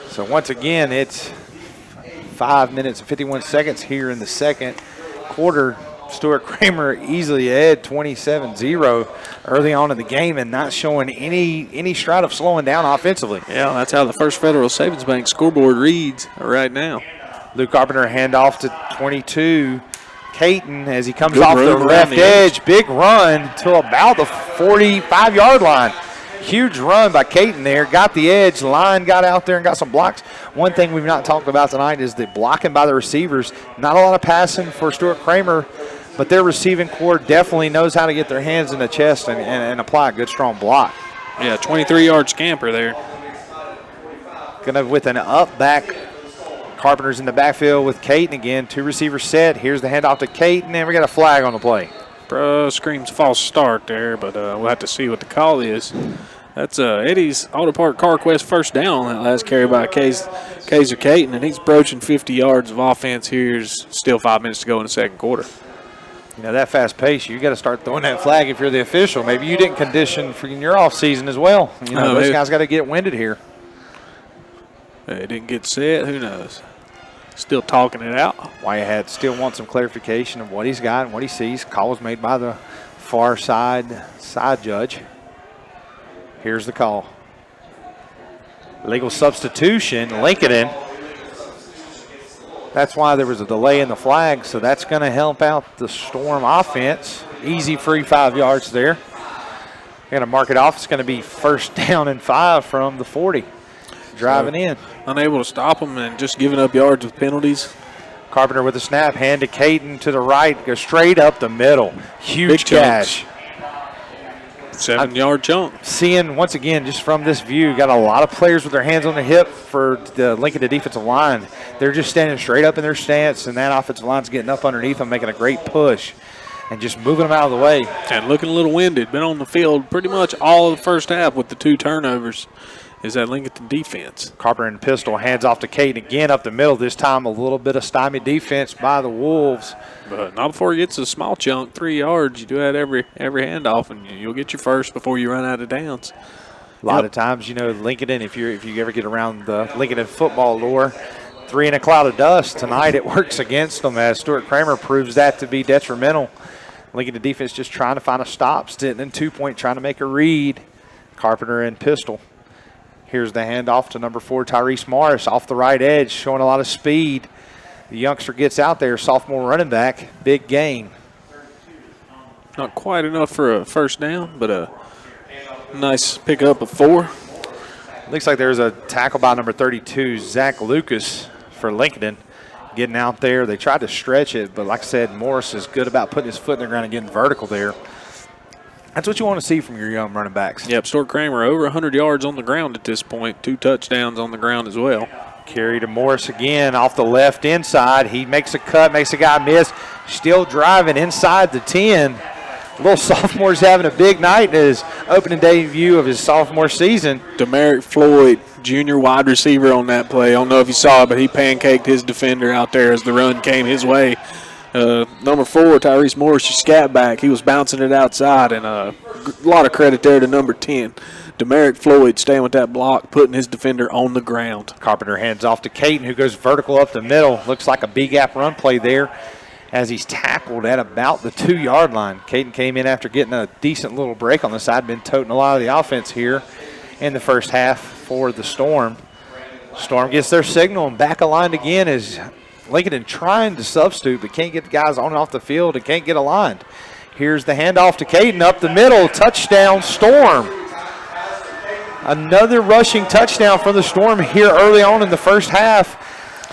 So once again, it's 5 minutes and 51 seconds here in the second quarter. Stuart Cramer easily ahead 27-0 early on in the game and not showing any stride of slowing down offensively. Yeah, that's how the First Federal Savings Bank scoreboard reads right now. Luke Carpenter handoff to 22. Caton as he comes off the left edge. Big run to about the 45-yard line. Huge run by Caton there. Got the edge. Line got out there and got some blocks. One thing we've not talked about tonight is the blocking by the receivers. Not a lot of passing for Stuart Cramer, but their receiving core definitely knows how to get their hands in the chest and apply a good, strong block. Yeah, 23-yard scamper there. Gonna with an up back. Carpenter's in the backfield with Caton again. 2 receivers set. Here's the handoff to Caton, and we got a flag on the play. Screams false start there, but we'll have to see what the call is. That's Eddie's Auto Park CarQuest first down on that last carry by Kaiser Caton, and he's broaching 50 yards of offense here. There's still 5 minutes to go in the second quarter. You know, that fast pace, you got to start throwing that flag if you're the official. Maybe you didn't condition for your off season as well. You know, those guys got to get winded here. They didn't get set. Who knows? Still talking it out. Wyatt still wants some clarification of what he's got and what he sees. Call was made by the far side judge. Here's the call. Legal substitution, Lincolnton. That's why there was a delay in the flag, so that's going to help out the Storm offense. Easy free 5 yards there. They're going to mark it off. It's going to be first down and 5 from the 40. Driving in. Unable to stop them and just giving up yards with penalties. Carpenter with the snap. Hand to Caton to the right. Go straight up the middle. Huge catch. 7-yard chunk. Seeing, once again, just from this view, got a lot of players with their hands on the hip for the Lincoln defensive line. They're just standing straight up in their stance, and that offensive line's getting up underneath them, making a great push and just moving them out of the way. And looking a little winded. Been on the field pretty much all of the first half with the 2 turnovers. Is that Lincolnton defense. Carpenter and pistol, hands off to Caton again up the middle. This time a little bit of stymied defense by the Wolves. But not before he gets a small chunk, 3 yards. You do that every handoff, and you'll get your first before you run out of downs. A lot of times, you know, Lincolnton, if you ever get around the Lincolnton football lore, 3 in a cloud of dust. Tonight it works against them as Stuart Cramer proves that to be detrimental. Lincoln defense just trying to find a stop, sitting in 2-point, trying to make a read. Carpenter and pistol. Here's the handoff to number 4, Tyrese Morris, off the right edge, showing a lot of speed. The youngster gets out there, sophomore running back, big gain. Not quite enough for a first down, but a nice pickup of 4. Looks like there's a tackle by number 32, Zach Lucas for Lincoln. Getting out there, they tried to stretch it, but like I said, Morris is good about putting his foot in the ground and getting vertical there. That's what you want to see from your young running backs. Yep, Stuart Cramer over 100 yards on the ground at this point. 2 touchdowns on the ground as well. Carry to Morris again off the left inside. He makes a cut, makes a guy miss. Still driving inside the 10. little sophomore's having a big night in his opening debut of his sophomore season. Demaric Floyd, junior wide receiver on that play. I don't know if you saw it, but he pancaked his defender out there as the run came his way. Number 4, Tyrese Morris, your scat back. He was bouncing it outside, and a lot of credit there to number 10. Demaric Floyd staying with that block, putting his defender on the ground. Carpenter hands off to Caton, who goes vertical up the middle. Looks like a B-gap run play there as he's tackled at about the 2-yard line. Caton came in after getting a decent little break on the side, been toting a lot of the offense here in the first half for the Storm. Storm gets their signal and back aligned again as Lincolnton trying to substitute, but can't get the guys on and off the field and can't get aligned. Here's the handoff to Caton up the middle. Touchdown, Storm. Another rushing touchdown for the Storm here early on in the first half.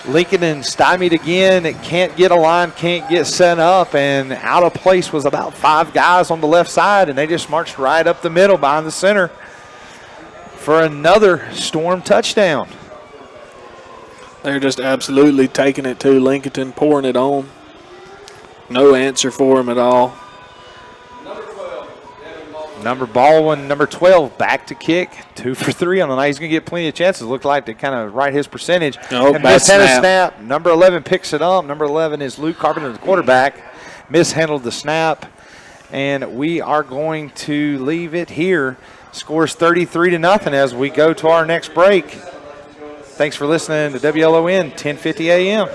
Lincolnton stymied again. It can't get aligned, can't get set up, and out of place was about 5 guys on the left side, and they just marched right up the middle behind the center for another Storm touchdown. They're just absolutely taking it to Lincolnton, pouring it on. No answer for him at all. Number Baldwin, number 12, back to kick. 2 for 3 on the night. He's going to get plenty of chances. Looked like to kind of right his percentage. Oh, and mishandled a snap. Number 11 picks it up. Number 11 is Luke Carpenter, the quarterback. Mishandled the snap. And we are going to leave it here. Scores 33-0 as we go to our next break. Thanks for listening to WLON 1050 AM.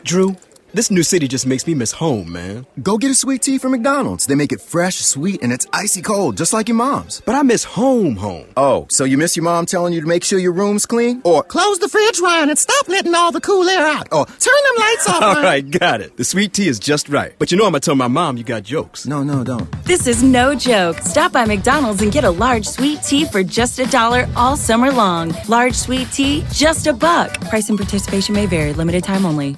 Drew, this new city just makes me miss home, man. Go get a sweet tea from McDonald's. They make it fresh, sweet, and it's icy cold, just like your mom's. But I miss home. Oh, so you miss your mom telling you to make sure your room's clean? Or close the fridge, Ryan, and stop letting all the cool air out. Or turn them lights off, All right, got it. The sweet tea is just right. But you know I'm going to tell my mom you got jokes. No, don't. This is no joke. Stop by McDonald's and get a large sweet tea for just $1 all summer long. Large sweet tea, just $1. Price and participation may vary. Limited time only.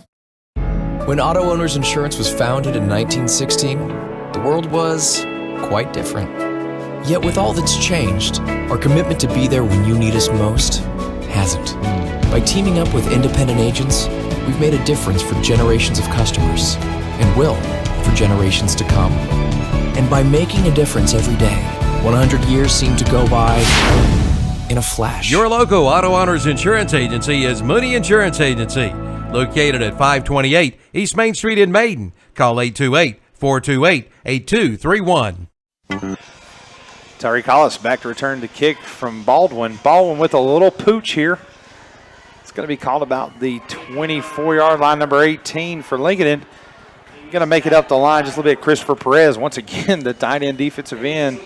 When Auto Owners Insurance was founded in 1916, the world was quite different. Yet with all that's changed, our commitment to be there when you need us most hasn't. By teaming up with independent agents, we've made a difference for generations of customers and will for generations to come. And by making a difference every day, 100 years seem to go by in a flash. Your local Auto Owners Insurance Agency is Mooney Insurance Agency, located at 528 East Main Street in Maiden. Call 828-428-8231. Tyreek Hollis back to return to kick from Baldwin. Baldwin with a little pooch here. It's going to be called about the 24-yard line, number 18 for Lincolnton. Going to make it up the line just a little bit. Christopher Perez, once again, the tight end defensive end,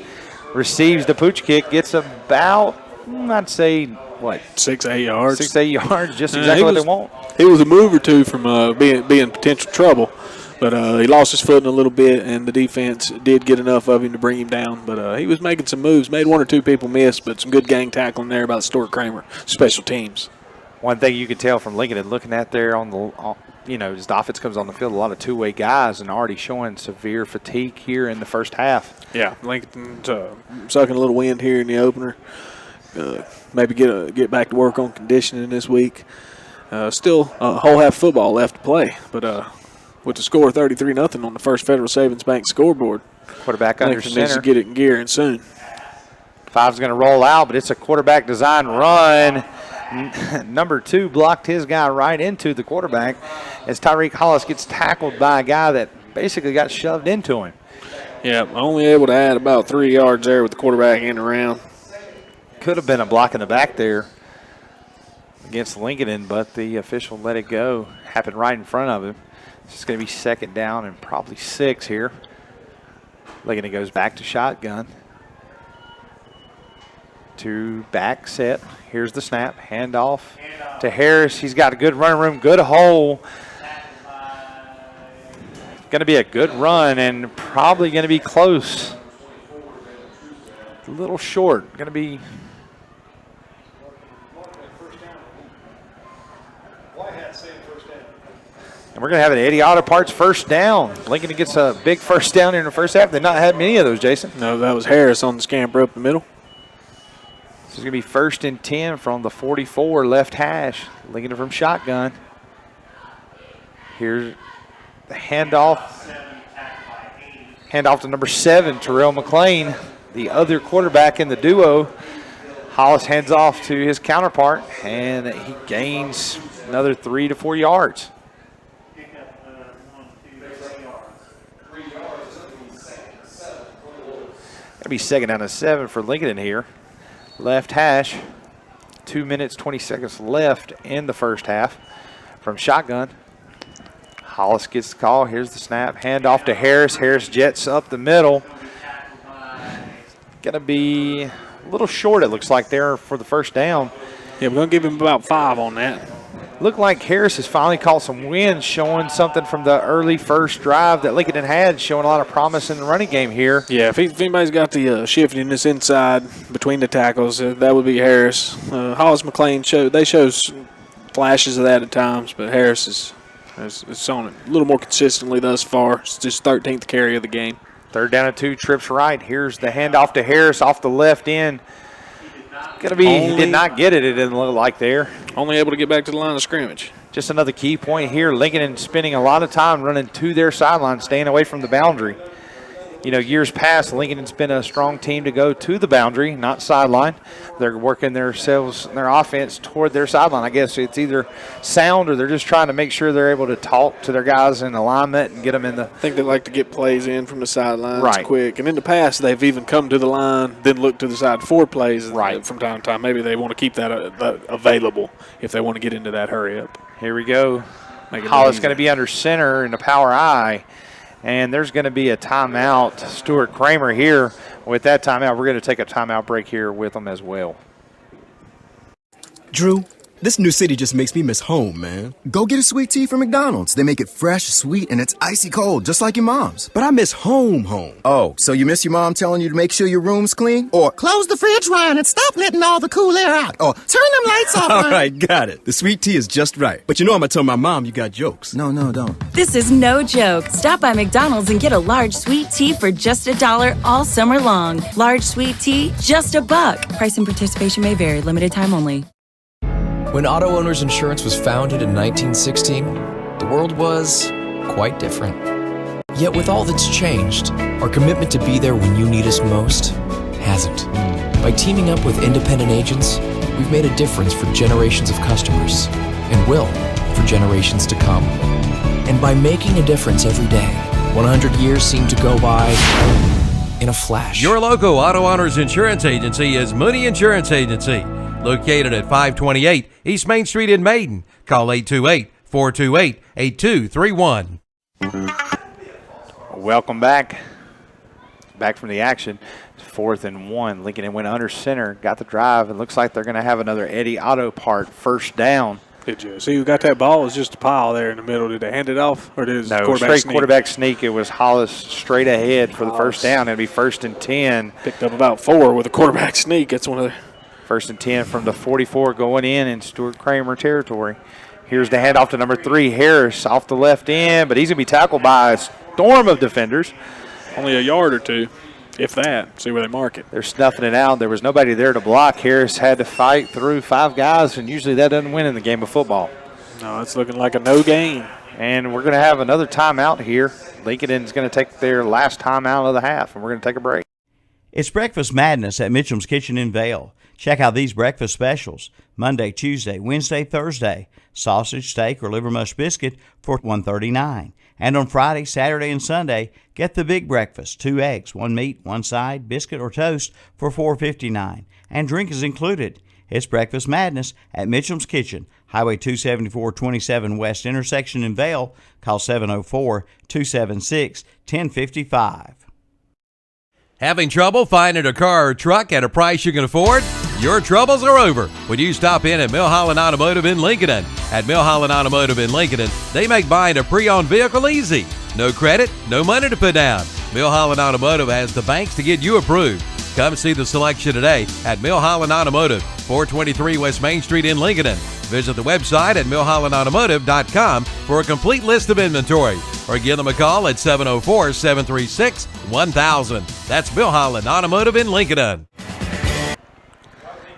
receives the pooch kick, gets about, I'd say, what? 6-8 yards. 6-8 yards, just exactly what they want. He was a move or two from being potential trouble, but he lost his footing a little bit, and the defense did get enough of him to bring him down. But he was making some moves, made 1 or 2 people miss, but some good gang tackling there about Stuart Cramer, special teams. One thing you could tell from Lincoln and looking at there on the, as the offense comes on the field, a lot of two-way guys and already showing severe fatigue here in the first half. Yeah, Lincoln's sucking a little wind here in the opener. Maybe get back to work on conditioning this week. Still a whole half football left to play, but with the score 33-0 on the First Federal Savings Bank scoreboard, quarterback under center needs to get it in gear and soon. 5's going to roll out, but it's a quarterback design run. Number 2 blocked his guy right into the quarterback as Tyreek Hollis gets tackled by a guy that basically got shoved into him. Yeah, only able to add about 3 yards there with the quarterback in around. Could have been a block in the back there against Lincoln, but the official let it go. Happened right in front of him. It's going to be 2nd down and probably 6 here. Lincoln goes back to shotgun. 2 back set. Here's the snap. Handoff to Harris. He's got a good running room, good hole. Going to be a good run and probably going to be close. A little short. Going to be. And we're going to have an Eddie Auto Parts first down. Lincoln gets a big first down here in the first half. They've not had many of those, Jason. No, that was Harris on the scamper up the middle. This is going to be 1st and 10 from the 44 left hash. Lincoln from shotgun. Here's the handoff. Hand off to number 7, Terrell McLean, the other quarterback in the duo. Hollis hands off to his counterpart, and he gains another 3 to 4 yards. It'll be second down and 7 for Lincoln here. Left hash, 2 minutes, 20 seconds left in the first half from shotgun. Hollis gets the call. Here's the snap. Hand off to Harris. Harris jets up the middle. Going to be a little short, it looks like, there for the first down. Yeah, we're going to give him about 5 on that. Looked like Harris has finally caught some wind, showing something from the early first drive that Lincoln had, showing a lot of promise in the running game here. Yeah, if anybody's got the shiftiness inside between the tackles, that would be Harris. Hollis McLean show flashes of that at times, but Harris is on it a little more consistently thus far. It's just 13th carry of the game. Third down and 2, trips right. Here's the handoff to Harris off the left end. He did not get it, it didn't look like there. Only able to get back to the line of scrimmage. Just another key point here. Lincoln spending a lot of time running to their sideline, staying away from the boundary. You know, years past, Lincoln's been a strong team to go to the boundary, not sideline. They're working their offense toward their sideline. I guess it's either sound or they're just trying to make sure they're able to talk to their guys in alignment and get them in the. I think they like to get plays in from the sidelines quick. And in the past, they've even come to the line, then look to the side for plays from time to time. Maybe they want to keep that available if they want to get into that hurry up. Here we go. Hollis going to be under center in the power I. And there's going to be a timeout. Stuart Cramer here with that timeout. We're going to take a timeout break here with them as well. Drew, this new city just makes me miss home, man. Go get a sweet tea from McDonald's. They make it fresh, sweet, and it's icy cold, just like your mom's. But I miss home. Oh, so you miss your mom telling you to make sure your room's clean? Or close the fridge, Ryan, and stop letting all the cool air out. Or turn them lights off, All right, got it. The sweet tea is just right. But you know I'm going to tell my mom you got jokes. No, don't. This is no joke. Stop by McDonald's and get a large sweet tea for just $1 all summer long. Large sweet tea, just $1. Price and participation may vary. Limited time only. When Auto Owners Insurance was founded in 1916, the world was quite different. Yet with all that's changed, our commitment to be there when you need us most hasn't. By teaming up with independent agents, we've made a difference for generations of customers and will for generations to come. And by making a difference every day, 100 years seem to go by in a flash. Your local Auto Owners Insurance Agency is Mooney Insurance Agency, located at 528 East Main Street in Maiden. Call 828-428-8231. Welcome back. Back from the action. 4th and 1. Lincoln went under center, got the drive, and looks like they're going to have another Eddie Otto part first down. Did you see who got that ball? It was just a pile there in the middle. Did they hand it off, or did quarterback sneak? It was Hollis straight ahead for the first down. It'd be 1st and 10. Picked up about 4 with a quarterback sneak. That's one of the 1st and 10 from the 44 going in Stuart Cramer territory. Here's the handoff to number 3, Harris, off the left end, but he's going to be tackled by a storm of defenders. Only a yard or two, if that. See where they mark it. They're snuffing it out. There was nobody there to block. Harris had to fight through 5 guys, and usually that doesn't win in the game of football. No, it's looking like a no gain. And we're going to have another timeout here. Lincoln's going to take their last timeout of the half, and we're going to take a break. It's Breakfast Madness at Mitchum's Kitchen in Vail. Check out these breakfast specials. Monday, Tuesday, Wednesday, Thursday. Sausage, steak, or liver mush biscuit for $1.39. And on Friday, Saturday, and Sunday, get the big breakfast. 2 eggs, 1 meat, 1 side, biscuit or toast for $4.59. And drink is included. It's Breakfast Madness at Mitchum's Kitchen, Highway 274-27 West intersection in Vail. Call 704-276-1055. Having trouble finding a car or truck at a price you can afford? Your troubles are over when you stop in at Milholland Automotive in Lincolnton. At Milholland Automotive in Lincolnton, they make buying a pre-owned vehicle easy. No credit, no money to put down. Milholland Automotive has the banks to get you approved. Come see the selection today at Milholland Automotive, 423 West Main Street in Lincolnton. Visit the website at milhollandautomotive.com for a complete list of inventory, or give them a call at 704-736-1000. That's Milholland Automotive in Lincolnton.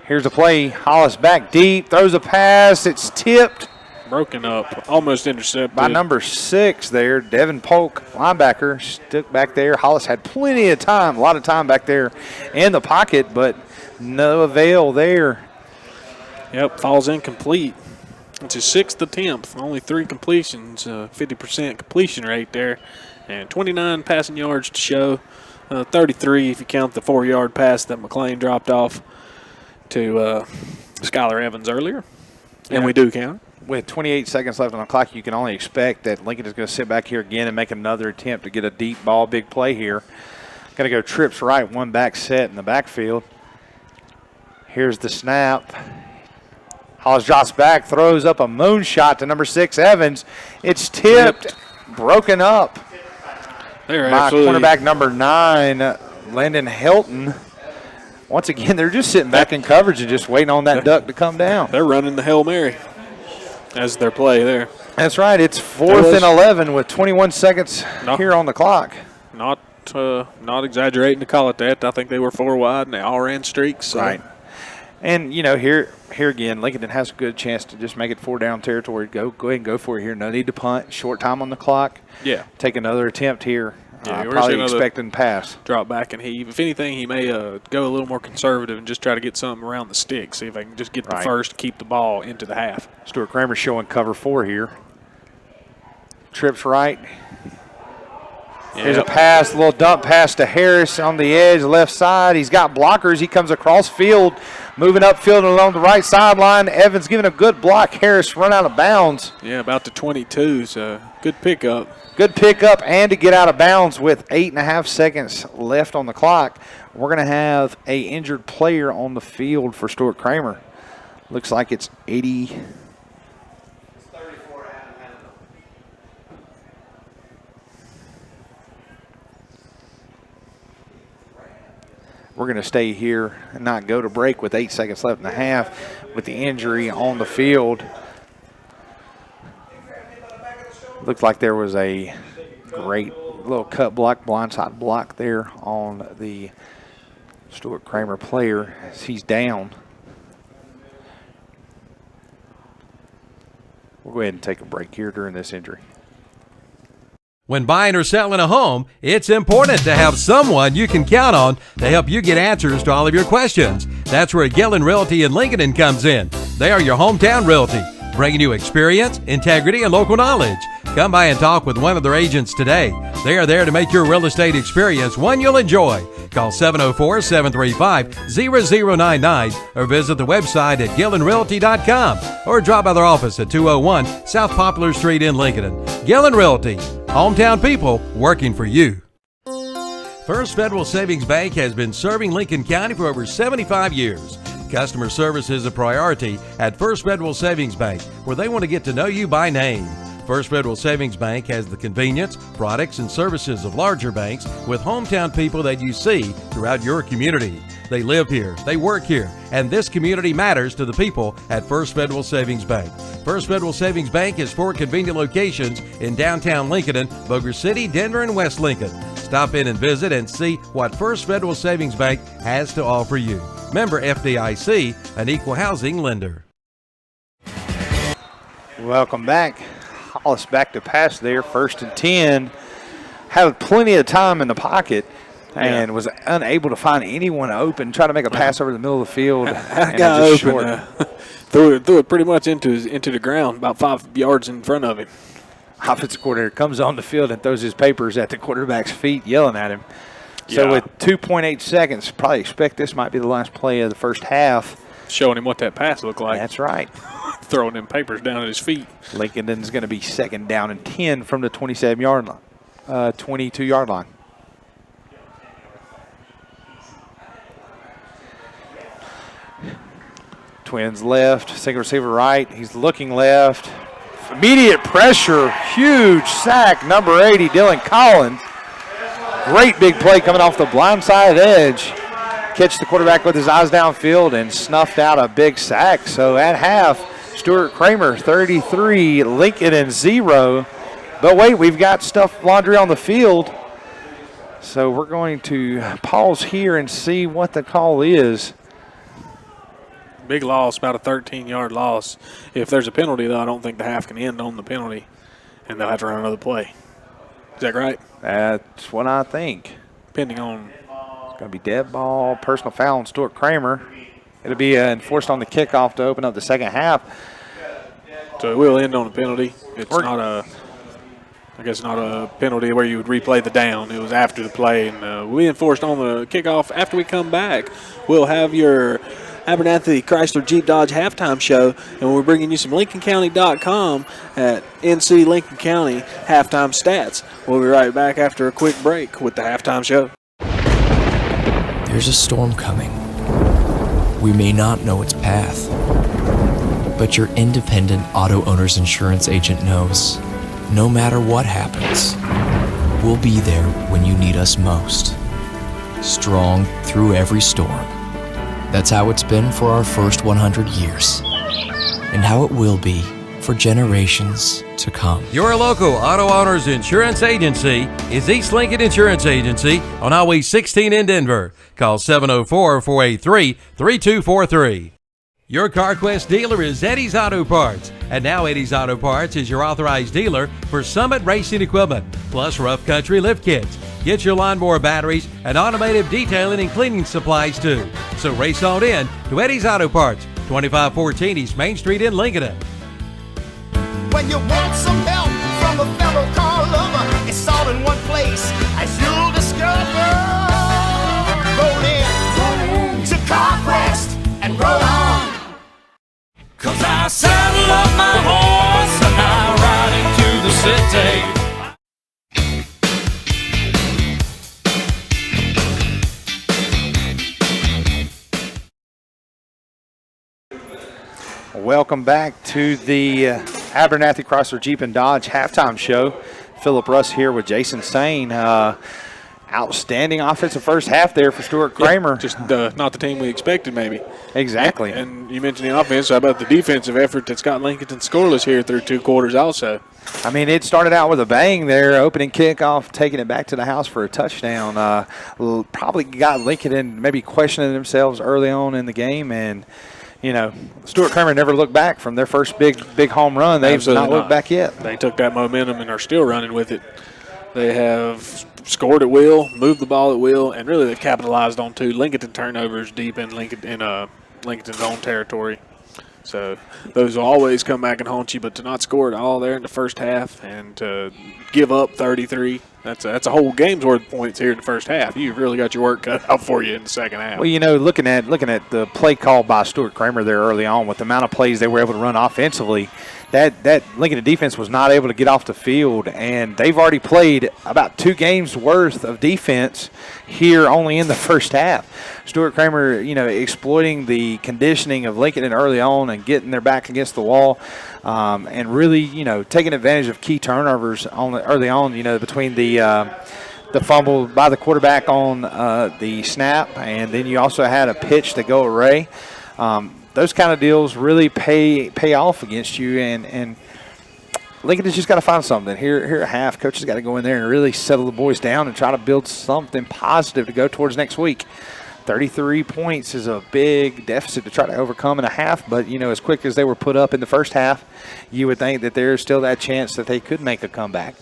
Here's a play. Hollis back deep, throws a pass. It's tipped. Broken up, almost intercepted. By number 6 there, Devin Polk, linebacker, stuck back there. Hollis had plenty of time, a lot of time back there in the pocket, but no avail there. Yep, falls incomplete. It's his 6th attempt, only 3 completions, 50% completion rate there, and 29 passing yards to show, 33 if you count the 4-yard pass that McLean dropped off to Skylar Evans earlier, and we do count. With 28 seconds left on the clock, you can only expect that Lincoln is going to sit back here again and make another attempt to get a deep ball, big play here. Going to go trips right, one back set in the backfield. Here's the snap. Hollis drops back, throws up a moonshot to number 6, Evans. It's tipped, broken up by cornerback number 9, Landon Helton. Once again, they're just sitting back in coverage and just waiting on that duck to come down. They're running the Hail Mary as their play there. That's right. It's 4th and 11 with 21 seconds here on the clock. Not exaggerating to call it that. I think they were 4 wide and they all ran streaks. So. Right. And, you know, here again, Lincolnton has a good chance to just make it 4-down territory. Go ahead and go for it here. No need to punt. Short time on the clock. Yeah. Take another attempt here. Yeah, probably expecting pass. Drop back and heave. If anything, he may go a little more conservative and just try to get something around the stick. See if I can just get the first, keep the ball into the half. Stuart Cramer showing cover 4 here. Trips right. Yep. Here's a pass, a little dump pass to Harris on the edge, left side. He's got blockers. He comes across field, moving upfield along the right sideline. Evans giving a good block. Harris run out of bounds. Yeah, about the 22, so good pickup. Good pickup and to get out of bounds with 8.5 seconds left on the clock. We're going to have a injured player on the field for Stuart Cramer. Looks like it's 80. We're going to stay here and not go to break with 8 seconds left in the half with the injury on the field. Looked like there was a great little cut block, blindside block there on the Stuart Cramer player as he's down. We'll go ahead and take a break here during this injury. When buying or selling a home, it's important to have someone you can count on to help you get answers to all of your questions. That's where Gillen Realty in Lincolnton comes in. They are your hometown realty, bringing you experience, integrity, and local knowledge. Come by and talk with one of their agents today. They are there to make your real estate experience one you'll enjoy. Call 704-735-0099 or visit the website at GillenRealty.com or drop by their office at 201 South Poplar Street in Lincoln. Gillen Realty, hometown people working for you. First Federal Savings Bank has been serving Lincoln County for over 75 years. Customer service is a priority at First Federal Savings Bank, where they want to get to know you by name. First Federal Savings Bank has the convenience, products, and services of larger banks with hometown people that you see throughout your community. They live here, they work here, and this community matters to the people at First Federal Savings Bank. First Federal Savings Bank has 4 convenient locations in downtown Lincoln, Boger City, Denver, and West Lincoln. Stop in and visit and see what First Federal Savings Bank has to offer you. Member FDIC, an equal housing lender. Welcome back. Hollis back to pass there, 1st and 10. Had plenty of time in the pocket and was unable to find anyone open. Try to make a pass over the middle of the field. And got just open. Threw it pretty much into the ground, about 5 yards in front of him. Offensive coordinator comes on the field and throws his papers at the quarterback's feet, yelling at him. So with 2.8 seconds, probably expect this might be the last play of the first half. Showing him what that pass looked like. That's right. Throwing them papers down at his feet. Lincolnton's going to be 2nd down and 10 from the 27-yard line, 22-yard line. Twins left, single receiver right. He's looking left. Immediate pressure, huge sack, number 80, Dylan Collins. Great big play coming off the blind side edge. Catch the quarterback with his eyes downfield and snuffed out a big sack. So at half, Stuart Cramer 33, Lincoln 0. But wait, we've got stuff laundry on the field. So we're going to pause here and see what the call is. Big loss, about a 13-yard loss. If there's a penalty, though, I don't think the half can end on the penalty, and they'll have to run another play. Is that right? That's what I think. Depending on. It's going to be dead ball, personal foul on Stuart Cramer. It'll be enforced on the kickoff to open up the second half. So it will end on a penalty. It's not a. I guess not a penalty where you would replay the down. It was after the play, and we enforced on the kickoff. After we come back, we'll have your Abernathy Chrysler Jeep Dodge halftime show, and we're bringing you some LincolnCounty.com at NC Lincoln County halftime stats. We'll be right back after a quick break with the halftime show. There's a storm coming. We may not know its path, but your independent auto owner's insurance agent knows. No matter what happens, we'll be there when you need us most. Strong through every storm. That's how it's been for our first 100 years. And how it will be for generations to come. Your local auto owners insurance agency is East Lincoln Insurance Agency on Highway 16 in Denver. Call 704-483-3243. Your CarQuest dealer is Eddie's Auto Parts. And now Eddie's Auto Parts is your authorized dealer for Summit Racing Equipment, plus rough country lift kits. Get your lawnmower batteries and automotive detailing and cleaning supplies too. So race on in to Eddie's Auto Parts, 2514 East Main Street in Lincolnton. When you want some help from a fellow car lover, it's all in one place, as you'll discover. Roll in to CarQuest and roll on. 'Cause I saddle up my horse and I ride into the city. Welcome back to the Abernathy Chrysler Jeep and Dodge halftime show. Philip Russ here with Jason Sane. Outstanding offensive first half there for Stuart Cramer. Yeah, just not the team we expected, maybe. Exactly. And you mentioned the offense. How about the defensive effort that's got Lincolnton scoreless here through two quarters also? I mean, it started out with a bang there, opening kickoff, taking it back to the house for a touchdown. Probably got Lincoln maybe questioning themselves early on in the game, and you know, Stuart Cramer never looked back from their first big home run. They've not looked back yet. They took that momentum and are still running with it. They have scored at will, moved the ball at will, and really they've capitalized on two Lincolnton turnovers deep in Lincolnton's own territory. So those will always come back and haunt you, but to not score at all there in the first half and to give up 33, that's a whole game's worth of points here in the first half. You've really got your work cut out for you in the second half. Well, you know, looking at the play call by Stuart Cramer there early on with the amount of plays they were able to run offensively, that Lincoln defense was not able to get off the field, and they've already played about 2 games worth of defense here only in the first half. Stuart Cramer, you know, exploiting the conditioning of Lincoln early on and getting their back against the wall, and really, you know, taking advantage of key turnovers early on, you know, between the fumble by the quarterback on the snap, and then you also had a pitch to go away. Those kind of deals really pay off against you, and Lincoln has just got to find something. Here at half, coach has got to go in there and really settle the boys down and try to build something positive to go towards next week. 33 points is a big deficit to try to overcome in a half, but, you know, as quick as they were put up in the first half, you would think that there's still that chance that they could make a comeback.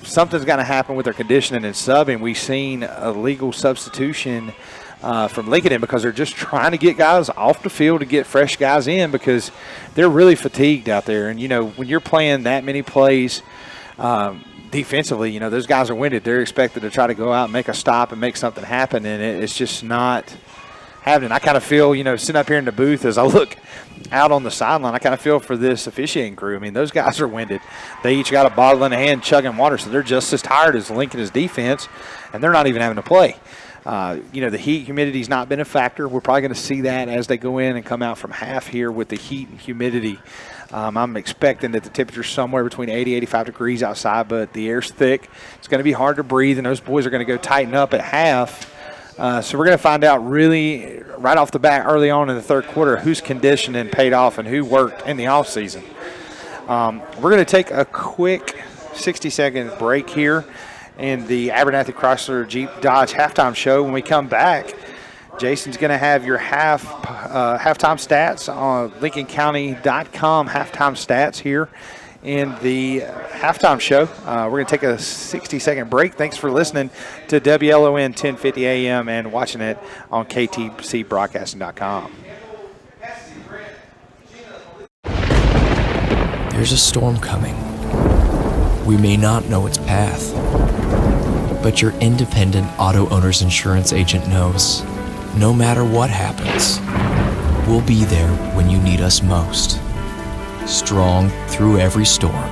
Something's got to happen with their conditioning and subbing. We've seen a legal substitution from Lincoln because they're just trying to get guys off the field to get fresh guys in because they're really fatigued out there. And, you know, when you're playing that many plays defensively, you know, those guys are winded. They're expected to try to go out and make a stop and make something happen, and it's just not happening. I kind of feel, you know, sitting up here in the booth as I look out on the sideline, I kind of feel for this officiating crew. I mean, those guys are winded. They each got a bottle in a hand chugging water, so they're just as tired as Lincoln's defense, and they're not even having to play. You know, the heat, humidity's not been a factor. We're probably going to see that as they go in and come out from half here with the heat and humidity. I'm expecting that the temperature's somewhere between 80, 85 degrees outside, but the air's thick. It's going to be hard to breathe, and those boys are going to go tighten up at half. So we're going to find out really right off the bat early on in the third quarter whose conditioning paid off and who worked in the offseason. We're going to take a quick 60-second break here in the Abernathy Chrysler Jeep Dodge halftime show. When we come back, Jason's going to have your halftime stats on LincolnCounty.com halftime stats here in the halftime show. We're going to take a 60-second break. Thanks for listening to WLON 1050 AM and watching it on KTCBroadcasting.com. There's a storm coming. We may not know its path, but your independent auto owner's insurance agent knows no matter what happens, we'll be there when you need us most. Strong through every storm.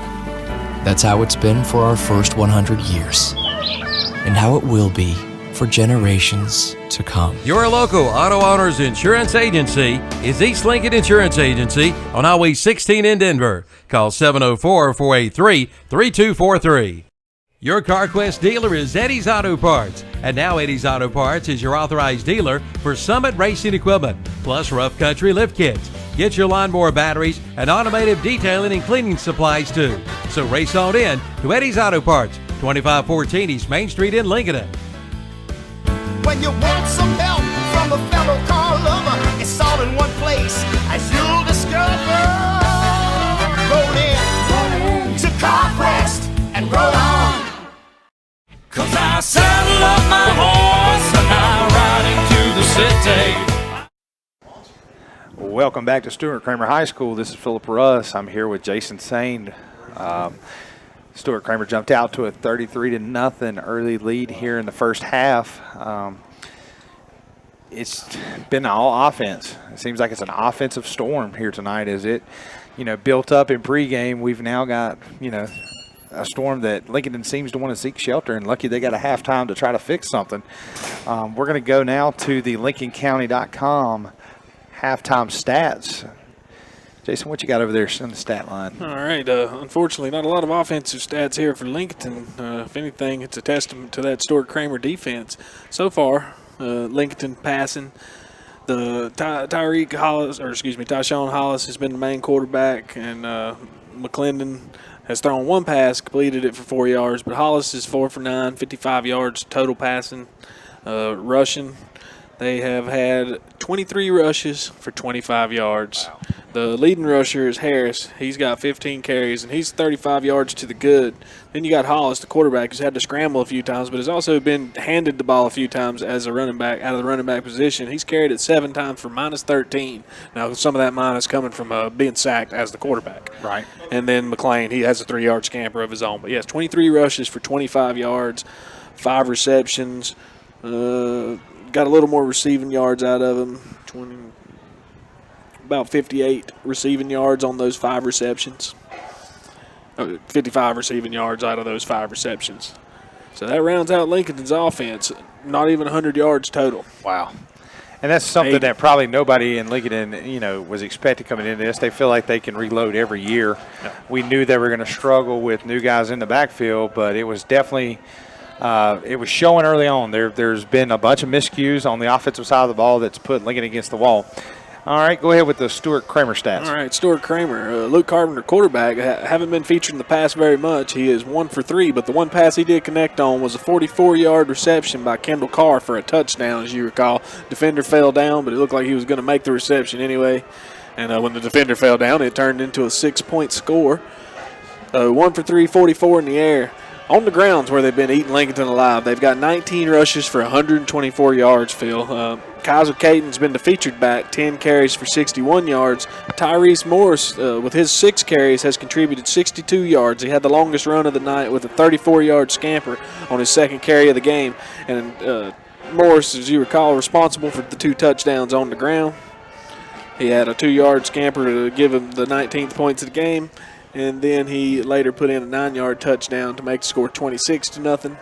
That's how it's been for our first 100 years, and how it will be for generations to come. Your local auto owner's insurance agency is East Lincoln Insurance Agency on Highway 16 in Denver. Call 704-483-3243. Your CarQuest dealer is Eddie's Auto Parts. And now Eddie's Auto Parts is your authorized dealer for Summit Racing Equipment, plus rough country lift kits. Get your lawnmower batteries and automotive detailing and cleaning supplies too. So race on in to Eddie's Auto Parts, 2514 East Main Street in Lincolnton. When you want some help from a fellow car lover, it's all in one place, as you'll discover. Roll in to CarQuest and roll on. 'Cause I saddle up my horse and I ride into the city. Welcome back to Stuart Cramer High School. This is Philip Russ. I'm here with Jason Sane. Stuart Cramer jumped out to a 33-0 early lead here in the first half. It's been all offense. It seems like it's an offensive storm here tonight. As it, built up in pregame, we've now got, a storm that Lincolnton seems to want to seek shelter, and lucky they got a halftime to try to fix something. We're going to go now to the LincolnCounty.com halftime stats. Jason, what you got over there on the stat line? All right. Unfortunately, not a lot of offensive stats here for Lincolnton. If anything, it's a testament to that Stuart Cramer defense. So far, Lincolnton passing. The Tyshawn Hollis has been the main quarterback, and McClendon has thrown one pass, completed it for 4 yards, but Hollis is 4 for 9, 55 yards total passing. Rushing, they have had 23 rushes for 25 yards. Wow. The leading rusher is Harris. He's got 15 carries, and he's 35 yards to the good. Then you got Hollis, the quarterback, who's had to scramble a few times, but has also been handed the ball a few times as a running back, out of the running back position. He's carried it 7 times for minus 13. Now, some of that minus coming from being sacked as the quarterback. Right. And then McLean, he has a 3-yard scamper of his own. But, yes, 23 rushes for 25 yards, 5 receptions. Got a little more receiving yards out of him, about 58 receiving yards on those 5 receptions. 55 receiving yards out of those 5 receptions. So that rounds out Lincolnton's offense. Not even 100 yards total. Wow. And that's something that probably nobody in Lincolnton, was expecting coming into this. They feel like they can reload every year. Yeah. We knew they were going to struggle with new guys in the backfield, but it was definitely it was showing early on. There's been a bunch of miscues on the offensive side of the ball that's put Lincoln against the wall. All right, go ahead with the Stuart Cramer stats. All right, Stuart Cramer, Luke Carpenter, quarterback, haven't been featured in the pass very much. He is 1 for 3, but the one pass he did connect on was a 44-yard reception by Kendall Carr for a touchdown, as you recall. Defender fell down, but it looked like he was going to make the reception anyway. And when the defender fell down, it turned into a 6-point score. 1 for 3, 44 in the air. On the grounds where they've been eating Lincolnton alive, they've got 19 rushes for 124 yards, Phil. Kaiser Caton's been the featured back, 10 carries for 61 yards. Tyrese Morris, with his 6 carries, has contributed 62 yards. He had the longest run of the night with a 34-yard scamper on his second carry of the game. And Morris, as you recall, responsible for the 2 touchdowns on the ground. He had a 2-yard scamper to give him the 19th points of the game. And then he later put in a 9-yard touchdown to make the score 26-0.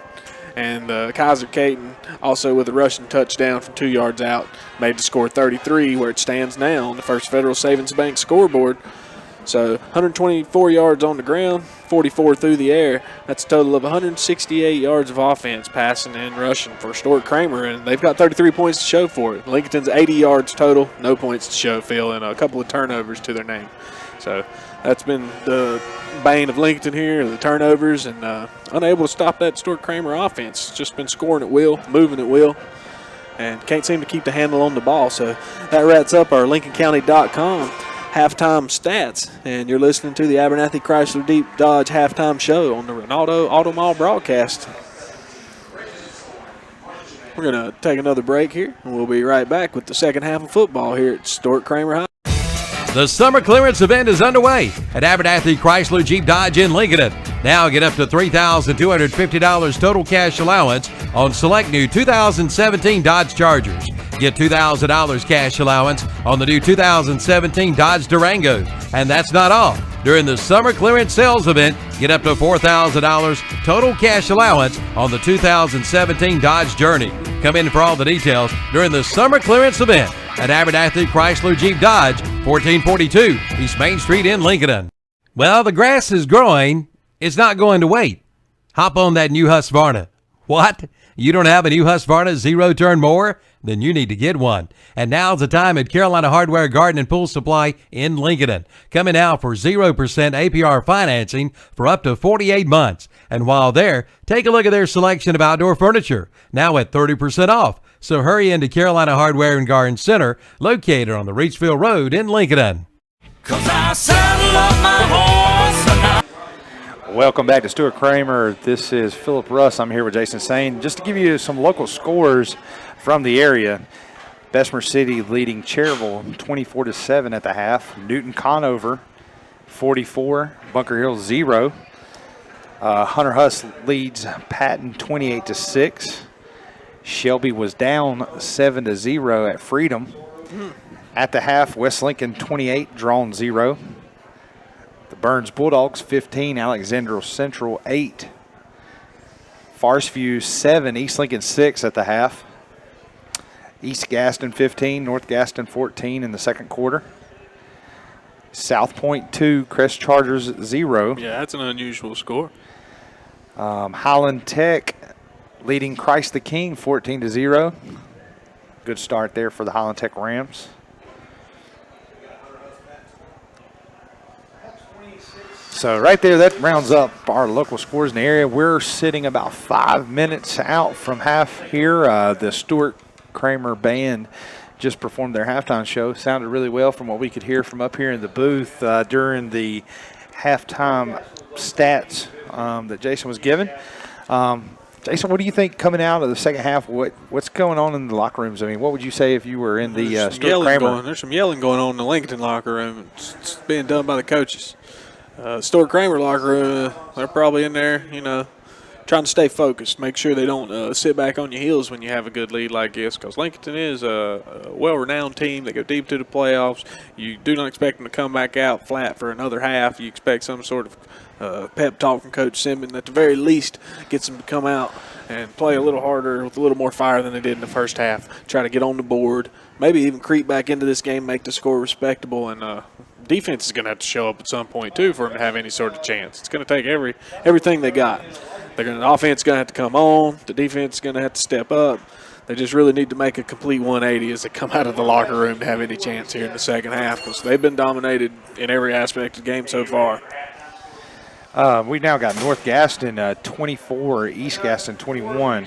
And Kaiser Caton, also with a rushing touchdown from 2 yards out, made the score 33, where it stands now on the First Federal Savings Bank scoreboard. So 124 yards on the ground, 44 through the air. That's a total of 168 yards of offense, passing and rushing for Stuart Cramer, and they've got 33 points to show for it. Lincolnton's 80 yards total, no points to show, Phil, and a couple of turnovers to their name. So that's been the bane of Lincolnton here, the turnovers, and unable to stop that Stuart Cramer offense. Just been scoring at will, moving at will. and can't seem to keep the handle on the ball. So that wraps up our LincolnCounty.com halftime stats, and you're listening to the Abernathy Chrysler Deep Dodge halftime show on the Ronaldo Auto Mall broadcast. We're going to take another break here, and we'll be right back with the second half of football here at Stuart Cramer High. The summer clearance event is underway at Abernathy Chrysler Jeep Dodge in Lincolnton. Now get up to $3,250 total cash allowance on select new 2017 Dodge Chargers. Get $2,000 cash allowance on the new 2017 Dodge Durango. And that's not all. During the summer clearance sales event, get up to $4,000 total cash allowance on the 2017 Dodge Journey. Come in for all the details during the summer clearance event at Abernathy Chrysler Jeep Dodge, 1442 East Main Street in Lincolnton. Well, the grass is growing. It's not going to wait. Hop on that new Husqvarna. What? You don't have a new Husqvarna zero-turn mower? Then you need to get one. And now's the time at Carolina Hardware Garden and Pool Supply in Lincolnton. Come in now for 0% APR financing for up to 48 months. And while there, take a look at their selection of outdoor furniture, now at 30% off. So hurry into Carolina Hardware and Garden Center, located on the Reachville Road in Lincolnton. 'Cause I saddle up my horse and Welcome back to Stuart Cramer. This is Philip Russ. I'm here with Jason Sane. Just to give you some local scores from the area. Bessemer City leading Cherryville 24-7 at the half. Newton Conover 44, Bunker Hill 0. Hunter Huss leads Patton 28-6. Shelby was down 7-0 at Freedom. At the half, West Lincoln 28, Drawn 0. The Burns Bulldogs 15, Alexandria Central 8. Forest View 7, East Lincoln 6 at the half. East Gaston 15, North Gaston 14 in the second quarter. South Point 2, Crest Chargers 0. Yeah, that's an unusual score. Highland Tech leading Christ the King 14-0. Good start there for the Highland Tech Rams. So right there, that rounds up our local scores in the area. We're sitting about 5 minutes out from half here. The Stuart Cramer Band just performed their halftime show. Sounded really well from what we could hear from up here in the booth during the halftime stats that Jason was given. Jason, what do you think coming out of the second half? What's going on in the locker rooms? I mean, what would you say if you were in the Stuart Cramer? There's some yelling going on in the Lincolnton locker room. It's being done by the coaches. Stuart Cramer locker room, they're probably in there, trying to stay focused, make sure they don't sit back on your heels when you have a good lead like this, because Lincolnton is a well-renowned team. They go deep to the playoffs. You do not expect them to come back out flat for another half. You expect some sort of pep talk from Coach Simmons. At the very least, gets them to come out and play a little harder with a little more fire than they did in the first half. Try to get on the board, maybe even creep back into this game, make the score respectable, and defense is going to have to show up at some point too for them to have any sort of chance. It's going to take everything they got. The offense is going to have to come on. The defense is going to have to step up. They just really need to make a complete 180 as they come out of the locker room to have any chance here in the second half, because they've been dominated in every aspect of the game so far. We've now got North Gaston 24, East Gaston 21.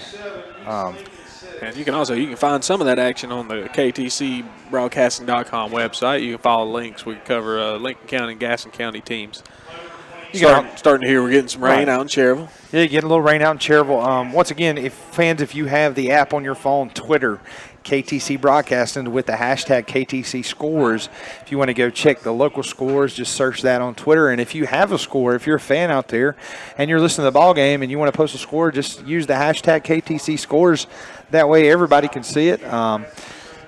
And you can find some of that action on the KTCBroadcasting.com website. You can follow links. We cover Lincoln County and Gaston County teams. Starting to hear we're getting some rain out in Cherryville. Yeah, getting a little rain out in Cherryville. Once again, if you have the app on your phone, Twitter, KTC Broadcasting with the hashtag KTC Scores. If you want to go check the local scores, just search that on Twitter. And if you have a score, if you're a fan out there and you're listening to the ball game and you want to post a score, just use the hashtag KTC Scores. That way everybody can see it.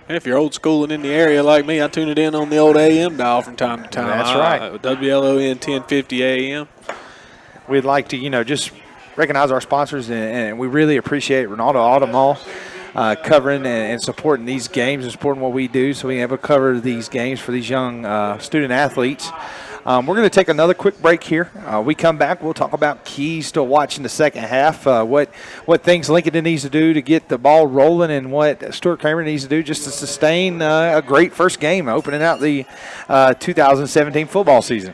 If you're old school and in the area like me, I tune it in on the old AM dial from time to time. That's right. WLON 1050 AM. We'd like to, just recognize our sponsors, and we really appreciate Ronaldo Auto Mall covering and supporting these games and supporting what we do, so we can able to cover these games for these young student athletes. We're going to take another quick break here. We come back, we'll talk about keys to watching the second half, what things Lincolnton needs to do to get the ball rolling, and what Stuart Cramer needs to do just to sustain a great first game opening out the 2017 football season.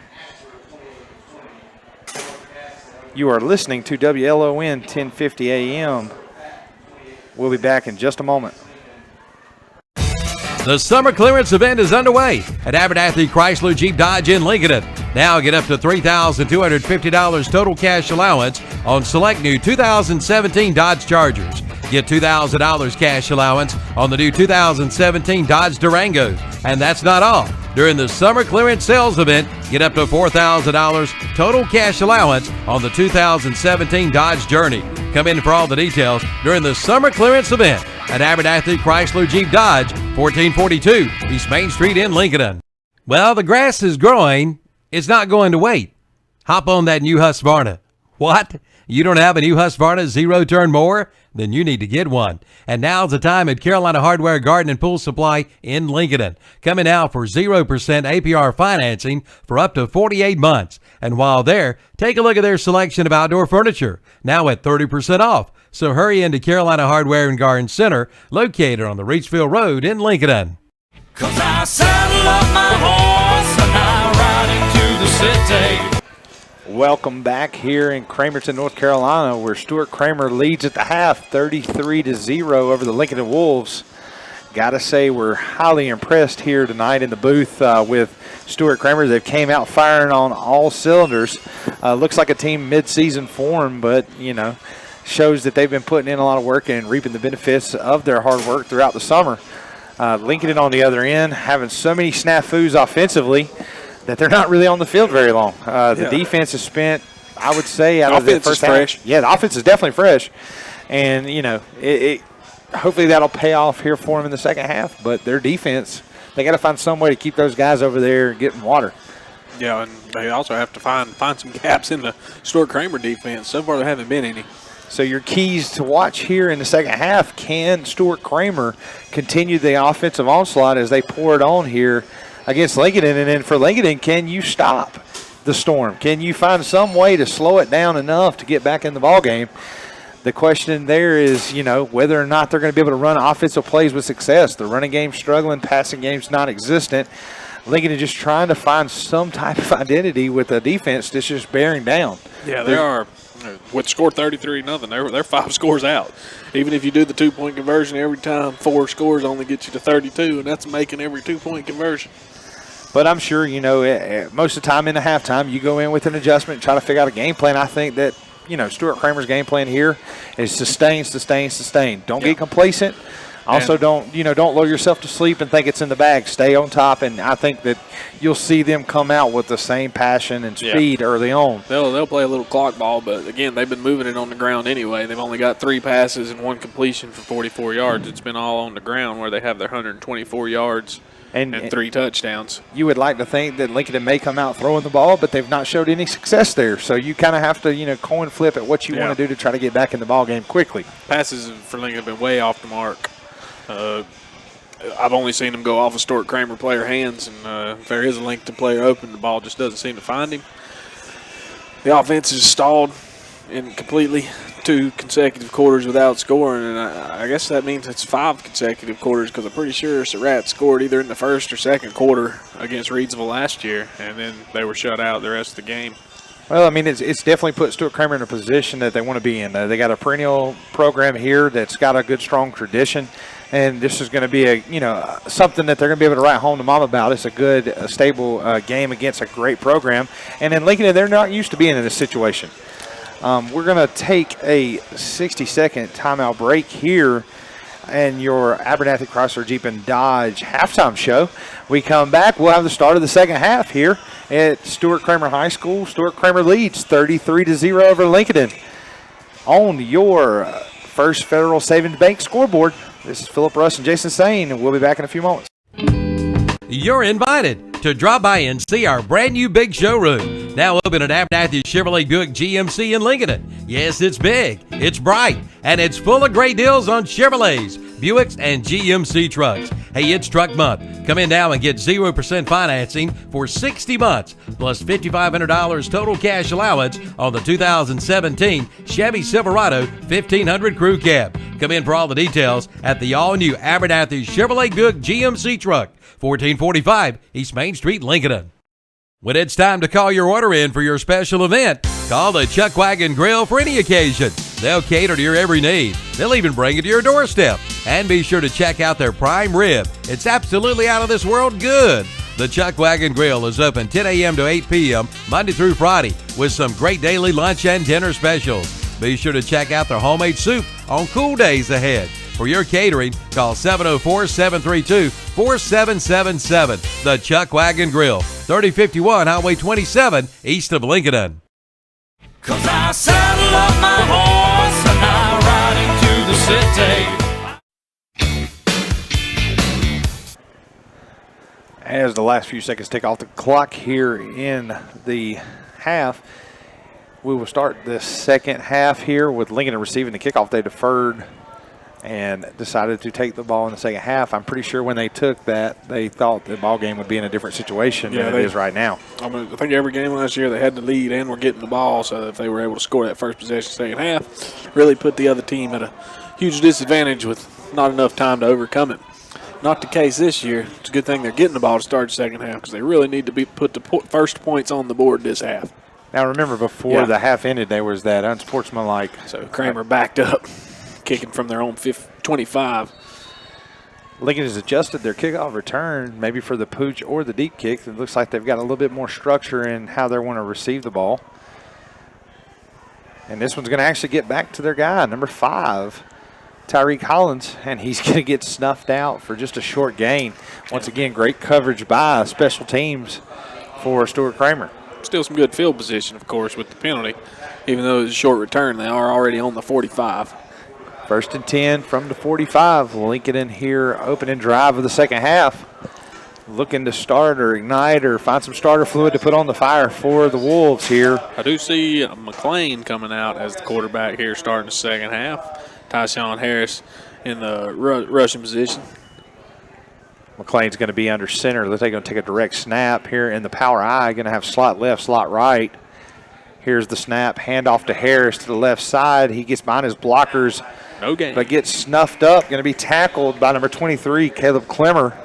You are listening to WLON 1050 AM. We'll be back in just a moment. The summer clearance event is underway at Abernathy Chrysler Jeep Dodge in Lincolnton. Now get up to $3,250 total cash allowance on select new 2017 Dodge Chargers. Get $2,000 cash allowance on the new 2017 Dodge Durangos. And that's not all. During the summer clearance sales event, get up to $4,000 total cash allowance on the 2017 Dodge Journey. Come in for all the details during the summer clearance event at Abernathy Chrysler Jeep Dodge, 1442 East Main Street in Lincolnton. Well, the grass is growing. It's not going to wait. Hop on that new Husqvarna. What? You don't have a new Husqvarna zero-turn mower? Then you need to get one. And now's the time at Carolina Hardware Garden and Pool Supply in Lincolnton. Coming out for 0% APR financing for up to 48 months. And while there, take a look at their selection of outdoor furniture, now at 30% off. So hurry into Carolina Hardware and Garden Center, located on the Reachfield Road in Lincolnton. 'Cause I saddle up my horse and I ride into the city. Welcome back here in Cramerton, North Carolina, where Stuart Cramer leads at the half, 33-0 over the Lincolnton Wolves. Gotta say, we're highly impressed here tonight in the booth with Stuart Cramer. They came out firing on all cylinders. Looks like a team mid-season form, but shows that they've been putting in a lot of work and reaping the benefits of their hard work throughout the summer. Lincolnton on the other end having so many snafus offensively that they're not really on the field very long. The defense has spent, I would say, out of the first half. Fresh. Yeah, the offense is definitely fresh. And, hopefully that'll pay off here for them in the second half. But their defense, they got to find some way to keep those guys over there getting water. Yeah, and they also have to find some gaps in the Stuart Cramer defense. So far, there haven't been any. So your keys to watch here in the second half, can Stuart Cramer continue the offensive onslaught as they pour it on here against Lincolnton? And then for Lincolnton, can you stop the Storm? Can you find some way to slow it down enough to get back in the ballgame? The question there is, whether or not they're going to be able to run offensive plays with success. The running game's struggling, passing game's non-existent. Lincoln just trying to find some type of identity with a defense that's just bearing down. Yeah, they are. With score 33-0, they're 5 scores out. Even if you do the 2-point conversion every time, 4 scores only get you to 32, and that's making every 2-point conversion. But I'm sure, most of the time in the halftime, you go in with an adjustment and try to figure out a game plan. I think that, Stuart Cramer's game plan here is sustain. Don't get complacent. Also, don't lull yourself to sleep and think it's in the bag. Stay on top, and I think that you'll see them come out with the same passion and speed early on. They'll play a little clock ball, but again, they've been moving it on the ground anyway. They've only got 3 passes and 1 completion for 44 yards. It's been all on the ground where they have their 124 yards and 3 touchdowns. You would like to think that Lincoln may come out throwing the ball, but they've not showed any success there. So you kind of have to, coin flip at what you want to do to try to get back in the ball game quickly. Passes for Lincoln have been way off the mark. I've only seen him go off a Stuart Cramer player hands, and if there is a Lincoln player open, the ball just doesn't seem to find him. The offense is stalled in completely 2 consecutive quarters without scoring, and I guess that means it's 5 consecutive quarters because I'm pretty sure Surratt scored either in the first or second quarter against Reidsville last year, and then they were shut out the rest of the game. Well, it's definitely put Stuart Cramer in a position that they want to be in. They got a perennial program here that's got a good, strong tradition. And this is going to be something that they're going to be able to write home to mom about. It's a good, stable game against a great program. And in Lincoln, they're not used to being in this situation. We're going to take a 60-second timeout break here in your Abernathy Chrysler Jeep and Dodge halftime show. We come back, we'll have the start of the second half here at Stuart Cramer High School. Stuart Cramer leads 33-0 over Lincolnton on your First Federal Savings Bank scoreboard. This is Philip Russ and Jason Sane, and we'll be back in a few moments. You're invited to drop by and see our brand new big showroom. Now open at Abernathy Chevrolet Buick GMC in Lincolnton. Yes, it's big, it's bright, and it's full of great deals on Chevrolets, Buicks, and GMC trucks. Hey, it's truck month. Come in now and get 0% financing for 60 months, plus $5,500 total cash allowance on the 2017 Chevy Silverado 1500 Crew Cab. Come in for all the details at the all-new Abernathy Chevrolet Buick GMC truck, 1445 East Main Street, Lincolnton. When it's time to call your order in for your special event, call the Chuck Wagon Grill for any occasion. They'll cater to your every need. They'll even bring it to your doorstep. And be sure to check out their prime rib. It's absolutely out of this world good. The Chuck Wagon Grill is open 10 a.m. to 8 p.m. Monday through Friday with some great daily lunch and dinner specials. Be sure to check out their homemade soup on cool days ahead. For your catering, call 704-732-4777. The Chuck Wagon Grill, 3051 Highway 27, east of Lincolnton. 'Cause I saddle up my horse and I ride into the city. As the last few seconds tick off the clock here in the half, we will start the second half here with Lincoln receiving the kickoff. They deferred and decided to take the ball in the second half. I'm pretty sure when they took that, they thought the ball game would be in a different situation than it is right now. I think every game last year they had the lead and were getting the ball, so if they were able to score that first possession second half, really put the other team at a huge disadvantage with not enough time to overcome it. Not the case this year. It's a good thing they're getting the ball to start the second half because they really need to put the first points on the board this half. Now remember, before the half ended, there was that unsportsmanlike. So Cramer backed up, kicking from their own 25. Lincoln has adjusted their kickoff return, maybe for the pooch or the deep kick. It looks like they've got a little bit more structure in how they want to receive the ball. And this one's going to actually get back to their guy, number 5, Tyreek Collins, and he's going to get snuffed out for just a short gain. Once again, great coverage by special teams for Stuart Cramer. Still some good field position, of course, with the penalty. Even though it's a short return, they are already on the 45. First and 10 from the 45. Lincoln in here, opening drive of the second half. Looking to start or ignite or find some starter fluid to put on the fire for the Wolves here. I do see McLean coming out as the quarterback here starting the second half. Tyshawn Harris in the rushing position. McLean's going to be under center. They're going to take a direct snap here in the power I. Going to have slot left, slot right. Here's the snap. Handoff to Harris to the left side. He gets behind his blockers. No gain. But gets snuffed up. Going to be tackled by number 23, Caleb Clemmer.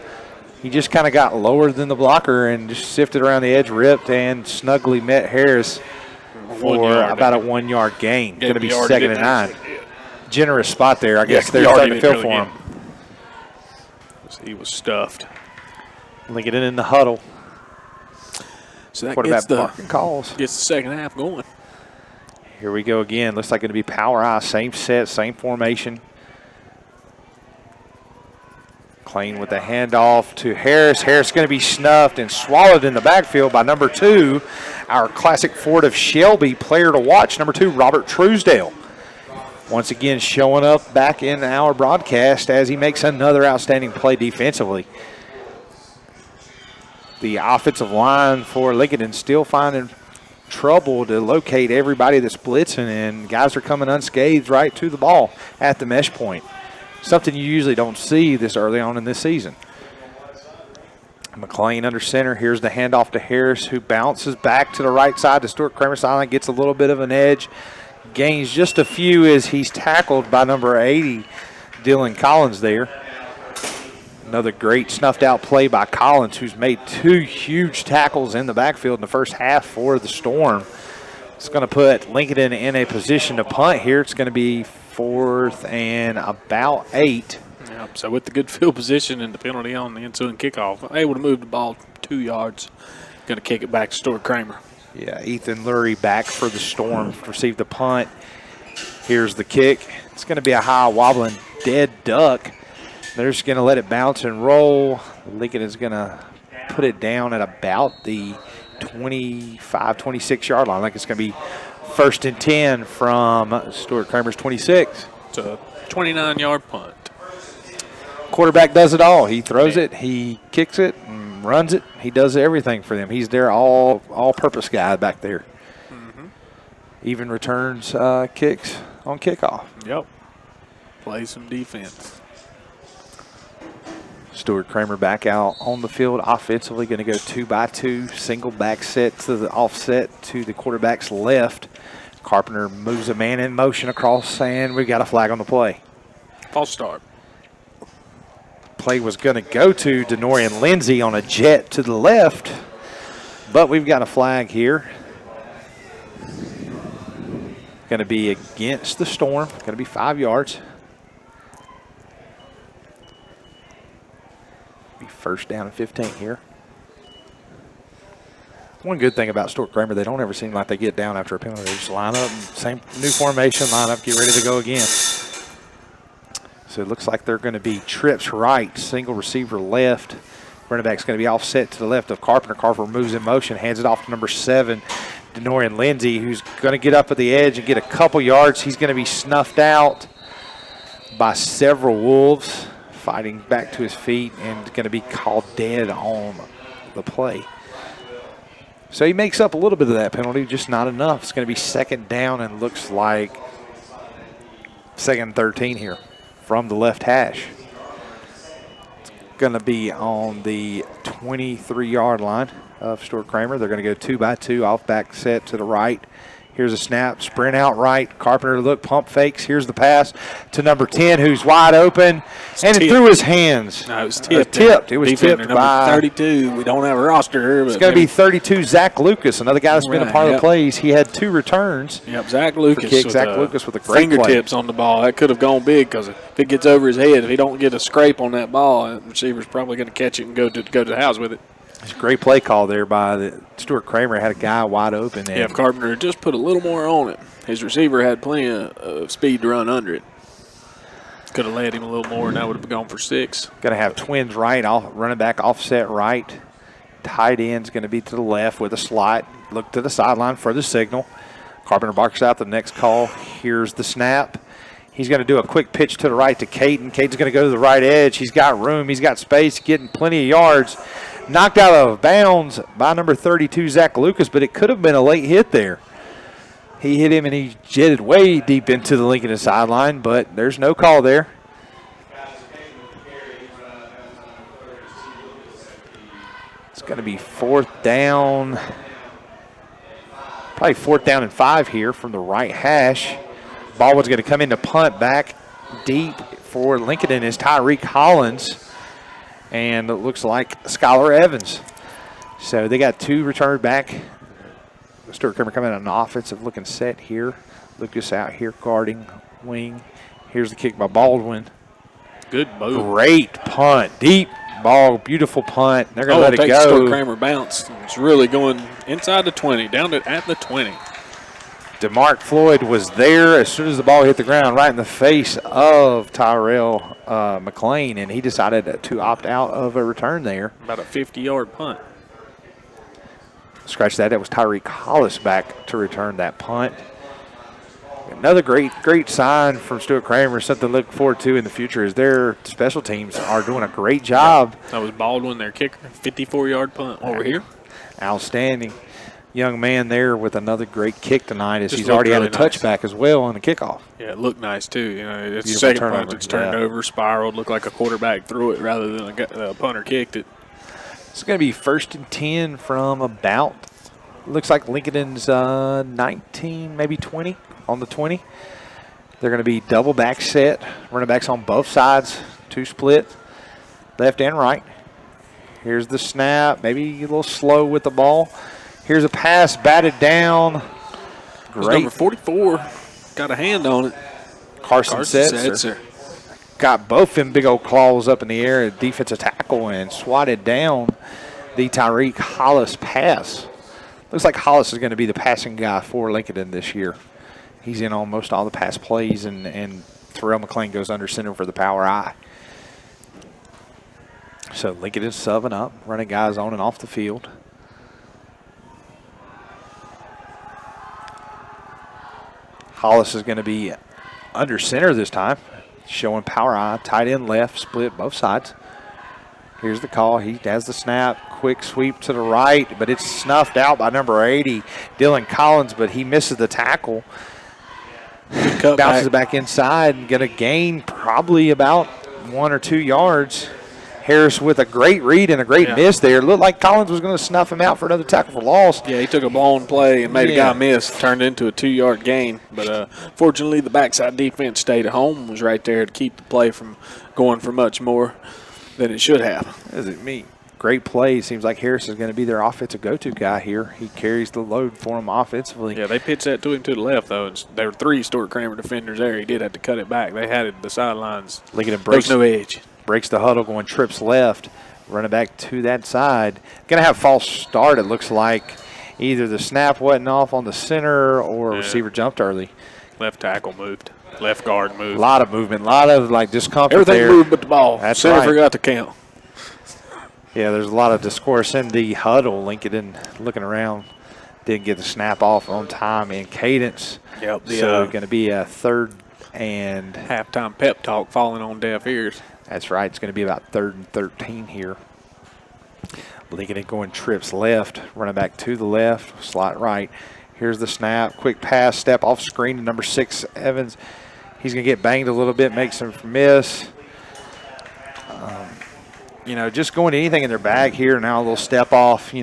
He just kind of got lower than the blocker and just sifted around the edge, ripped, and snugly met Harris for about a 1 yard gain. Going to be 2nd and 9. Generous spot there. I guess they're starting to feel for him. He was stuffed. Lincoln in the huddle. So that quarterback barking calls. Gets the second half going. Here we go again. Looks like going to be power I. Same set, same formation. McLean with the handoff to Harris. Harris going to be snuffed and swallowed in the backfield by number 2, our classic Ford of Shelby player to watch, number 2, Robert Truesdale. Once again showing up back in our broadcast as he makes another outstanding play defensively. The offensive line for Lincoln still finding trouble to locate everybody that's blitzing, and guys are coming unscathed right to the ball at the mesh point. Something you usually don't see this early on in this season. McLean under center. Here's the handoff to Harris, who bounces back to the right side to Stuart Cramer sideline, gets a little bit of an edge. Gains just a few as he's tackled by number 80, Dylan Collins there. Another great snuffed out play by Collins, who's made 2 huge tackles in the backfield in the first half for the Storm. It's going to put Lincoln in a position to punt here. It's going to be 4th and about 8. Yep, so with the good field position and the penalty on the ensuing kickoff, able to move the ball 2 yards. Going to kick it back to Stuart Cramer. Yeah, Ethan Lurie back for the Storm to receive the punt. Here's the kick. It's going to be a high wobbling dead duck. They're just going to let it bounce and roll. Lincoln is going to put it down at about the 25, 26-yard line. Like it's going to be 1st and 10 from Stuart Cramer's 26. It's a 29-yard punt. Quarterback does it all. He throws it, he kicks it, and runs it. He does everything for them. He's their all-purpose guy back there. Mm-hmm. Even returns kicks on kickoff. Yep. Play some defense. Stuart Cramer back out on the field offensively, going to go 2-by-2, single back set to the offset to the quarterback's left. Carpenter moves a man in motion across, and we got a flag on the play. False start. Play was going to go to Denorian Lindsay on a jet to the left, but we've got a flag here. Going to be against the Storm, going to be 5 yards. first down and 15 here. One good thing about Stuart Cramer, they don't ever seem like they get down after a penalty. They just line up, same new formation, line up, get ready to go again. So it looks like they're going to be trips right, single receiver left. Running back's going to be offset to the left of Carpenter. Carpenter moves in motion, hands it off to number 7, Denorian Lindsay, who's going to get up at the edge and get a couple yards. He's going to be snuffed out by several Wolves, fighting back to his feet, and going to be called dead on the play. So he makes up a little bit of that penalty, just not enough. It's going to be second down and looks like second and 13 here from the left hash. It's going to be on the 23-yard line of Stuart Cramer. They're going to go 2-by-2, off back set to the right. Here's a snap, sprint out right. Carpenter look, pump fakes. Here's the pass to number 10, who's wide open, and it threw his hands. No, it was tipped. It was tipped by 32. We don't have a roster here. It's going to be 32, Zach Lucas, another guy that's been a part of the plays. He had 2 returns. Yep, Zach Lucas. Zach Lucas with a great fingertips play on the ball. That could have gone big because if it gets over his head, if he don't get a scrape on that ball, the receiver's probably going to catch it and go to the house with it. It's a great play call there by Stuart Cramer. Had a guy wide open. Yeah, if Carpenter just put a little more on it, his receiver had plenty of speed to run under it. Could have led him a little more, and that would have gone for 6. Going to have twins right, running back offset right. Tight end's going to be to the left with a slot. Look to the sideline for the signal. Carpenter barks out the next call. Here's the snap. He's going to do a quick pitch to the right to Caden. Caden's going to go to the right edge. He's got room. He's got space, getting plenty of yards. Knocked out of bounds by number 32, Zach Lucas, but it could have been a late hit there. He hit him, and he jetted way deep into the Lincolnton sideline, but there's no call there. It's going to be fourth down, probably 4th down and 5 here from the right hash. Baldwin's going to come in to punt back deep for Lincolnton is Tyreek Hollins. And it looks like Skylar Evans. So they got 2 returned back. Stuart Cramer coming on an offensive looking set here. Lucas out here guarding wing. Here's the kick by Baldwin. Good move. Great punt. Deep ball. Beautiful punt. They're going to let it go. Stuart Cramer bounce. It's really going inside the 20, down to at the 20. DeMarc Floyd was there as soon as the ball hit the ground, right in the face of Tyrell McLean, and he decided to opt out of a return there. About a 50-yard punt. Scratch that. That was Tyreek Hollis back to return that punt. Another great sign from Stuart Cramer, something to look forward to in the future, is their special teams are doing a great job. That was Baldwin, their kicker. 54-yard punt over here. Outstanding young man there with another great kick tonight, as he's already had a touchback as well on the kickoff. Yeah, it looked nice too. You know, it's the second punt that's turned over, spiraled, looked like a quarterback threw it rather than a punter kicked it. It's going to be 1st and 10 from about, looks like Lincolnton's 19, maybe 20, on the 20. They're going to be double back set, running backs on both sides, 2 split, left and right. Here's the snap, maybe a little slow with the ball. Here's a pass, batted down. Great. Number 44 got a hand on it. Carson Setzer got both them big old claws up in the air at defensive tackle and swatted down the Tyreek Hollis pass. Looks like Hollis is going to be the passing guy for Lincolnton this year. He's in almost all the pass plays, and Terrell McLean goes under center for the power I. So Lincoln is subbing up, running guys on and off the field. Hollis is going to be under center this time, showing power I, tight end left, split both sides. Here's the call. He has the snap, quick sweep to the right, but it's snuffed out by number 80, Dylan Collins, but he misses the tackle. Bounces it back inside and going to gain probably about 1 or 2 yards. Harris with a great read and a great miss there. It looked like Collins was going to snuff him out for another tackle for loss. Yeah, he took a blown play and made a guy miss, turned into a 2-yard gain. But fortunately, the backside defense stayed at home, was right there to keep the play from going for much more than it should have. What does it mean? Great play. Seems like Harris is going to be their offensive go-to guy here. He carries the load for them offensively. Yeah, they pitched that to him to the left, though. There were 3 Stuart Cramer defenders there. He did have to cut it back. They had it the sidelines. Lincoln breaks no edge. Breaks the huddle, going trips left. Running back to that side. Going to have false start, it looks like. Either the snap wasn't off on the center or receiver jumped early. Left tackle moved. Left guard moved. A lot of movement. A lot of, like, discomfort Everything there. moved but the ball. That's center right. forgot to count. Yeah, there's a lot of discourse in the huddle. Lincoln looking around. Didn't get the snap off on time and cadence. Yep. So going to be a 3rd and halftime pep talk falling on deaf ears. That's right. It's going to be about 3rd and 13 here. Lincoln going trips left, running back to the left, slot right. Here's the snap. Quick pass, step off screen to number 6, Evans. He's going to get banged a little bit, make some miss. Just going to anything in their bag here. Now a little step off,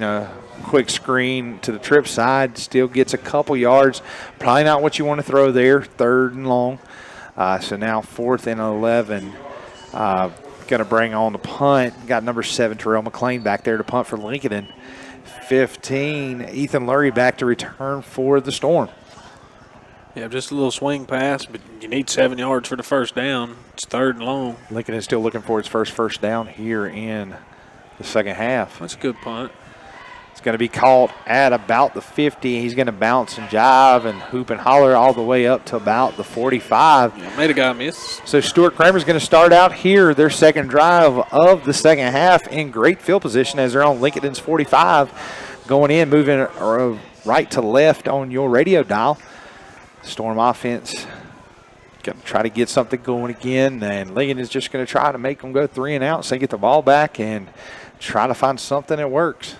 quick screen to the trip side. Still gets a couple yards. Probably not what you want to throw there. 3rd and long. So now 4th and 11. Going to bring on the punt. Got number 7, Terrell McClain, back there to punt for Lincoln. 15, Ethan Lurie back to return for the Storm. Yeah, just a little swing pass, but you need 7 yards for the first down. It's 3rd and long. Lincoln is still looking for its first down here in the second half. That's a good punt. It's going to be caught at about the 50. He's going to bounce and jive and hoop and holler all the way up to about the 45. Yeah, made a guy miss. So Stuart Cramer is going to start out here, their second drive of the second half, in great field position as they're on Lincolnton's 45. Going in, moving right to left on your radio dial. Storm offense going to try to get something going again, and Lincoln is just going to try to make them go 3 and out so they get the ball back and try to find something that works.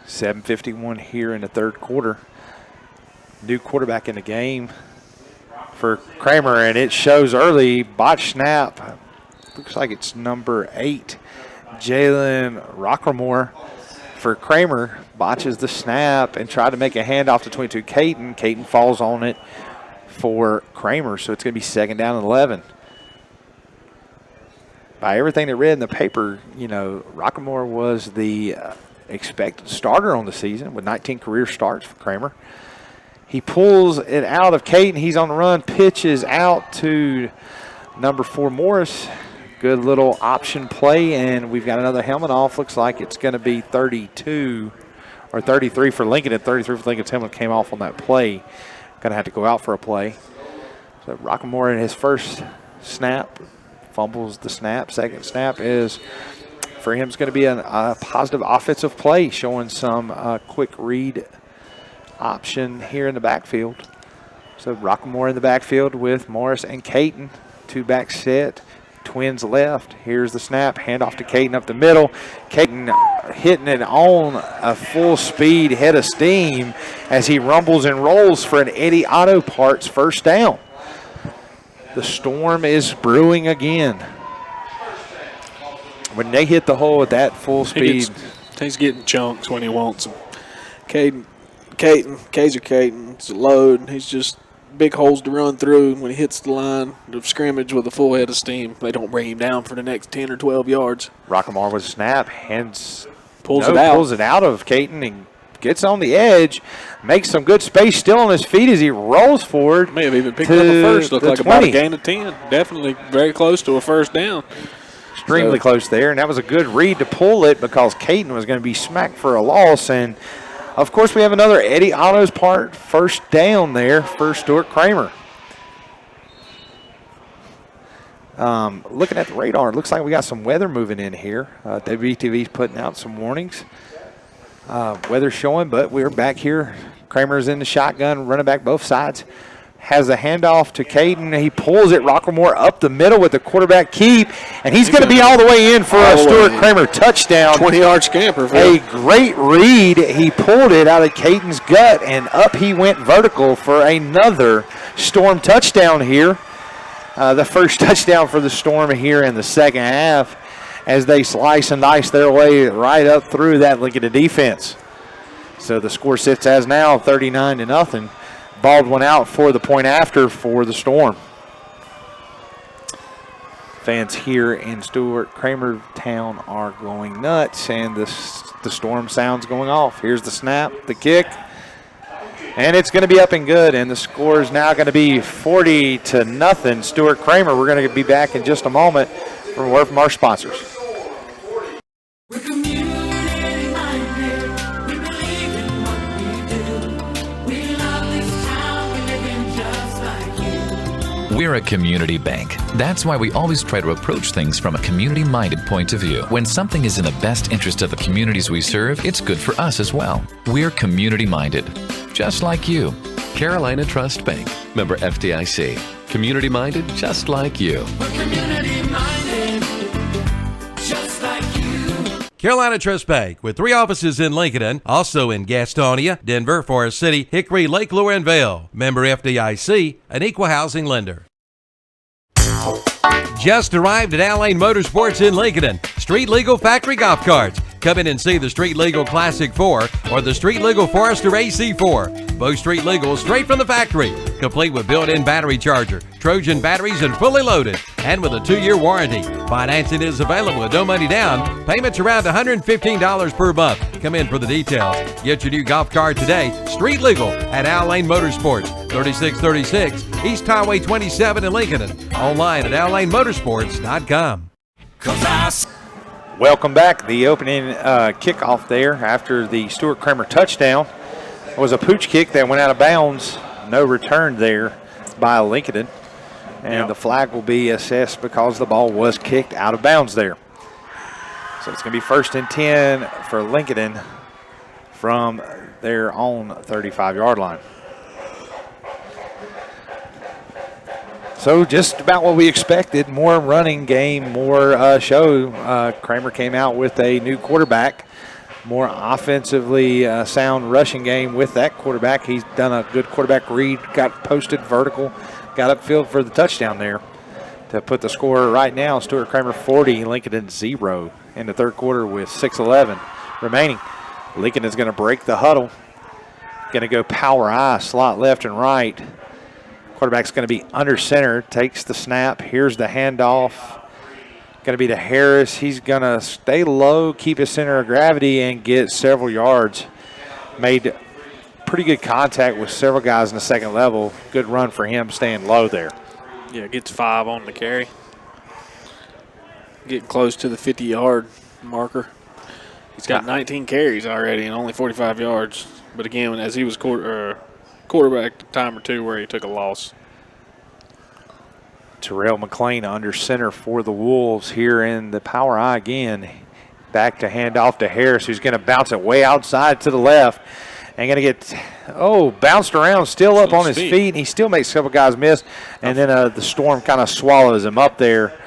7:51 here in the 3rd quarter. New quarterback in the game for Cramer, and it shows early. Botch snap. Looks like it's number 8, Jalen Rockermore. For Cramer, botches the snap and tried to make a handoff to 22 Caton. Caton falls on it for Cramer, so it's going to be 2nd down and 11. By everything that read in the paper, Rockermore was the expected starter on the season with 19 career starts for Cramer. He pulls it out of Caton. He's on the run, pitches out to number 4 Morris. Good little option play, and we've got another helmet off. Looks like it's going to be 32 or 33 for Lincoln, and 33 for Lincoln's helmet came off on that play. Going to have to go out for a play. So Rockamore in his first snap fumbles the snap. Second snap is for him. It's going to be a positive offensive play, showing some quick read option here in the backfield. So Rockamore in the backfield with Morris and Caton. 2-back set. Twins left. Here's the snap. Handoff to Caton up the middle. Caton hitting it on a full speed, head of steam as he rumbles and rolls for an Eddie Auto Parts first down. The Storm is brewing again. When they hit the hole at that full speed. He's getting chunks when he wants them. Caton's a load. He's just big holes to run through. When he hits the line of scrimmage with a full head of steam, they don't bring him down for the next 10 or 12 yards. Rockamore with a snap, pulls it out of Caton and gets on the edge, makes some good space, still on his feet as he rolls forward. May have even picked up a first. Looked like about a gain of 10. Definitely very close to a first down. Extremely close there, and that was a good read to pull it because Caton was going to be smacked for a loss. And of course, we have another Eddie Autos Part first down there for Stuart Cramer. Looking at the radar, it looks like we got some weather moving in here. WTV's putting out some warnings. Weather showing, but we're back here. Cramer's in the shotgun, running back both sides. Has a handoff to Caton. He pulls it. Rockamore up the middle with the quarterback keep, and he's going to be all the way in for a Stuart Cramer touchdown. 20-yard scamper. A great read. He pulled it out of Caton's gut, and up he went vertical for another Storm touchdown here. The first touchdown for the Storm here in the second half as they slice and dice their way right up through that Lincoln defense. So the score sits as now 39-0. Baldwin out for the point after for the Storm. Fans here in Stuart Cramer Town are going nuts, and the Storm sound's going off. Here's the snap, the kick, and it's going to be up and good, and the score is now going to be 40-0. Stuart Cramer. We're going to be back in just a moment from a word from our sponsors. We're a community bank. That's why we always try to approach things from a community-minded point of view. When something is in the best interest of the communities we serve, it's good for us as well. We're community-minded, just like you. Carolina Trust Bank. Member FDIC. Community-minded, just like you. We're community-minded, just like you. Carolina Trust Bank, with 3 offices in Lincolnton, also in Gastonia, Denver, Forest City, Hickory, Lake Lure, and Vail. Member FDIC, an equal housing lender. Just arrived at Al-Lane Motorsports in Lincolnton. Street Legal Factory Golf Carts. Come in and see the Street Legal Classic 4 or the Street Legal Forester AC4. Both Street Legal straight from the factory, complete with built-in battery charger, Trojan batteries, and fully loaded, and with a 2-year warranty. Financing is available with no money down. Payments around $115 per month. Come in for the details. Get your new golf cart today. Street Legal at Al-Lane Motorsports, 3636 East Highway 27 in Lincolnton. Online at allanemotorsports.com. Welcome back. The opening kickoff there after the Stuart Cramer touchdown was a pooch kick that went out of bounds. No return there by Lincolnton. And the flag will be assessed because the ball was kicked out of bounds there. So it's going to be 1st and 10 for Lincolnton from their own 35-yard line. So just about what we expected, more running game, more show. Cramer came out with a new quarterback, more offensively sound rushing game with that quarterback. He's done a good quarterback read, got posted vertical, got upfield for the touchdown there to put the score right now. Stuart Cramer 40, Lincoln 0 in the third quarter with 6:11 remaining. Lincoln is going to break the huddle, going to go power I, slot left and right. Quarterback's going to be under center, takes the snap. Here's the handoff. Going to be to Harris. He's going to stay low, keep his center of gravity, and get several yards. Made pretty good contact with several guys in the second level. Good run for him staying low there. Yeah, gets 5 on the carry. Getting close to the 50-yard marker. He's got 19 carries already and only 45 yards. But again, as he was quarterback a time or two where he took a loss. Terrell McClain under center for the Wolves here in the power I again. Back to hand off to Harris, who's going to bounce it way outside to the left. And going to get, bounced around, still up on his feet. And he still makes a couple guys miss. And then the storm kind of swallows him up there.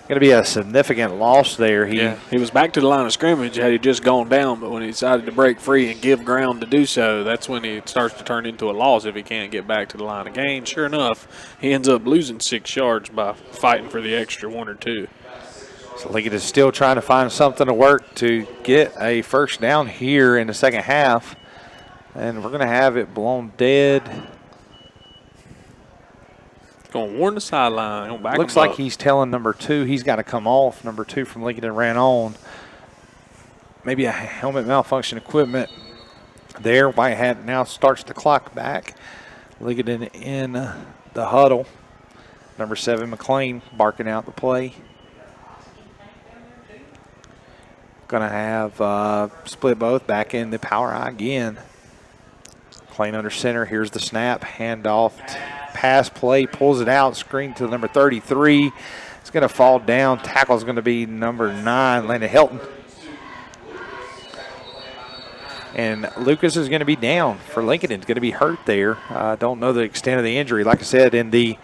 Going to be a significant loss there. He was back to the line of scrimmage had he just gone down, but when he decided to break free and give ground to do so, that's when he starts to turn into a loss if he can't get back to the line of gain. Sure enough, he ends up losing 6 yards by fighting for the extra 1 or 2. So Lincoln is still trying to find something to work to get a first down here in the second half. And we're going to have it blown dead. Going to warn the sideline. Looks like he's telling number 2 he's got to come off. Number 2 from Lincoln ran on. Maybe a helmet malfunction equipment there. Whitehat now starts the clock back. Lincoln in the huddle. Number 7 McClain barking out the play. Going to have split both back in the power I again. McClain under center. Here's the snap. Handoff. Pass play, pulls it out, screen to number 33. It's going to fall down. Tackle is going to be number 9, Landon Helton. And Lucas is going to be down for Lincoln. It's going to be hurt there. Don't know the extent of the injury. Like I said, in the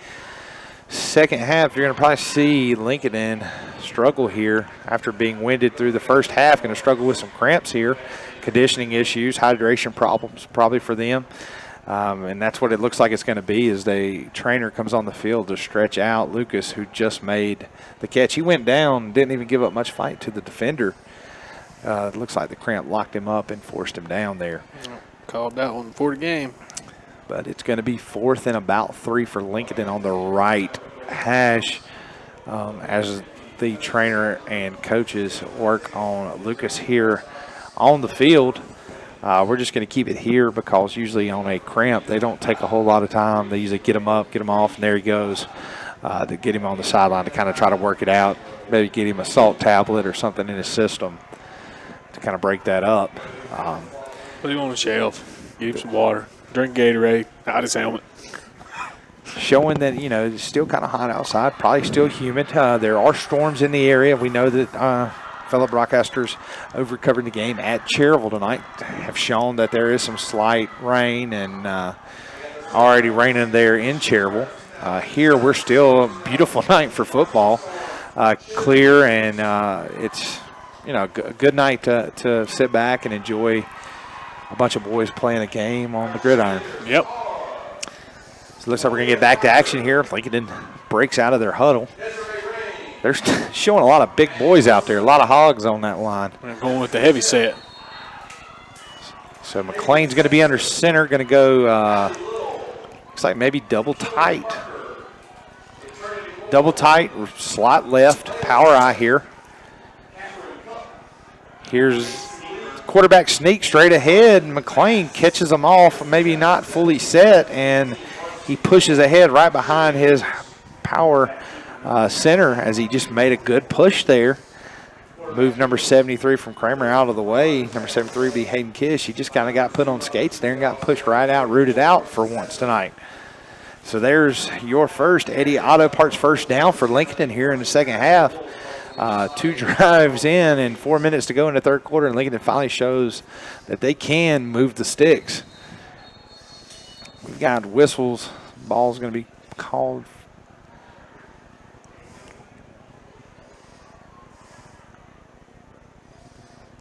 second half, you're going to probably see Lincoln struggle here after being winded through the first half. Going to struggle with some cramps here, conditioning issues, hydration problems probably for them. And that's what it looks like it's going to be as the trainer comes on the field to stretch out Lucas, who just made the catch. He went down, didn't even give up much fight to the defender. It looks like the cramp locked him up and forced him down there. Called that one before the game. But it's going to be 4th and about 3 for Lincoln on the right hash as the trainer and coaches work on Lucas here on the field. We're just going to keep it here because usually on a cramp, they don't take a whole lot of time. They usually get him up, get him off, and there he goes to get him on the sideline to kind of try to work it out. Maybe get him a salt tablet or something in his system to kind of break that up. Put him on the shelf. Give him some water. Drink Gatorade. Out his helmet. showing that, it's still kind of hot outside, probably still humid. There are storms in the area. We know that fellow broadcasters over covering the game at Cherryville tonight have shown that there is some slight rain and already raining there in Cherryville. Here we're still a beautiful night for football, clear, and it's a good night to sit back and enjoy a bunch of boys playing a game on the gridiron. Yep. So it looks like we're going to get back to action here. Lincoln breaks out of their huddle. They're showing a lot of big boys out there, a lot of hogs on that line. We're going with the heavy set. So McLean's going to be under center, going to go, looks like maybe double tight. Double tight, slot left, power eye here. Here's quarterback sneak straight ahead, and McLean catches them off, maybe not fully set, and he pushes ahead right behind his power center as he just made a good push there. Move number 73 from Cramer out of the way. Number 73 be Hayden Kish. He just kind of got put on skates there and got pushed right out, rooted out for once tonight. So there's your first Eddie Auto Parts first down for Lincolnton here in the second half. 2 drives in and 4 minutes to go in the third quarter, and Lincolnton finally shows that they can move the sticks. We've got whistles. Ball's going to be called.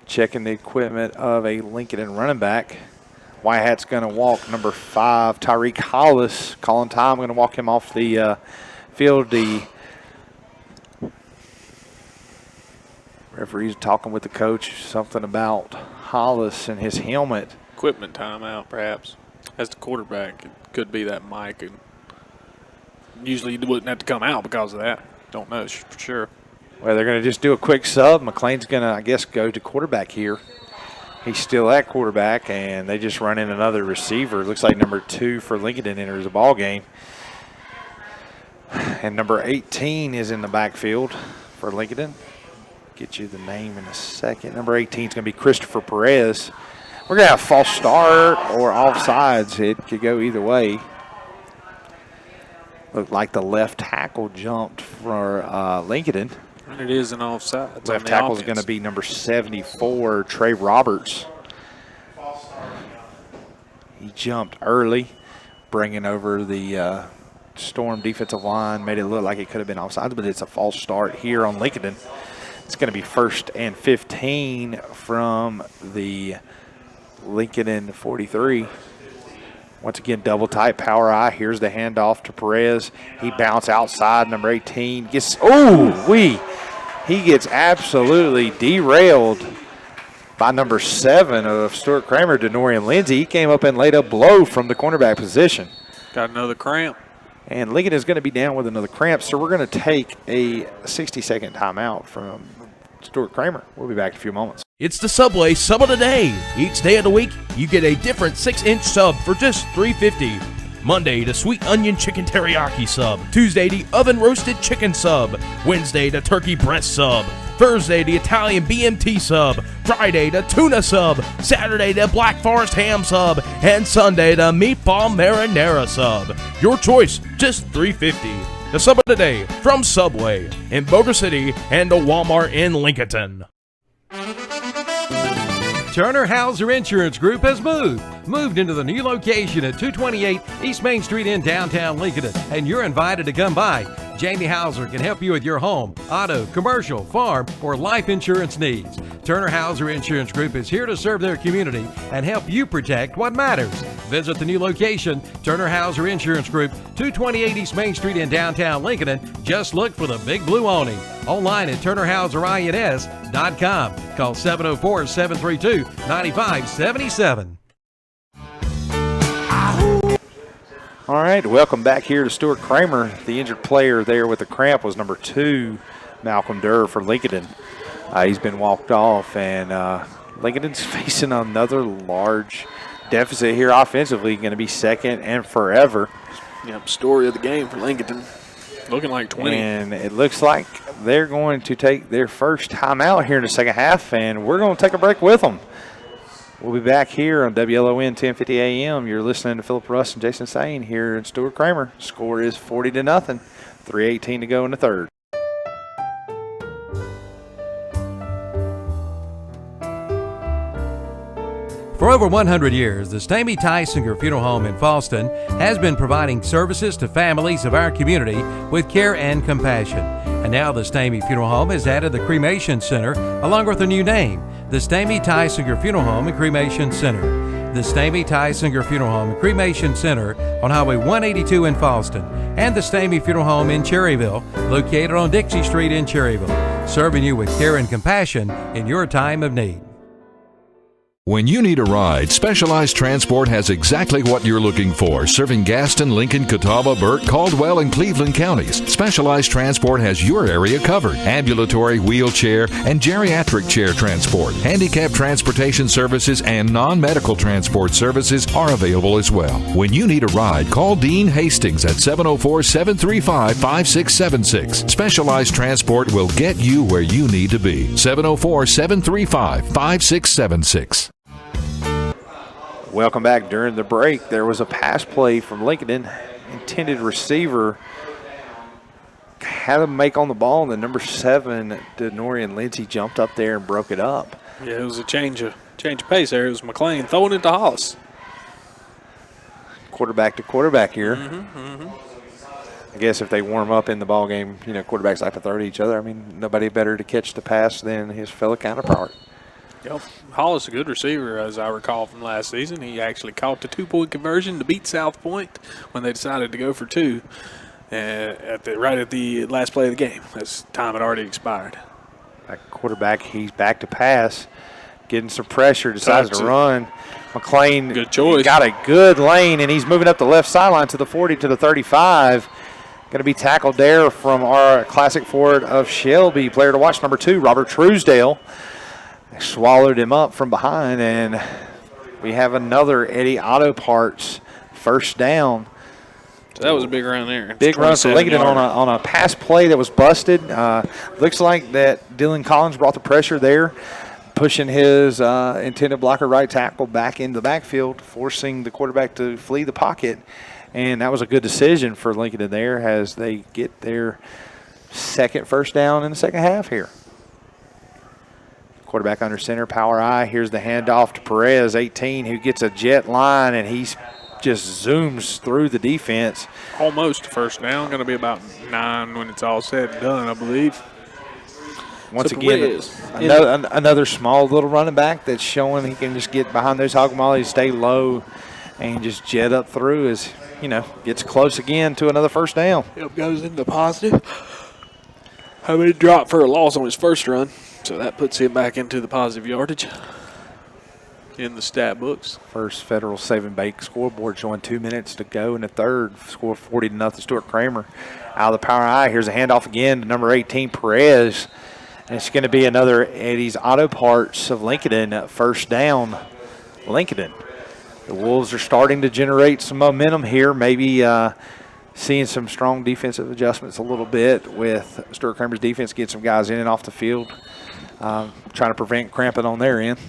Checking the equipment of a Lincolnton running back. Whitehat's going to walk number 5, Tyreek Hollis. Calling time, going to walk him off the field. The referee's talking with the coach, something about Hollis and his helmet. Equipment timeout, perhaps. As the quarterback, it could be that mic. And usually you wouldn't have to come out because of that. Don't know for sure. Well, they're going to just do a quick sub. McLean's going to, I guess, go to quarterback here. He's still at quarterback, and they just run in another receiver. Looks like number 2 for Lincolnton enters the ball game. And number 18 is in the backfield for Lincolnton. Get you the name in a second. Number 18 is going to be Christopher Perez. We're going to have false start or offsides. It could go either way. Looked like the left tackle jumped for Lincolnton. And it is an offside. Left tackle is going to be number 74, Trey Roberts. He jumped early, bringing over the Storm defensive line. Made it look like it could have been offside, but it's a false start here on Lincolnton. It's going to be 1st and 15 from the Lincolnton 43. Once again, double tight, power eye. Here's the handoff to Perez. He bounced outside. Number 18 gets, he gets absolutely derailed by number 7 of Stuart Cramer, Denorian Lindsay. He came up and laid a blow from the cornerback position. Got another cramp. And Lincoln is going to be down with another cramp, so we're going to take a 60-second timeout from Stuart Cramer. We'll be back in a few moments. It's the Subway Sub of the Day. Each day of the week, you get a different 6-inch sub for just $3.50. Monday, the sweet onion chicken teriyaki sub. Tuesday, the oven roasted chicken sub. Wednesday, the turkey breast sub. Thursday, the Italian BMT sub. Friday, the tuna sub. Saturday, the Black Forest ham sub. And Sunday, the meatball marinara sub. Your choice, just $3.50. The Sub of the Day from Subway in Boulder City and the Walmart in Lincolnton. Turner Hauser Insurance Group has moved into the new location at 228 East Main Street in downtown Lincolnton, and you're invited to come by. Jamie Hauser can help you with your home, auto, commercial, farm, or life insurance needs. Turner Hauser Insurance Group is here to serve their community and help you protect what matters. Visit the new location, Turner Hauser Insurance Group, 228 East Main Street in downtown Lincoln. Just look for the big blue awning. Online at turnerhauserins.com. Call 704-732-9577. All right, welcome back here to Stuart Cramer. The injured player there with the cramp was number 2, Malcolm Durr for Lincolnton. He's been walked off, and Lincolnton's facing another large deficit here offensively, going to be second and forever. Yep, story of the game for Lincolnton. Looking like 20. And it looks like they're going to take their first timeout here in the second half, and we're going to take a break with them. We'll be back here on WLON 1050 AM. You're listening to Philip Russ and Jason Sane here in Stuart Cramer. Score is 40-0. 3:18 to go in the third. For over 100 years, the Stamey Tysinger Funeral Home in Falston has been providing services to families of our community with care and compassion. And now the Stamey Funeral Home has added the Cremation Center along with a new name, the Stamey Tysinger Funeral Home and Cremation Center. The Stamey Tysinger Funeral Home and Cremation Center on Highway 182 in Falston, and the Stamey Funeral Home in Cherryville, located on Dixie Street in Cherryville, serving you with care and compassion in your time of need. When you need a ride, Specialized Transport has exactly what you're looking for, serving Gaston, Lincoln, Catawba, Burke, Caldwell, and Cleveland counties. Specialized Transport has your area covered. Ambulatory, wheelchair, and geriatric chair transport. Handicap transportation services and non-medical transport services are available as well. When you need a ride, call Dean Hastings at 704-735-5676. Specialized Transport will get you where you need to be. 704-735-5676. Welcome back. During the break, there was a pass play from Lincolnton. Intended receiver had him make on the ball, and the number 7, Denorian Lindsay, jumped up there and broke it up. Yeah, it was a change of pace there. It was McLean throwing it to Hollis. Quarterback to quarterback here. I guess if they warm up in the ball game, quarterbacks like to throw to each other. I mean, nobody better to catch the pass than his fellow counterpart. Yep. Hollis, a good receiver, as I recall from last season. He actually caught the 2-point conversion to beat South Point when they decided to go for 2 right at the last play of the game, as time had already expired. Back quarterback, he's back to pass, getting some pressure, decides to run. McLean good choice. Got a good lane, and he's moving up the left sideline to the 40 to the 35. Going to be tackled there from our classic forward of Shelby. Player to watch, number 2, Robert Truesdale. Swallowed him up from behind, and we have another Eddie Auto Parts first down. So that was a big run there. Big run for Lincoln on a pass play that was busted. Looks like that Dylan Collins brought the pressure there, pushing his intended blocker right tackle back into the backfield, forcing the quarterback to flee the pocket. And that was a good decision for Lincoln there as they get their second first down in the second half here. Quarterback under center, power I. Here's the handoff to Perez, 18, who gets a jet line, and he just zooms through the defense. Almost a first down. Going to be about 9 when it's all said and done, I believe. Once again, another small little running back that's showing he can just get behind those hog mollies, stay low, and just jet up through as, gets close again to another first down. Yep, goes into positive. How many dropped for a loss on his first run? So that puts him back into the positive yardage in the stat books. First Federal Save and Bake scoreboard showing 2 minutes to go in the third. Score 40-0. Stuart Cramer out of the power I. Here's a handoff again to number 18, Perez. And it's going to be another Eddie's Auto Parts of Lincolnton first down. Lincolnton. The Wolves are starting to generate some momentum here. Maybe seeing some strong defensive adjustments a little bit with Stuart Cramer's defense, getting some guys in and off the field. Trying to prevent cramping on their end.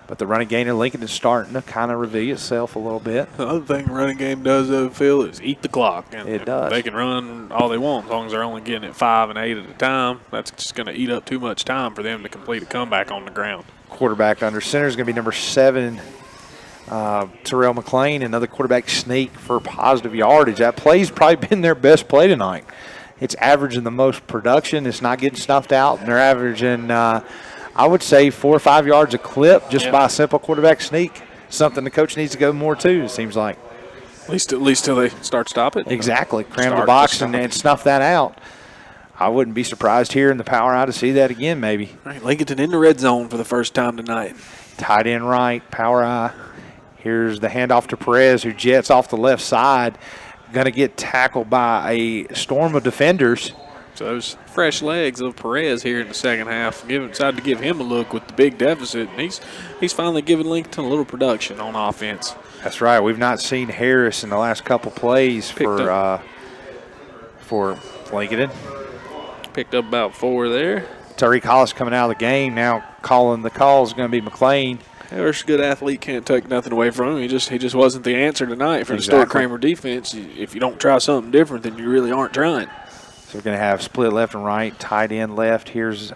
But the running game in Lincoln is starting to kind of reveal itself a little bit. The other thing the running game does, Phil, is eat the clock. And it does. They can run all they want as long as they're only getting it 5 and 8 at a time. That's just going to eat up too much time for them to complete a comeback on the ground. Quarterback under center is going to be number 7, Terrell McLean. Another quarterback sneak for positive yardage. That play's probably been their best play tonight. It's averaging the most production. It's not getting snuffed out. And they're averaging, I would say, 4 or 5 yards a clip just by a simple quarterback sneak. Something the coach needs to go more to, it seems like. At least till they start stopping. Exactly. Cram the box and snuff that out. I wouldn't be surprised here in the power eye to see that again, maybe. All right, Lincolnton in the red zone for the first time tonight. Tight end right, power eye. Here's the handoff to Perez, who jets off the left side. Going to get tackled by a storm of defenders. So those fresh legs of Perez here in the second half decided to give him a look with the big deficit. And he's finally given Lincoln a little production on offense. That's right. We've not seen Harris in the last couple plays for Lincoln. Picked up about 4 there. Tariq Hollis coming out of the game. Now calling the call is going to be McLean. There's a good athlete, can't take nothing away from him. He just wasn't the answer tonight for the Stuart Cramer defense. If you don't try something different, then you really aren't trying. So we're going to have split left and right, tight end left. Here's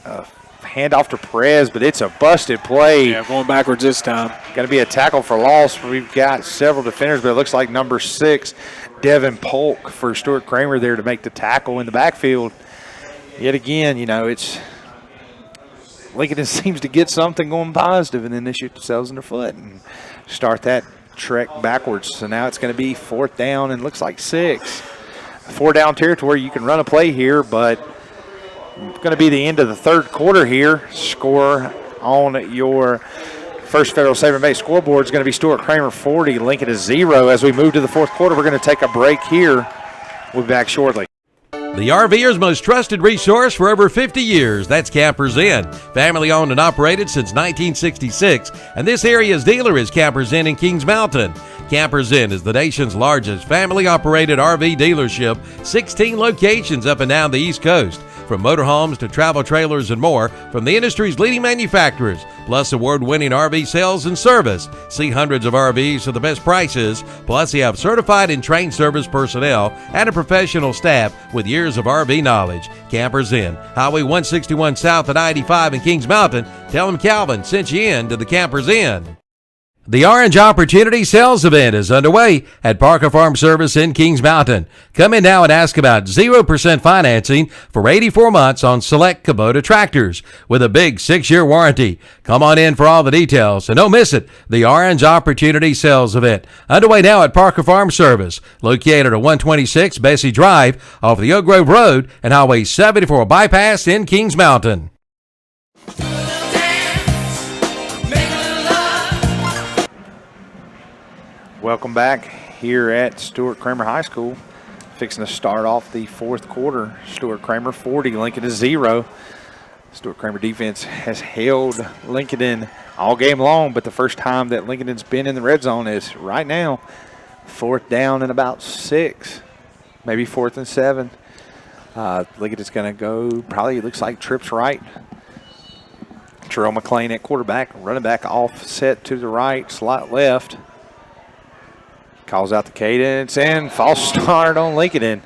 a handoff to Perez, but it's a busted play. Yeah, going backwards this time. Going to be a tackle for loss. We've got several defenders, but it looks like number 6, Devin Polk, for Stuart Cramer there to make the tackle in the backfield. Yet again, it's Lincoln seems to get something going positive, and then they shoot themselves in the foot and start that trek backwards. So now it's going to be 4th down and looks like 6. 4-down territory. You can run a play here, but it's going to be the end of the 3rd quarter here. Score on your First Federal Savings Bank scoreboard is going to be Stuart Cramer 40, Lincoln is 0. As we move to the 4th quarter, we're going to take a break here. We'll be back shortly. The RVer's most trusted resource for over 50 years. That's Campers Inn. Family owned and operated since 1966. And this area's dealer is Campers Inn in Kings Mountain. Campers Inn is the nation's largest family-operated RV dealership, 16 locations up and down the East Coast. From motorhomes to travel trailers and more, from the industry's leading manufacturers, plus award-winning RV sales and service. See hundreds of RVs for the best prices, plus they have certified and trained service personnel and a professional staff with years of RV knowledge. Campers Inn, Highway 161 South at I-85 in Kings Mountain. Tell them Calvin sent you in to the Campers Inn. The Orange Opportunity Sales Event is underway at Parker Farm Service in Kings Mountain. Come in now and ask about 0% financing for 84 months on select Kubota tractors with a big 6-year warranty. Come on in for all the details and don't miss it. The Orange Opportunity Sales Event underway now at Parker Farm Service, located at 126 Bessie Drive off the Oak Grove Road and Highway 74 bypass in Kings Mountain. Welcome back here at Stuart Cramer High School. Fixing to start off the 4th quarter. Stuart Cramer 40, Lincoln is 0. Stuart Cramer defense has held Lincoln all game long, but the first time that Lincoln's been in the red zone is right now. 4th down and about 6, maybe 4th and 7. Lincoln is going to go, probably looks like trips right. Terrell McClain at quarterback, running back offset to the right, slot left. Calls out the cadence and false start on Lincoln.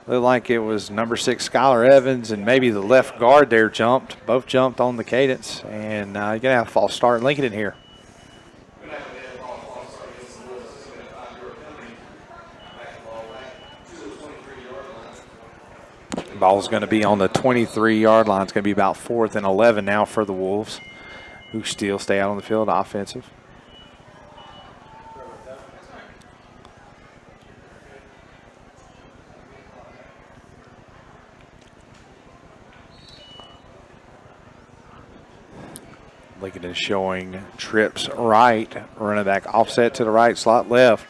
Looked like it was number 6 Skylar Evans and maybe the left guard there jumped. Both jumped on the cadence, and you're going to have a false start in Lincoln here. Ball's going to be on the 23-yard line. It's going to be about 4th and 11 now for the Wolves, who still stay out on the field offensive. Lincoln is showing trips right, running back offset to the right, slot left.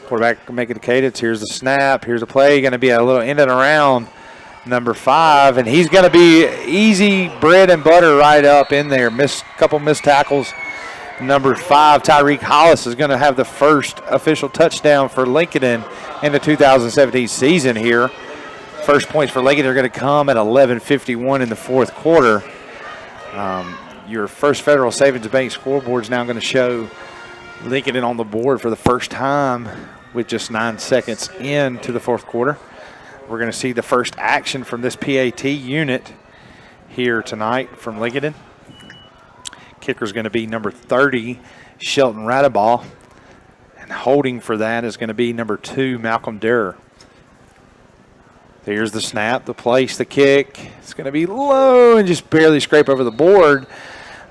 Quarterback making the cadence. Here's the snap. Here's the play. Going to be a little in and around number 5, and he's going to be easy bread and butter right up in there. Couple missed tackles. Number 5, Tyreek Hollis, is going to have the first official touchdown for Lincoln in the 2017 season here. First points for Lincoln are going to come at 11:51 in the 4th quarter. Your First Federal Savings Bank scoreboard is now going to show Lincoln on the board for the first time with just 9 seconds into the 4th quarter. We're going to see the first action from this PAT unit here tonight from Lincoln. Kicker is going to be number 30, Shelton Radaball. And holding for that is going to be number 2, Malcolm Durr. Here's the snap, the place, the kick. It's going to be low and just barely scrape over the board.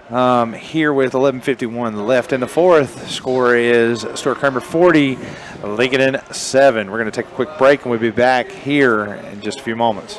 Here with 11:51 left in the 4th. Score is Stuart Cramer 40, Lincoln 7. We're going to take a quick break and we'll be back here in just a few moments.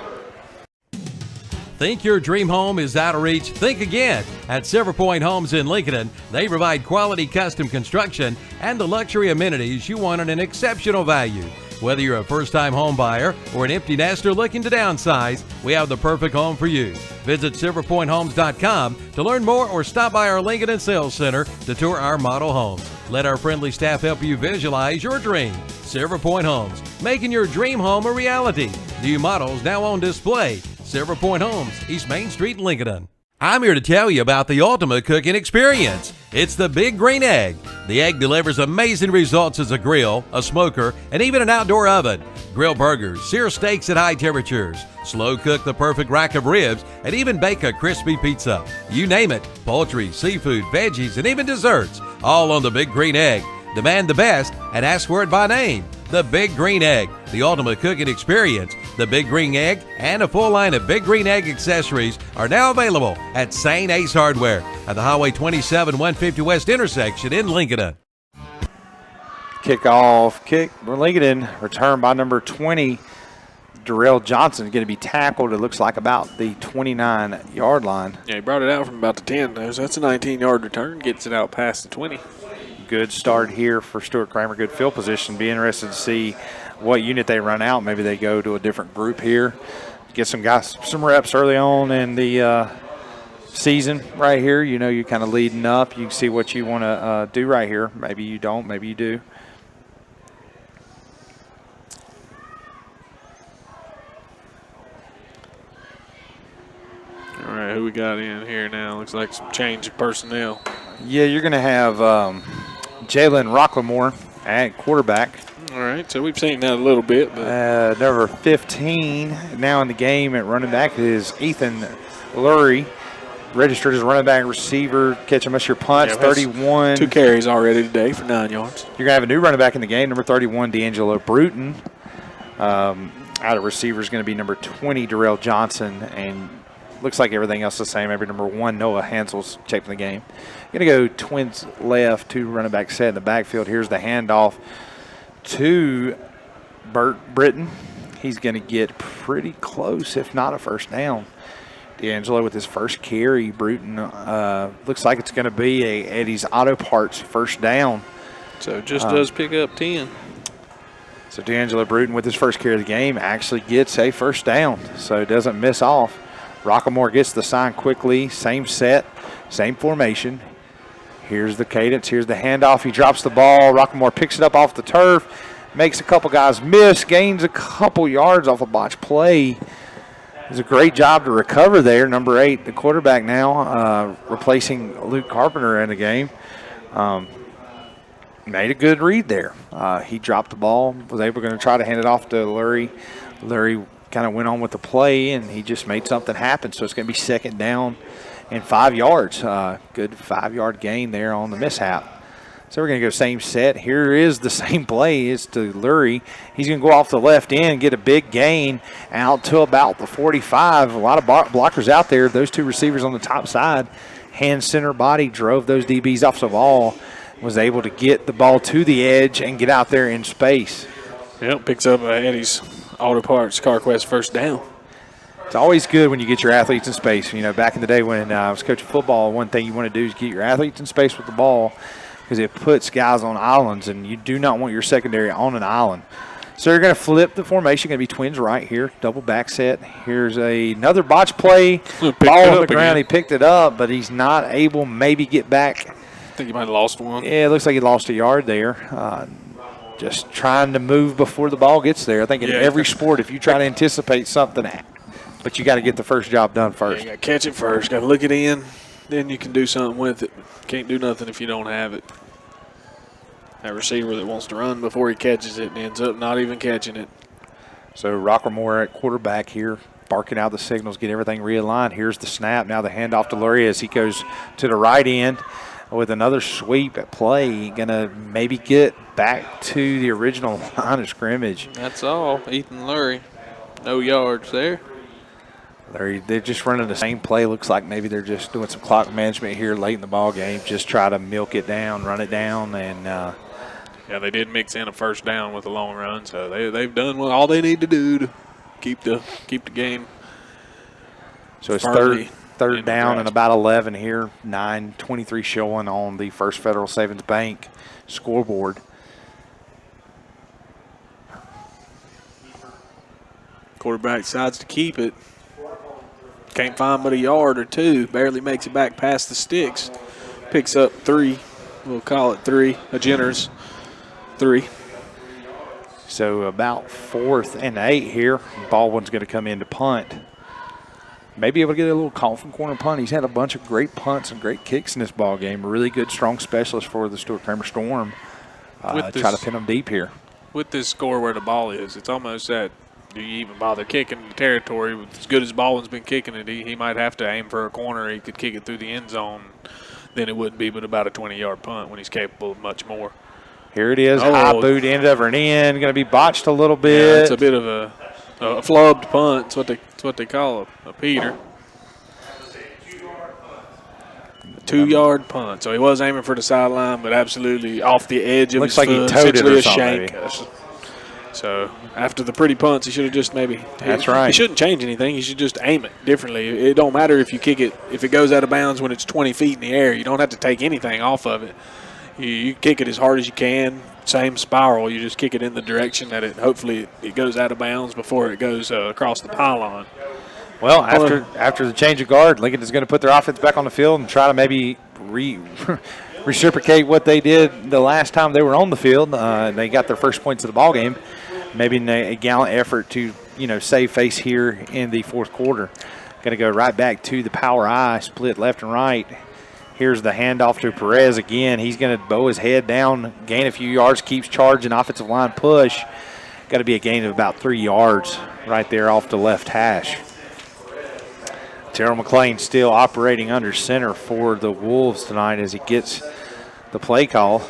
Think your dream home is out of reach? Think again. At Silver Point Homes in Lincoln, they provide quality custom construction and the luxury amenities you want at an exceptional value. Whether you're a first-time home buyer or an empty nester looking to downsize, we have the perfect home for you. Visit silverpointhomes.com to learn more or stop by our Lincoln Sales Center to tour our model homes. Let our friendly staff help you visualize your dream. Silver Point Homes, making your dream home a reality. New models now on display. Silver Point Homes, East Main Street, Lincoln. I'm here to tell you about the ultimate cooking experience. It's the Big Green Egg. The egg delivers amazing results as a grill, a smoker, and even an outdoor oven. Grill burgers, sear steaks at high temperatures, slow cook the perfect rack of ribs, and even bake a crispy pizza. You name it, poultry, seafood, veggies, and even desserts, all on the Big Green Egg. Demand the best and ask for it by name. The Big Green Egg, the ultimate cooking experience. The Big Green Egg and a full line of Big Green Egg accessories are now available at St. Ace Hardware at the Highway 27 150 West intersection in Lincolnton. Kickoff kick for Lincoln, returned by number 20. Darrell Johnson is going to be tackled, it looks like, about the 29-yard line. Yeah, he brought it out from about the 10. That's a 19-yard return, gets it out past the 20. Good start here for Stuart Cramer. Good field position. Be interested to see what unit they run out. Maybe they go to a different group here. Get some guys some reps early on in the season right here. You know, you're kind of leading up. You can see what you want to do right here. Maybe you don't. Maybe you do. All right, who we got in here now? Looks like some change of personnel. Yeah, you're going to have Jalen Rocklemore at quarterback. All right, so we've seen that a little bit. But number 15 now in the game at running back is Ethan Lurie. Registered as running back, receiver, catch a miss your punch, 31. 2 carries already today for 9 yards. You're going to have a new running back in the game, number 31, D'Angelo Bruton. Out of receiver is going to be number 20, Darrell Johnson, and looks like everything else is the same. Every number 1, Noah Hansel's checked in the game. Going to go twins left, 2 running back set in the backfield. Here's the handoff to Burt Britton. He's going to get pretty close, if not a first down. D'Angelo with his first carry. Bruton looks like it's going to be a Eddie's Auto Parts first down. So just does pick up 10. So D'Angelo Bruton with his first carry of the game actually gets a first down, so doesn't miss off. Rocklemore gets the sign quickly. Same set, same formation. Here's the cadence. Here's the handoff. He drops the ball. Rocklemore picks it up off the turf. Makes a couple guys miss. Gains a couple yards off a botch play. It's a great job to recover there. Number 8, the quarterback now, replacing Luke Carpenter in the game. Made a good read there. He dropped the ball. Was able to try to hand it off to Lurie. Lurie kind of went on with the play, and he just made something happen. So it's going to be second down and 5 yards. Good 5-yard gain there on the mishap. So we're going to go same set. Here is the same play. It's to Lurie. He's going to go off the left end, get a big gain out to about the 45. A lot of blockers out there. Those 2 receivers on the top side. Hand center body drove those DBs off the ball. Was able to get the ball to the edge and get out there in space. Yep, picks up Eddie's Auto Parts CarQuest first down. It's always good when you get your athletes in space. You know, back in the day when I was coaching football, one thing you want to do is get your athletes in space with the ball because it puts guys on islands, and you do not want your secondary on an island. So you're going to flip the formation. Going to be twins right here, double back set. Here's another botch play. Ball on the ground. He picked it up, but he's not able maybe get back. I think he might have lost one. Yeah, it looks like he lost a yard there. Just trying to move before the ball gets there. I think in every sport, if you try to anticipate something, but you got to get the first job done first. You got to catch it first. Got to look it in. Then you can do something with it. Can't do nothing if you don't have it. That receiver that wants to run before he catches it and ends up not even catching it. So Rocklemore at quarterback here, barking out the signals, get everything realigned. Here's the snap. Now the handoff to Lurie as he goes to the right end with another sweep at play. Going to maybe get back to the original line of scrimmage. That's all. Ethan Lurie. No yards there. They're just running the same play. Looks like maybe they're just doing some clock management here late in the ball game. Just try to milk it down, run it down, and yeah, they did mix in a first down with a long run, so they've done all they need to do to keep the game. So it's third down and about 11 here. 9:23 showing on the First Federal Savings Bank scoreboard. Quarterback decides to keep it. Can't find but a yard or 2. Barely makes it back past the sticks. Picks up 3. We'll call it 3. A generous 3. So about 4th and 8 here. Baldwin's going to come in to punt. may be able to get a little call from corner punt. He's had a bunch of great punts and great kicks in this ball game. A really good, strong specialist for the Stuart Cramer Storm. Try to pin them deep here. With this score where the ball is, it's almost that do you even bother kicking the territory? As good as Baldwin's been kicking it, he might have to aim for a corner. He could kick it through the end zone. Then it wouldn't be but about a 20-yard punt when he's capable of much more. Here it is. High boot end over and in. Going to be botched a little bit. Yeah, it's a bit of a flubbed punt. It's what they call a Peter. A 2-yard punt. So he was aiming for the sideline, but absolutely off the edge of his foot. Looks like he toed it or something. So after the pretty punts, he should have just maybe. That's right. He shouldn't change anything. He should just aim it differently. It don't matter if you kick it, if it goes out of bounds when it's 20 feet in the air. You don't have to take anything off of it. You kick it as hard as you can. Same spiral. You just kick it in the direction that hopefully it goes out of bounds before it goes across the pylon. Well, after the change of guard, Lincoln is going to put their offense back on the field and try to maybe reciprocate what they did the last time they were on the field. They got their first points of the ball game. Maybe in a gallant effort to save face here in the fourth quarter. Going to go right back to the power I, split left and right. Here's the handoff to Perez again. He's going to bow his head down, gain a few yards, keeps charging, offensive line push. Got to be a gain of about 3 yards right there off the left hash. Terrell McLean still operating under center for the Wolves tonight as he gets the play call.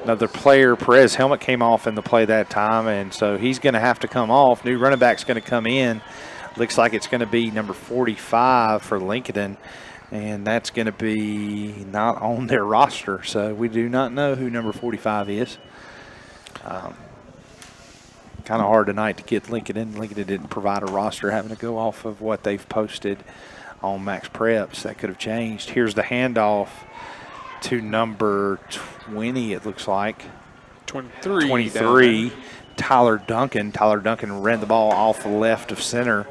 Another player, Perez helmet came off in the play that time, and so he's going to have to come off. New running back's going to come in. Looks like it's going to be number 45 for Lincolnton. And that's going to be not on their roster. So we do not know who number 45 is. Kind of hard tonight to get Lincoln. Lincoln didn't provide a roster, having to go off of what they've posted on Max Preps. That could have changed. Here's the handoff to number 20, it looks like. 23. Tyler Duncan. Tyler Duncan ran the ball off the left of center.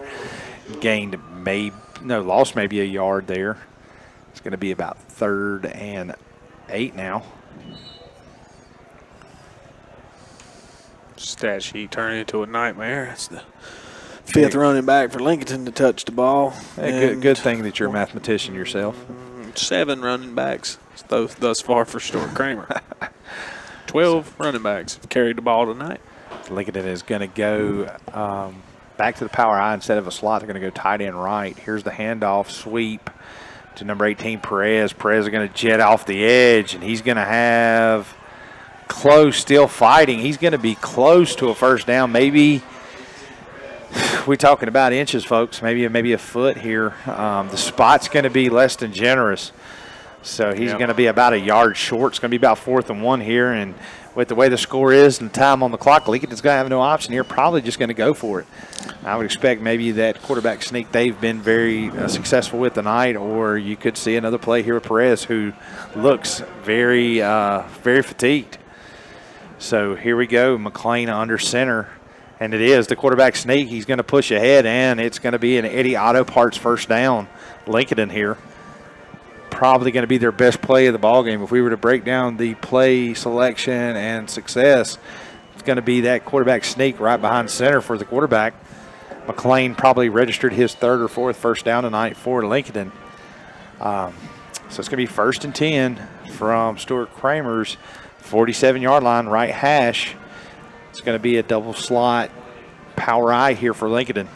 Lost maybe a yard there. It's going to be about 3rd and 8 now. Stat sheet turned into a nightmare. It's the 5th running back for Lincolnton to touch the ball. Hey, good thing that you're a mathematician yourself. 7 running backs thus far for Stuart Cramer. 12 running backs have carried the ball tonight. Lincoln is going to go back to the power I instead of a slot. They're going to go tight end right. Here's the handoff sweep to number 18, Perez. Perez is going to jet off the edge, and he's going to have close, still fighting. He's going to be close to a first down. Maybe we're talking about inches, folks. Maybe a foot here. The spot's going to be less than generous. So he's going to be about a yard short. It's going to be about 4th and 1 here, and with the way the score is and the time on the clock, Lincoln's going to have no option here. Probably just going to go for it. I would expect maybe that quarterback sneak they've been very successful with tonight, or you could see another play here with Perez, who looks very, very fatigued. So here we go, McLean under center, and it is the quarterback sneak. He's going to push ahead, and it's going to be an Eddie Auto Parts first down. Lincoln in here. Probably going to be their best play of the ball game. If we were to break down the play selection and success, it's going to be that quarterback sneak right behind center for the quarterback. McLean probably registered his 3rd or 4th first down tonight for Lincoln. So it's going to be 1st and 10 from Stuart Cramer's 47-yard line, right hash. It's going to be a double slot power I here for Lincoln.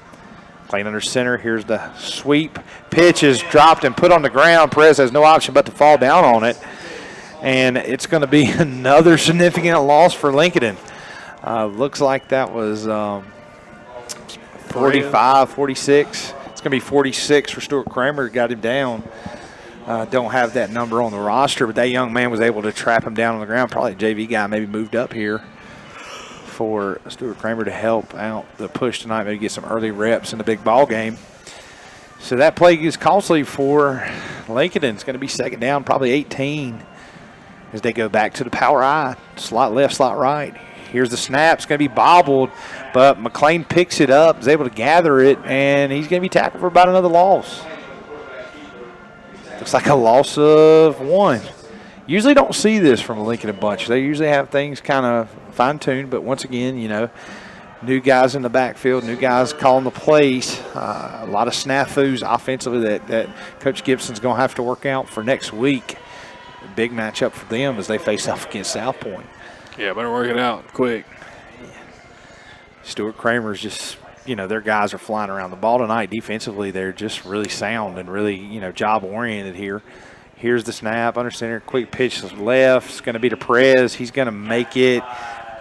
Playing under center. Here's the sweep. Pitch is dropped and put on the ground. Perez has no option but to fall down on it. And it's going to be another significant loss for Lincoln. Looks like that was 45, 46. It's going to be 46 for Stuart Cramer. Got him down. Don't have that number on the roster, but that young man was able to trap him down on the ground. Probably a JV guy maybe moved up here for Stuart Cramer to help out the push tonight, maybe get some early reps in the big ball game. So that play is costly for Lincoln. It's going to be 2nd down, probably 18, as they go back to the power I. Slot left, slot right. Here's the snap. It's going to be bobbled, but McLean picks it up, is able to gather it, and he's going to be tackled for about another loss. Looks like a loss of 1. Usually don't see this from a Lincoln bunch. They usually have things kind of fine-tuned, but once again, new guys in the backfield, new guys calling the plays, a lot of snafus offensively that Coach Gibson's going to have to work out for next week. A big matchup for them as they face off against South Point. Yeah, better work it out quick. Stuart Cramer's just, their guys are flying around the ball tonight. Defensively, they're just really sound and really, job-oriented here. Here's the snap, under center, quick pitch to the left. It's going to be to Perez. He's going to make it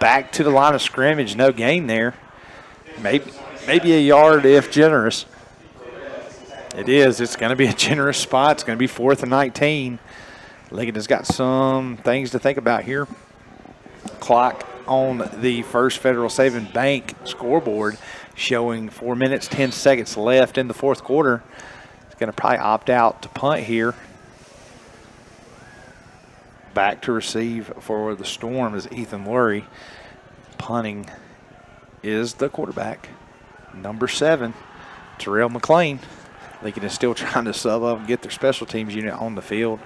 back to the line of scrimmage. No gain there. Maybe a yard if generous. It is. It's going to be a generous spot. It's going to be 4th and 19. Lincolnton's got some things to think about here. Clock on the First Federal Savings Bank scoreboard showing 4 minutes, 10 seconds left in the fourth quarter. It's going to probably opt out to punt here. Back to receive for the Storm is Ethan Lurie. Punting is the quarterback, number 7, Terrell McLean. Lincoln is still trying to sub up and get their special teams unit on the field.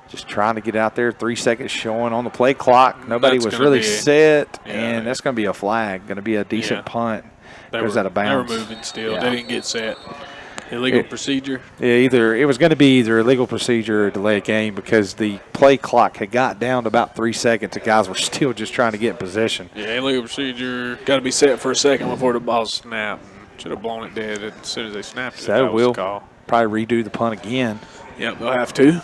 Just trying to get out there. 3 seconds showing on the play clock. Nobody was really set, and that's going to be a flag. Going to be a decent punt. Goes out of bounds. They were moving still. Yeah. They didn't get set. Illegal procedure? Yeah, it was going to be either illegal procedure or delay a game because the play clock had got down to about 3 seconds. The guys were still just trying to get in position. Yeah, illegal procedure. Got to be set for a second before the ball snapped. Should have blown it dead as soon as they snapped it. So we'll probably redo the punt again. Yep, they'll have to.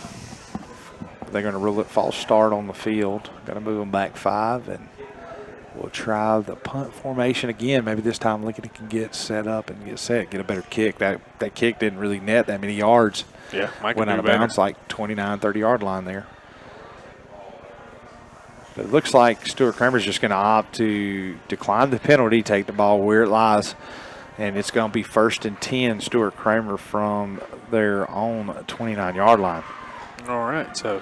They're going to rule it false start on the field. Going to move them back 5, and we'll try the punt formation again. Maybe this time Lincoln can get set up and get set, get a better kick. That kick didn't really net that many yards. Yeah, went out of bounds like 29, 30-yard line there. But it looks like Stuart Cramer's just going to opt to decline the penalty, take the ball where it lies, and it's going to be 1st and 10, Stuart Cramer from their own 29-yard line. All right, so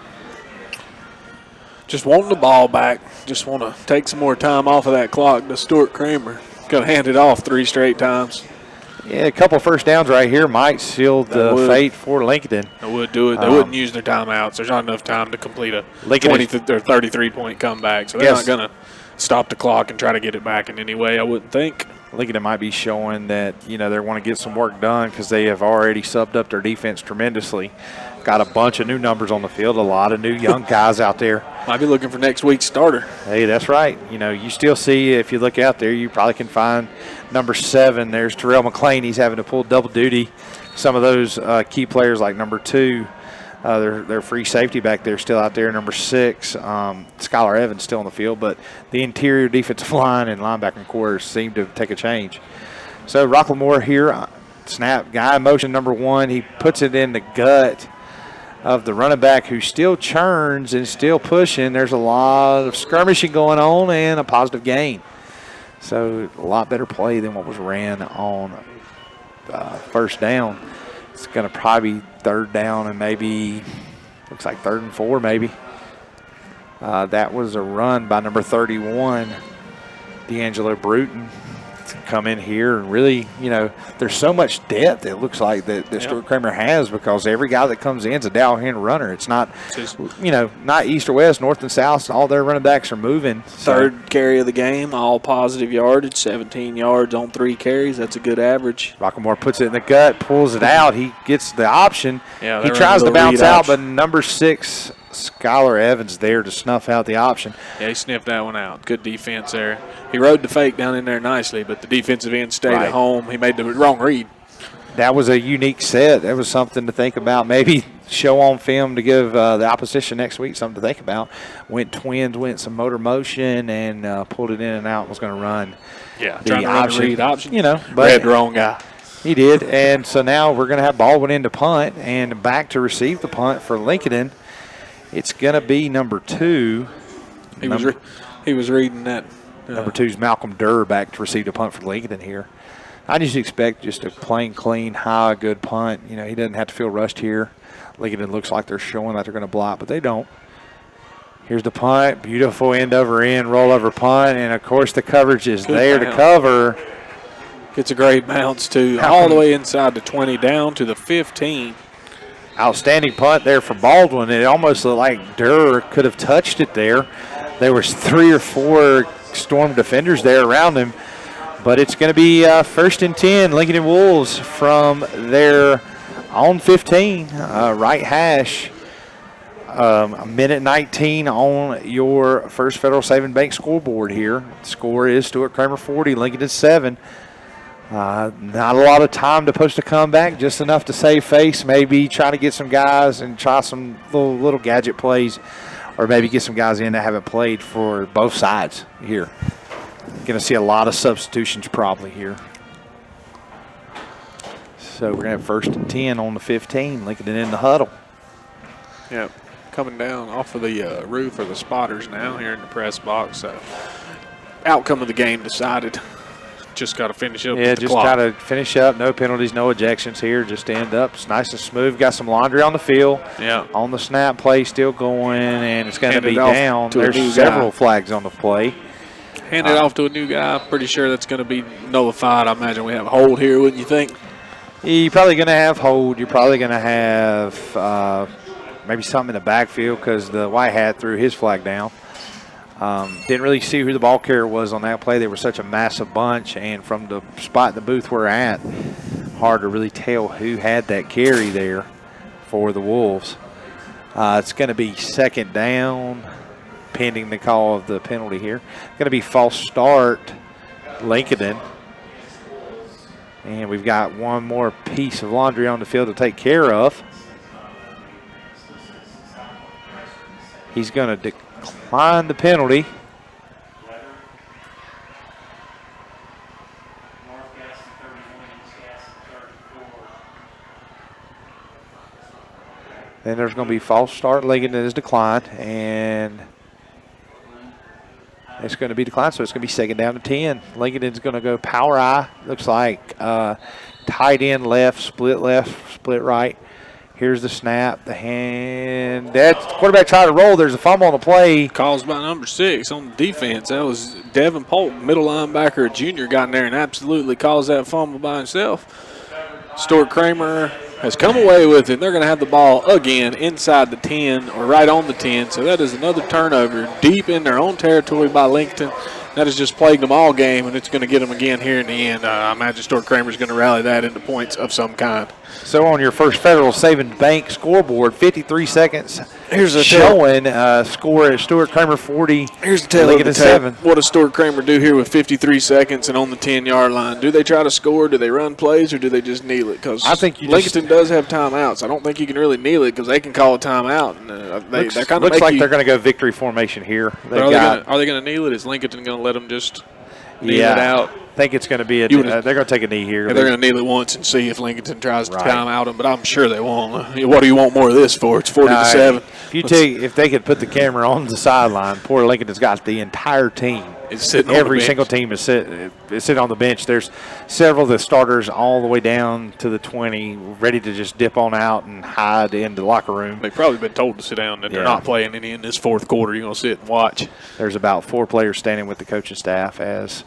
just wanting the ball back. Just want to take some more time off of that clock to Stuart Cramer. Got to hand it off 3 straight times. Yeah, a couple first downs right here might seal the fate for Lincolnton. They would do it. They wouldn't use their timeouts. There's not enough time to complete a 20 or 33-point comeback. So they're not going to stop the clock and try to get it back in any way, I wouldn't think. Lincoln might be showing that, they want to get some work done because they have already subbed up their defense tremendously. Got a bunch of new numbers on the field, a lot of new young guys out there. Might be looking for next week's starter. Hey, that's right. You still see, if you look out there, you probably can find number 7. There's Terrell McLean. He's having to pull double duty. Some of those key players like number 2, their free safety back there still out there. Number 6, Skylar Evans still on the field, but the interior defensive line and linebacking core seem to take a change. So Rocklemore here, snap, guy in motion, number 1. He puts it in the gut of the running back who still churns and still pushing. There's a lot of skirmishing going on and a positive gain. So a lot better play than what was ran on first down. It's going to probably be 3rd down and maybe, looks like 3rd and 4 maybe. That was a run by number 31, D'Angelo Bruton. Come in here and really, there's so much depth it looks like that Stuart Cramer has because every guy that comes in is a downhill runner. It's not, not east or west, north and south. All their running backs are moving. 3rd carry of the game, all positive yardage, 17 yards on 3 carries. That's a good average. Rocklemore puts it in the gut, pulls it out. He gets the option. Yeah, he tries to bounce out, but number 6, Skylar Evans there to snuff out the option. Yeah, he sniffed that one out. Good defense there. He rode the fake down in there nicely, but the defensive end stayed at home. He made the wrong read. That was a unique set. That was something to think about. Maybe show on film to give the opposition next week something to think about. Went twins, went some motor motion, and pulled it in and out. Was going to run. Yeah, trying to run the read option. But read the wrong guy. He did, and so now we're going to have Baldwin in to punt and back to receive the punt for Lincolnton. It's going to be number 2. He was reading that. Number 2 is Malcolm Durr back to receive the punt for Lincoln here. I just expect just a plain, clean, high, good punt. He doesn't have to feel rushed here. Lincoln looks like they're showing that they're going to block, but they don't. Here's the punt. Beautiful end over end, roll over punt, and, of course, the coverage is good there to cover. Gets a great bounce, too, all the way inside the 20, down to the 15. Outstanding punt there from Baldwin. It almost looked like Durr could have touched it there. There was 3 or 4 Storm defenders there around him. But it's going to be 1st and 10, Lincolnton Wolves from their own 15, right hash. A minute 19 on your First Federal Savings Bank scoreboard here. The score is Stuart Cramer 40, Lincolnton 7. Not a lot of time to post a comeback, just enough to save face, maybe try to get some guys and try some little gadget plays, or maybe get some guys in that haven't played for both sides here. Going to see a lot of substitutions probably here. So we're going to have 1st and 10 on the 15, Lincoln in the huddle. Yeah, coming down off of the roof are the spotters now here in the press box. Outcome of the game decided. Just got to finish up. Yeah, just got to finish up. No penalties, no ejections here. Just end up. It's nice and smooth. Got some laundry on the field. Yeah. On the snap, play still going, and it's going to be down. There's several flags on the play. Hand it off to a new guy. Pretty sure that's going to be nullified. I imagine we have a hold here, wouldn't you think? You're probably going to have hold. You're probably going to have maybe something in the backfield because the white hat threw his flag down. Didn't really see who the ball carrier was on that play. They were such a massive bunch, and from the spot in the booth we're at, hard to really tell who had that carry there for the Wolves. It's going to be 2nd down, pending the call of the penalty here. Going to be false start, Lincolnton. And we've got one more piece of laundry on the field to take care of. He's going to decline the penalty. Then there's going to be false start. Lincolnton is declined, and it's going to be declined, so it's going to be 2nd down to 10. Lincolnton's going to go power I. Looks like tight end left, split right. Here's the snap, the hand. That's quarterback tried to roll. There's a fumble on the play. Calls by number 6 on the defense. That was Devin Polk, middle linebacker, a junior, got in there and absolutely caused that fumble by himself. Stuart Cramer has come away with it. They're going to have the ball again inside the 10 or right on the 10. So that is another turnover deep in their own territory by Lincolnton. That has just plagued them all game, and it's going to get them again here in the end. I imagine Stuart Cramer is going to rally that into points of some kind. So on your First Federal Savings Bank scoreboard, 53 seconds. Here's the showing score at Stuart Cramer 40. Here's the tail of the 7. What does Stuart Cramer do here with 53 seconds and on the 10-yard line? Do they try to score? Do they run plays, or do they just kneel it? Because I think Lincolnton does have timeouts. I don't think you can really kneel it because they can call a timeout. And looks like they're going to go victory formation here. Are they going to kneel it? Is Lincolnton going to let them just kneel it out? I think it's going to be they're going to take a knee here. Yeah, they're going to kneel it once and see if Lincolnton tries to time out them, but I'm sure they won't. What do you want more of this for? It's 40-7. If they could put the camera on the sideline, poor Lincoln's got the entire team. It's sitting Every single team is sitting on the bench. There's several of the starters all the way down to the 20, ready to just dip on out and hide in the locker room. They've probably been told to sit down, that they're not playing any in this 4th quarter. You're going to sit and watch. There's about 4 players standing with the coaching staff as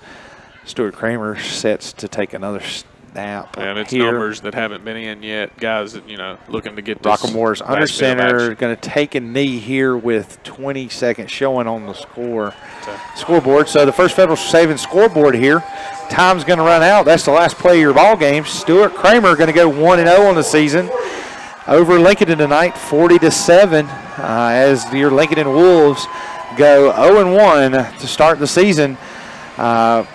Stuart Cramer sets to take another snap. And it's here. Numbers that haven't been in yet. Guys that, looking to get this. Rockamore's under center, going to take a knee here with 20 seconds showing on the scoreboard. So the First Federal Savings scoreboard here. Time's going to run out. That's the last play of your ball game. Stuart Cramer going to go 1-0 on the season over Lincolnton tonight, 40-7, as your Lincolnton Wolves go 0-1 to start the season.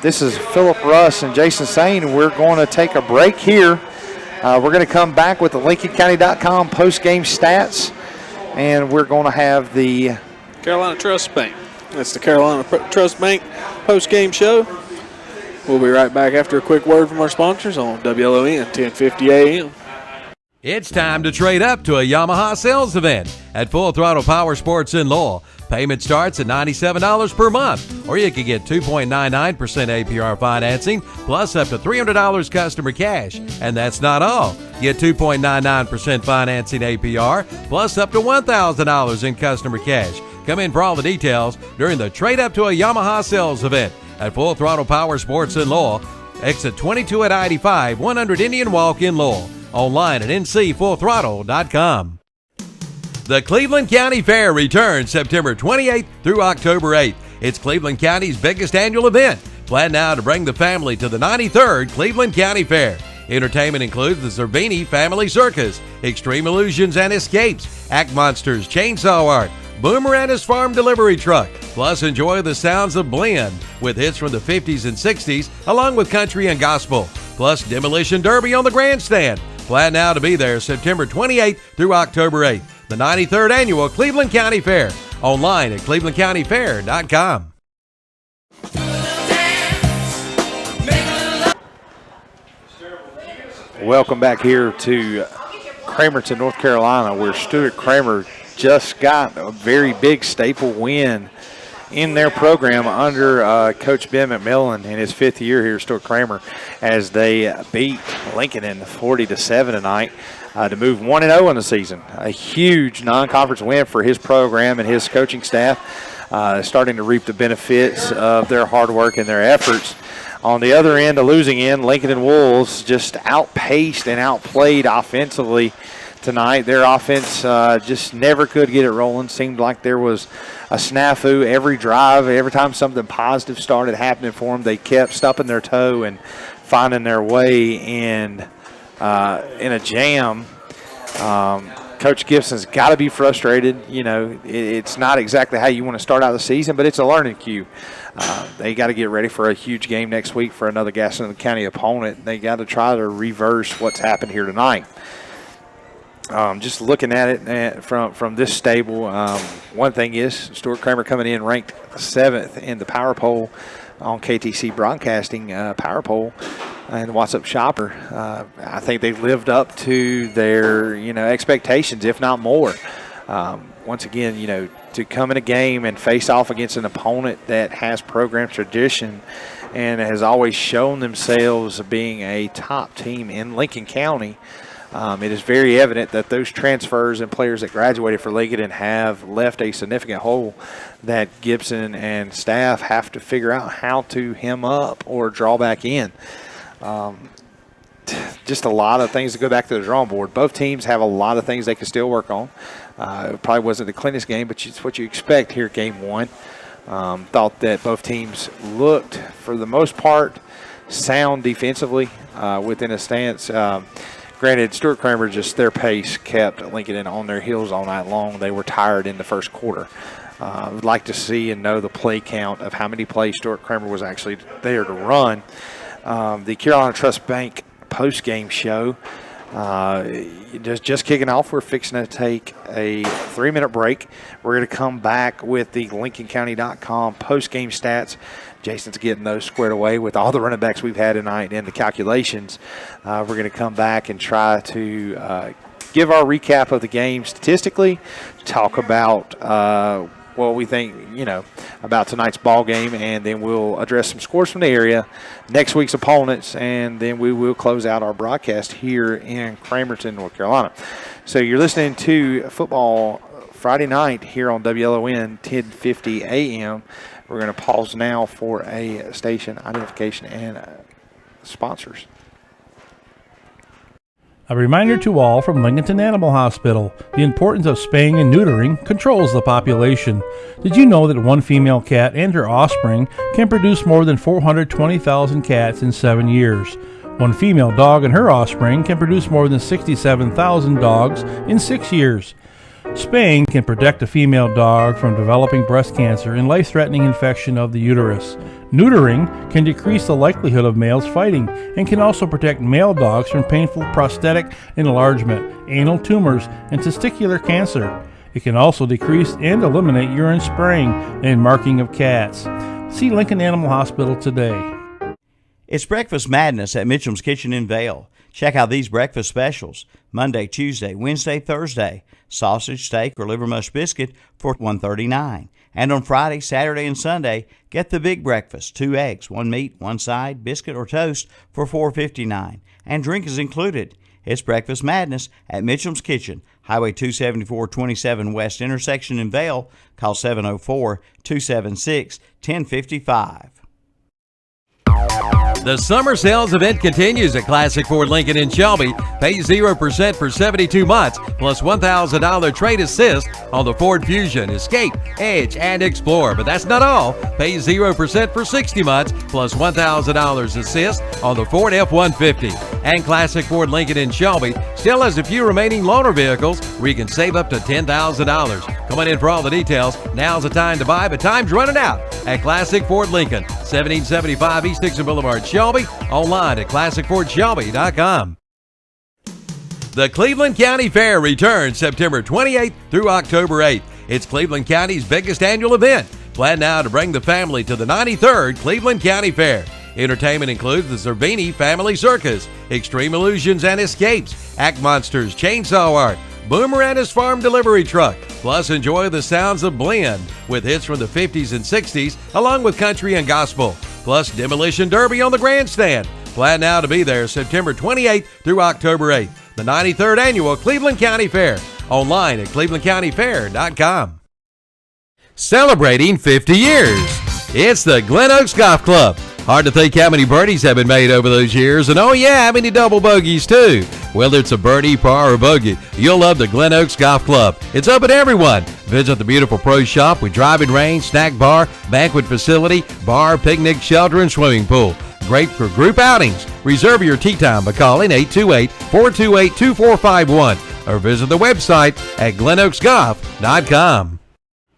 This is Philip Russ and Jason Sain. We're going to take a break here. We're going to come back with the LincolnCounty.com post-game stats, and we're going to have the Carolina Trust Bank. That's the Carolina Trust Bank post-game show. We'll be right back after a quick word from our sponsors on WLON 1050 AM. It's time to trade up to a Yamaha sales event at Full Throttle Power Sports in Lowell. Payment starts at $97 per month, or you can get 2.99% APR financing plus up to $300 customer cash. And that's not all. Get 2.99% financing APR plus up to $1,000 in customer cash. Come in for all the details during the Trade Up to a Yamaha sales event at Full Throttle Power Sports in Lowell. Exit 22 at I-85, 100 Indian Walk in Lowell. Online at ncfullthrottle.com. The Cleveland County Fair returns September 28th through October 8th. It's Cleveland County's biggest annual event. Plan now to bring the family to the 93rd Cleveland County Fair. Entertainment includes the Zerbini Family Circus, Extreme Illusions and Escapes, Act Monsters, Chainsaw Art, Boomer and his farm delivery truck. Plus, enjoy the sounds of Blend with hits from the 50s and 60s, along with country and gospel. Plus, Demolition Derby on the grandstand. Plan now to be there September 28th through October 8th. The 93rd Annual Cleveland County Fair. Online at clevelandcountyfair.com. Welcome back here to Cramerton, North Carolina, where Stuart Cramer just got a very big staple win in their program under Coach Ben McMillan in his 5th year here, Stuart Cramer, as they beat Lincolnton 40-7 tonight to move 1-0 in the season. A huge non-conference win for his program and his coaching staff, starting to reap the benefits of their hard work and their efforts. On the other end, the losing end, Lincolnton Wolves just outpaced and outplayed offensively tonight. Their offense just never could get it rolling. Seemed like there was a snafu every drive. Every time something positive started happening for them, they kept stubbing their toe and finding their way in a jam. Coach Gibson's got to be frustrated. You know, it's not exactly how you want to start out the season, but it's a learning cue. They got to get ready for a huge game next week for another Gaston County opponent. They got to try to reverse what's happened here tonight. Just looking at it from this stable, one thing is Stuart Cramer coming in ranked 7th in the power poll on KTC Broadcasting power poll and What's Up Shopper. I think they've lived up to their expectations, if not more. Once again, to come in a game and face off against an opponent that has program tradition and has always shown themselves being a top team in Lincoln County. It is very evident that those transfers and players that graduated for Lincoln have left a significant hole that Gibson and staff have to figure out how to hem up or draw back in. Just a lot of things to go back to the drawing board. Both teams have a lot of things they can still work on. It probably wasn't the cleanest game, but it's what you expect here, game one. Thought that both teams looked, for the most part, sound defensively within a stance. Granted, Stuart Cramer, just their pace kept Lincoln on their heels all night long. They were tired in the first quarter. Would like to see and know the play count of how many plays Stuart Cramer was actually there to run. The Carolina Trust Bank post-game show just kicking off. We're fixing to take a 3-minute break. We're going to come back with the LincolnCounty.com post-game stats. Jason's getting those squared away with all the running backs we've had tonight and the calculations. We're going to come back and try to give our recap of the game statistically, talk about what we think, about tonight's ball game, and then we'll address some scores from the area, next week's opponents, and then we will close out our broadcast here in Cramerton, North Carolina. So you're listening to Football Friday night here on WLON 1050 AM. We're going to pause now for a station identification and sponsors. A reminder to all from Lincolnton Animal Hospital, the importance of spaying and neutering controls the population. Did you know that one female cat and her offspring can produce more than 420,000 cats in 7 years? One female dog and her offspring can produce more than 67,000 dogs in 6 years. Spaying can protect a female dog from developing breast cancer and life-threatening infection of the uterus. Neutering can decrease the likelihood of males fighting and can also protect male dogs from painful prosthetic enlargement, anal tumors, and testicular cancer. It can also decrease and eliminate urine spraying and marking of cats. See Lincoln Animal Hospital today. It's Breakfast Madness at Mitchum's Kitchen in Vale. Check out these breakfast specials. Monday, Tuesday, Wednesday, Thursday. Sausage, steak, or liver mush biscuit for $1.39. And on Friday, Saturday, and Sunday, get the big breakfast. 2 eggs, 1 meat, 1 side, biscuit or toast for $4.59. And drink is included. It's Breakfast Madness at Mitchum's Kitchen, Highway 274, 27 West intersection in Vale. Call 704-276-1055. The summer sales event continues at Classic Ford Lincoln in Shelby. Pay 0% for 72 months, plus $1,000 trade assist on the Ford Fusion, Escape, Edge, and Explorer. But that's not all. Pay 0% for 60 months, plus $1,000 assist on the Ford F-150. And Classic Ford Lincoln in Shelby still has a few remaining loaner vehicles where you can save up to $10,000. Come on in for all the details. Now's the time to buy, but time's running out at Classic Ford Lincoln, 1775 East Dixon Boulevard, Shelby. Online at ClassicFordShelby.com. The Cleveland County Fair returns September 28th through October 8th. It's Cleveland County's biggest annual event. Plan now to bring the family to the 93rd Cleveland County Fair. Entertainment includes the Zerbini Family Circus, Extreme Illusions and Escapes, Act Monsters, Chainsaw Art, Boomer and his farm delivery truck. Plus, enjoy the sounds of Blend with hits from the 50s and 60s, along with country and gospel. Plus, Demolition Derby on the grandstand. Plan now to be there September 28th through October 8th. The 93rd Annual Cleveland County Fair. Online at clevelandcountyfair.com. Celebrating 50 years. It's the Glen Oaks Golf Club. Hard to think how many birdies have been made over those years, and oh yeah, how many double bogeys too. Whether it's a birdie, par, or bogey, you'll love the Glen Oaks Golf Club. It's open to everyone. Visit the beautiful pro shop with driving range, snack bar, banquet facility, bar, picnic, shelter, and swimming pool. Great for group outings. Reserve your tee time by calling 828-428-2451 or visit the website at glenoaksgolf.com.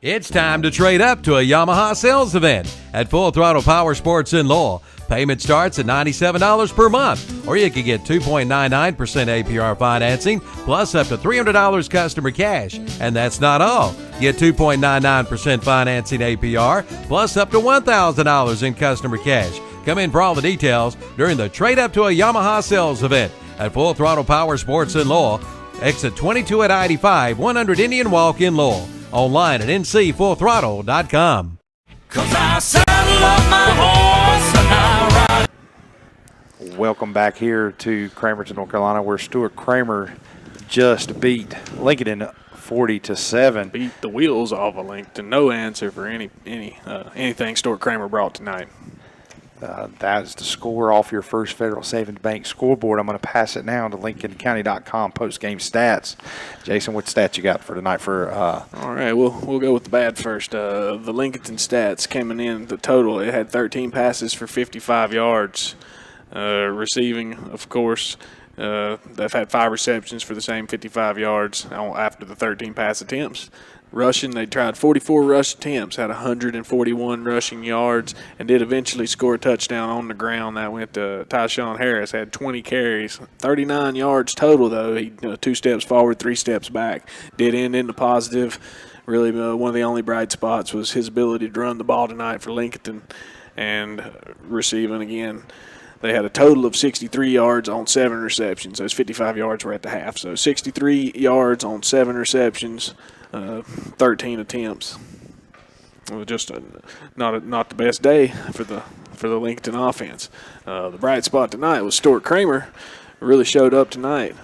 It's time to trade up to a Yamaha sales event at Full Throttle Power Sports in Lowell. Payment starts at $97 per month, or you can get 2.99% APR financing, plus up to $300 customer cash. And that's not all. Get 2.99% financing APR, plus up to $1,000 in customer cash. Come in for all the details during the Trade Up to a Yamaha sales event at Full Throttle Power Sports in Lowell. Exit 22 at I-85, 100 Indian Walk in Lowell. Online at ncfullthrottle.com. 'Cause I saddle up my horse and I ride. Welcome back here to Cramerton, North Carolina, where Stuart Cramer just beat Lincolnton 40-7. Beat the wheels off of Lincolnton. No answer for anything Stuart Cramer brought tonight. That's the score off your First Federal Savings Bank scoreboard. I'm going to pass it now to LincolnCounty.com post-game stats. Jason, what stats you got for tonight? All right, we'll go with the bad first. The Lincolnton stats coming in, the total, it had 13 passes for 55 yards. Receiving, of course, they've had 5 receptions for the same 55 yards after the 13 pass attempts. Rushing, they tried 44 rush attempts, had 141 rushing yards, and did eventually score a touchdown on the ground. That went to Tyshawn Harris, had 20 carries, 39 yards total, though. He 2 steps forward, 3 steps back. Did end in the positive. Really, one of the only bright spots was his ability to run the ball tonight for Lincolnton. And receiving again, they had a total of 63 yards on 7 receptions. Those 55 yards were at the half. So 63 yards on 7 receptions. 13 attempts. Well, just not the best day for the Lincolnton offense. The bright spot tonight was Stuart Cramer. Really showed up tonight.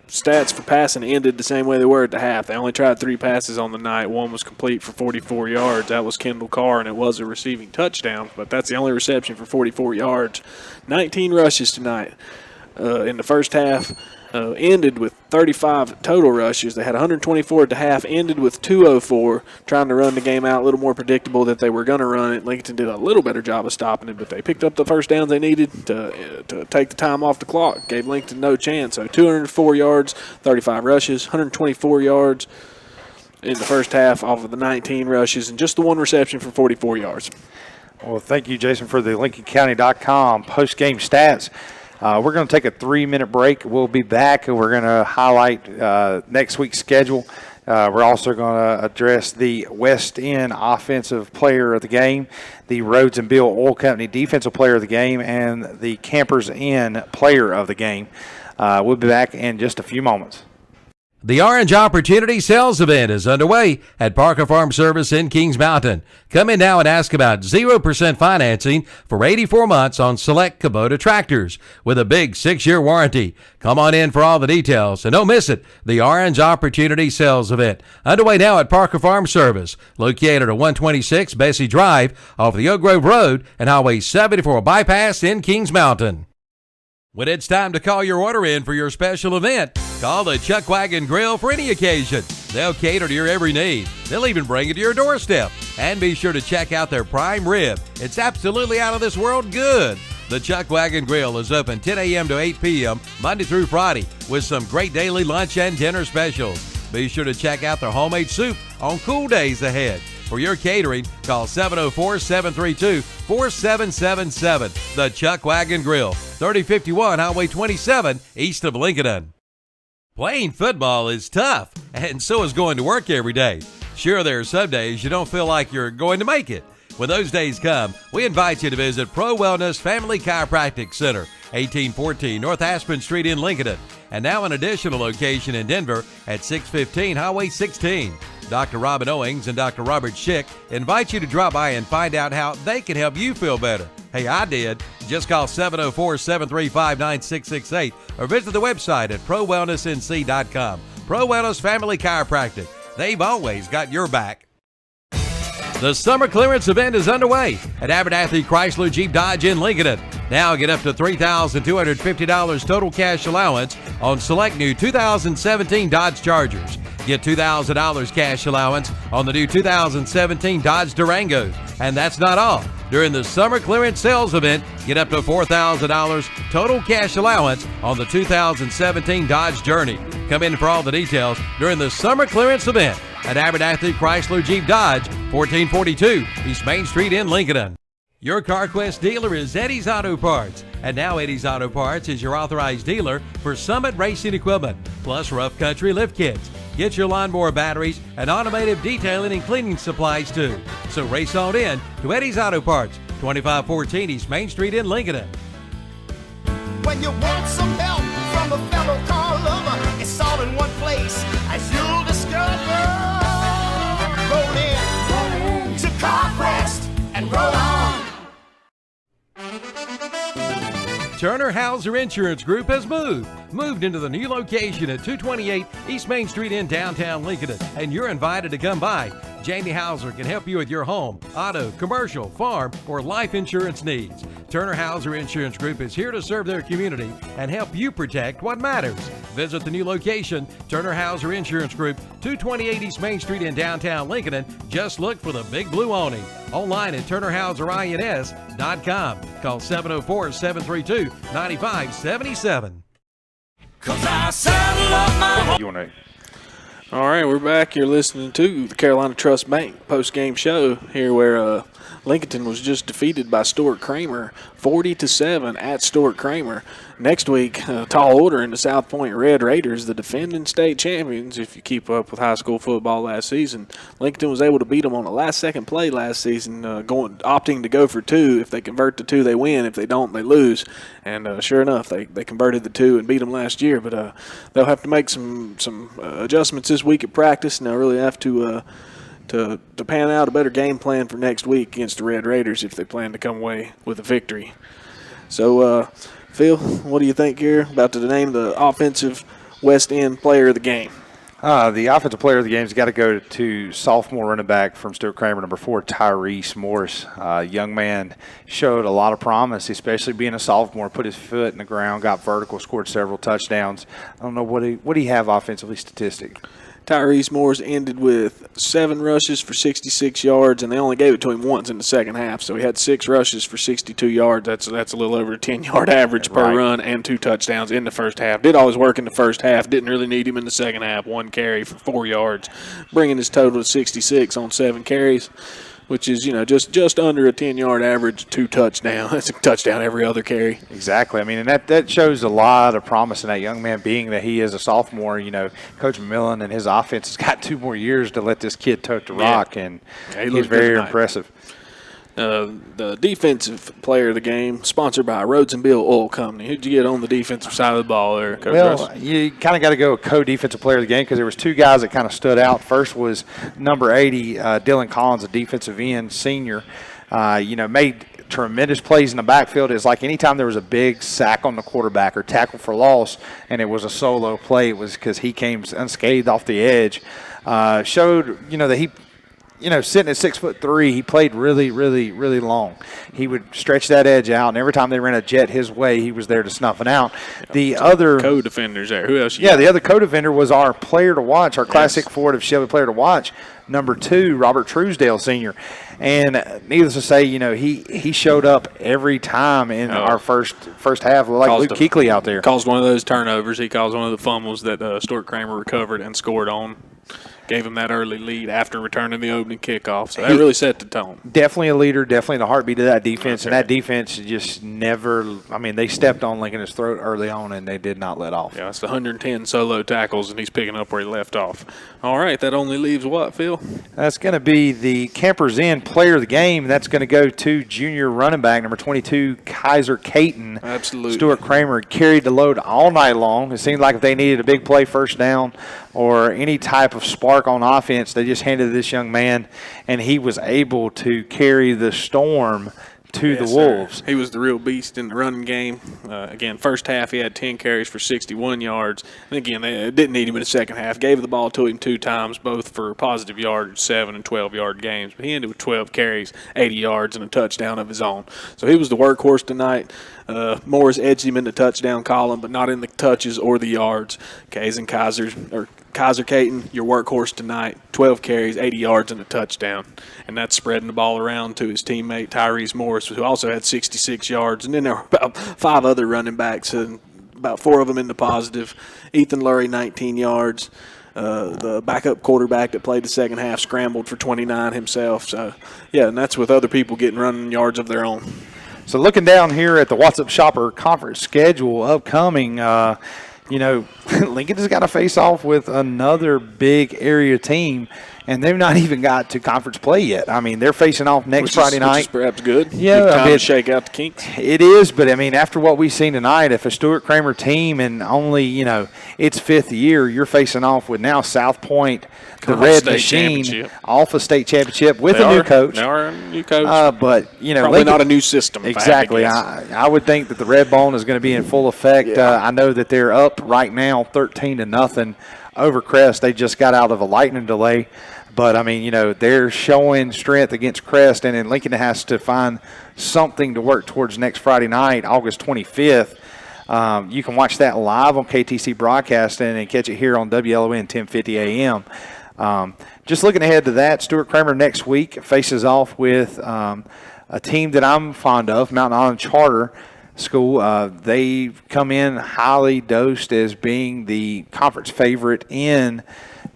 Stats for passing ended the same way they were at the half. They only tried 3 passes on the night. 1 was complete for 44 yards. That was Kendall Carr, and it was a receiving touchdown, but that's the only reception for 44 yards. 19 rushes tonight. In the first half, ended with 35 total rushes. They had 124 at the half, ended with 204, trying to run the game out a little more predictable that they were going to run it. Lincolnton did a little better job of stopping it, but they picked up the first downs they needed to take the time off the clock. Gave Lincolnton no chance. So 204 yards, 35 rushes, 124 yards in the first half off of the 19 rushes, and just the 1 reception for 44 yards. Well, thank you, Jason, for the LincolnCounty.com post-game stats. We're going to take a 3-minute break. We'll be back, and we're going to highlight next week's schedule. We're also going to address the West End Offensive Player of the Game, the Rhodes and Bill Oil Company Defensive Player of the Game, and the Campers Inn Player of the Game. We'll be back in just a few moments. The Orange Opportunity Sales Event is underway at Parker Farm Service in Kings Mountain. Come in now and ask about 0% financing for 84 months on select Kubota tractors with a big 6-year warranty. Come on in for all the details and don't miss it. The Orange Opportunity Sales Event underway now at Parker Farm Service, located at 126 Bessie Drive off the Oak Grove Road and Highway 74 bypass in Kings Mountain. When it's time to call your order in for your special event, call the Chuck Wagon Grill for any occasion. They'll cater to your every need. They'll even bring it to your doorstep. And be sure to check out their prime rib. It's absolutely out of this world good. The Chuck Wagon Grill is open 10 a.m. to 8 p.m. Monday through Friday with some great daily lunch and dinner specials. Be sure to check out their homemade soup on cool days ahead. For your catering, call 704-732-4777. The Chuck Wagon Grill, 3051 Highway 27, east of Lincolnton. Playing football is tough, and so is going to work every day. Sure, there are some days you don't feel like you're going to make it. When those days come, we invite you to visit Pro Wellness Family Chiropractic Center, 1814 North Aspen Street in Lincolnton, and now an additional location in Denver at 615 Highway 16. Dr. Robin Owings and Dr. Robert Schick invite you to drop by and find out how they can help you feel better. Hey, I did. Just call 704-735-9668 or visit the website at prowellnessnc.com. Pro Wellness Family Chiropractic. They've always got your back. The summer clearance event is underway at Abernathy Chrysler Jeep Dodge in Lincoln. Now get up to $3,250 total cash allowance on select new 2017 Dodge Chargers. Get $2,000 cash allowance on the new 2017 Dodge Durangos. And that's not all. During the summer clearance sales event, get up to $4,000 total cash allowance on the 2017 Dodge Journey. Come in for all the details during the summer clearance event at Abernathy Chrysler Jeep Dodge, 1442 East Main Street in Lincoln. Your CarQuest dealer is Eddie's Auto Parts. And now Eddie's Auto Parts is your authorized dealer for Summit Racing Equipment, plus rough country lift kits. Get your lawnmower batteries and automated detailing and cleaning supplies too. So race on in to Eddie's Auto Parts, 2514 East Main Street in Lincoln. When you want some help from a fellow car lover, it's all in one place, as you'll discover. Roll in to CarQuest and roll on. Turner Hauser Insurance Group has moved into the new location at 228 East Main Street in downtown Lincoln, and you're invited to come by. Jamie Hauser can help you with your home, auto, commercial, farm, or life insurance needs. Turner Hauser Insurance Group is here to serve their community and help you protect what matters. Visit the new location, Turner Hauser Insurance Group, 228 East Main Street in downtown Lincoln. Just look for the big blue awning. Online at turnerhauserins.com. Call 704-732-9577. All right, we're back. You're listening to the Carolina Trust Bank post-game show here, where Lincolnton was just defeated by Stuart Cramer, 40-7 at Stuart Cramer. Next week, tall order in the South Point Red Raiders, the defending state champions. If you keep up with high school football last season, Lincolnton was able to beat them on the last-second play last season, opting to go for two. If they convert the two, they win. If they don't, they lose. And sure enough, they converted the two and beat them last year. But they'll have to make some adjustments this week at practice, and they'll really have to pan out a better game plan for next week against the Red Raiders if they plan to come away with a victory. So, Phil, what do you think here about the name of the offensive West End player of the game? The offensive player of the game's got to go to sophomore running back from Stuart Cramer, number 4, Tyrese Morris. Young man showed a lot of promise, especially being a sophomore. Put his foot in the ground, got vertical, scored several touchdowns. I don't know what do you have offensively statistic. Tyrese Morris ended with 7 rushes for 66 yards, and they only gave it to him once in the second half. So he had 6 rushes for 62 yards. That's a little over a 10-yard average per run, and 2 touchdowns in the first half. Did all his work in the first half. Didn't really need him in the second half. 1 carry for 4 yards, bringing his total to 66 on 7 carries, which is, just under a 10-yard average, 2 touchdowns. That's a touchdown every other carry. Exactly. I mean, and that shows a lot of promise in that young man, being that he is a sophomore. Coach Millen and his offense has got 2 more years to let this kid tote the rock, and he's very impressive. The defensive player of the game, sponsored by Rhodes and Bill Oil Company. Who'd you get on the defensive side of the ball there, Coach Russ? You kind of got to go with co-defensive player of the game because there was two guys that kind of stood out. First was number 80, Dylan Collins, a defensive end, senior. Made tremendous plays in the backfield. It's like anytime there was a big sack on the quarterback or tackle for loss and it was a solo play, it was because he came unscathed off the edge. Showed, that he, sitting at 6'3", he played really, really, really long. He would stretch that edge out, and every time they ran a jet his way, he was there to snuff it out. The other co-defenders there. Who else? The other co-defender was our player to watch, our Classic Ford of Shelby player to watch, number 2, Robert Truesdale, senior. And needless to say, he showed up every time in our first half, like Luke Kuechly out there. Caused one of those turnovers. He caused one of the fumbles that Stuart Cramer recovered and scored on. Gave him that early lead after returning the opening kickoff. So that really set the tone. Definitely a leader, definitely the heartbeat of that defense. And that defense just never – they stepped on Lincoln's throat early on, and they did not let off. Yeah, it's 110 solo tackles, and he's picking up where he left off. All right, that only leaves what, Phil? That's going to be the Campers Inn player of the game. That's going to go to junior running back, number 22, Kaiser Caton. Absolutely. Stuart Cramer carried the load all night long. It seemed like if they needed a big play first down or any type of spark on offense, they just handed this young man, and he was able to carry the storm to the Wolves. He was the real beast in the running game. Again, first half he had 10 carries for 61 yards. And again, they didn't need him in the second half. Gave the ball to him 2 times, both for positive yardage, 7 and 12-yard games. But he ended with 12 carries, 80 yards, and a touchdown of his own. So he was the workhorse tonight. Morris edged him in the touchdown column, but not in the touches or the yards. Kaiser Caton, your workhorse tonight, 12 carries, 80 yards, and a touchdown. And that's spreading the ball around to his teammate Tyrese Morris, who also had 66 yards. And then there were about 5 other running backs, and about 4 of them in the positive. Ethan Lurie, 19 yards. The backup quarterback that played the second half scrambled for 29 himself. So, and that's with other people getting running yards of their own. So looking down here at the What's Up Shopper conference schedule upcoming, Lincoln has got to face off with another big area team, and they've not even got to conference play yet. They're facing off next Friday night. Which is perhaps good. Yeah, good time to shake out the kinks. It is, but after what we've seen tonight, if a Stuart Cramer team and only its 5th year, you're facing off with now South Point, the Red Machine, Alpha State Championship with a new coach. They are a new coach. But probably Lincoln, not a new system. Exactly. I would think that the Red Bone is going to be in full effect. Yeah. I know that they're up right now 13-0 over Crest. They just got out of a lightning delay. But, they're showing strength against Crest, and then Lincoln has to find something to work towards next Friday night, August 25th. You can watch that live on KTC Broadcasting and catch it here on WLON 1050 AM. Just looking ahead to that, Stuart Cramer next week faces off with a team that I'm fond of, Mountain Island Charter School. They come in highly dosed as being the conference favorite in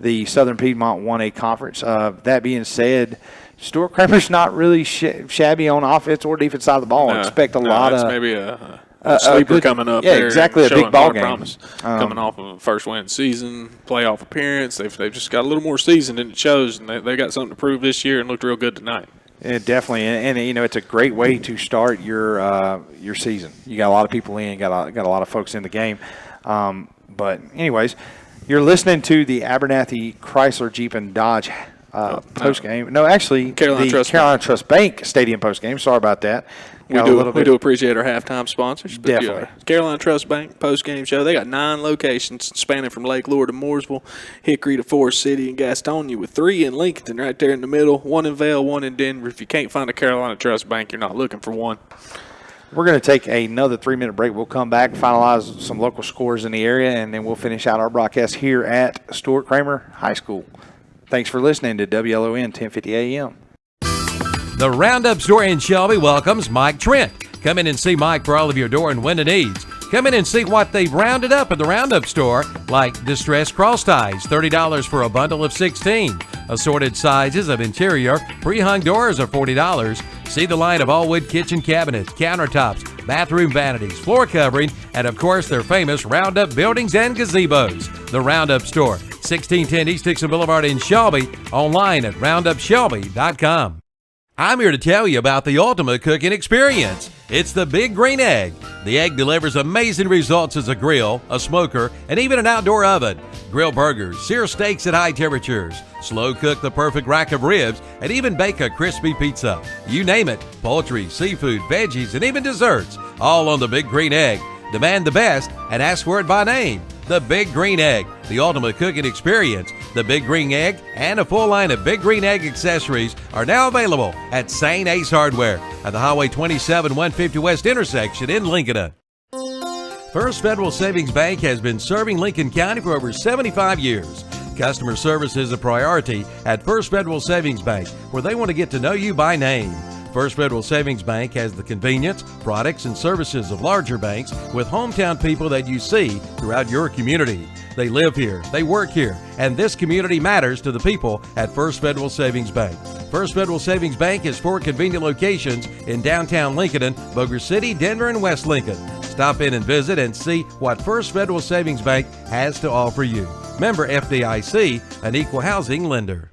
the Southern Piedmont 1A Conference. That being said, Stuart Cramer's not really shabby on offense or defense side of the ball. Expect a lot of maybe a sleeper coming up. Yeah, exactly, a big ball game. Promise. Coming off of a first win season, playoff appearance, they've just got a little more season than it shows, and they got something to prove this year and looked real good tonight. Yeah, definitely, and it's a great way to start your season. You got a lot of people in, got a lot of folks in the game. But anyways, you're listening to the Abernathy Chrysler Jeep and Dodge post game. No, actually, Carolina Trust Bank Stadium post game. Sorry about that. We do appreciate our halftime sponsors. But Definitely. Carolina Trust Bank post-game show. They got 9 locations spanning from Lake Lure to Mooresville, Hickory to Forest City, and Gastonia, with 3 in Lincolnton right there in the middle, 1 in Vail, 1 in Denver. If you can't find a Carolina Trust Bank, you're not looking for one. We're going to take another 3-minute break. We'll come back, finalize some local scores in the area, and then we'll finish out our broadcast here at Stuart Cramer High School. Thanks for listening to WLON 1050 AM. The Roundup Store in Shelby welcomes Mike Trent. Come in and see Mike for all of your door and window needs. Come in and see what they've rounded up at the Roundup Store, like distressed cross ties, $30 for a bundle of 16. Assorted sizes of interior, pre-hung doors are $40. See the line of all-wood kitchen cabinets, countertops, bathroom vanities, floor covering, and of course their famous Roundup buildings and gazebos. The Roundup Store, 1610 East Dixon Boulevard in Shelby, online at roundupshelby.com. I'm here to tell you about the ultimate cooking experience. It's the Big Green Egg. The egg delivers amazing results as a grill, a smoker, and even an outdoor oven. Grill burgers, sear steaks at high temperatures, slow cook the perfect rack of ribs, and even bake a crispy pizza. You name it, poultry, seafood, veggies, and even desserts, all on the Big Green Egg. Demand the best and ask for it by name. The Big Green Egg, the ultimate cooking experience. The Big Green Egg and a full line of Big Green Egg accessories are now available at St. Ace Hardware at the Highway 27 150 West intersection in Lincolnton. First Federal Savings Bank has been serving Lincoln County for over 75 years. Customer service is a priority at First Federal Savings Bank, where they want to get to know you by name. First Federal Savings Bank has the convenience, products, and services of larger banks with hometown people that you see throughout your community. They live here, they work here, and this community matters to the people at First Federal Savings Bank. First Federal Savings Bank has 4 convenient locations in downtown Lincoln, Boger City, Denver, and West Lincoln. Stop in and visit and see what First Federal Savings Bank has to offer you. Member FDIC, an equal housing lender.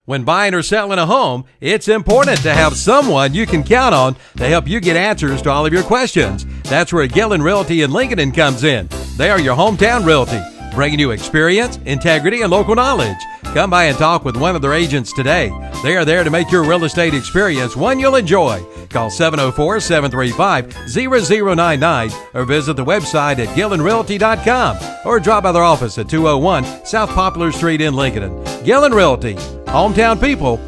When buying or selling a home, it's important to have someone you can count on to help you get answers to all of your questions. That's where Gillen Realty in Lincolnton comes in. They are your hometown realty, bringing you experience, integrity, and local knowledge. Come by and talk with one of their agents today. They are there to make your real estate experience one you'll enjoy. Call 704-735-0099 or visit the website at GillenRealty.com or drop by their office at 201 South Poplar Street in Lincoln. Gillen Realty, hometown people.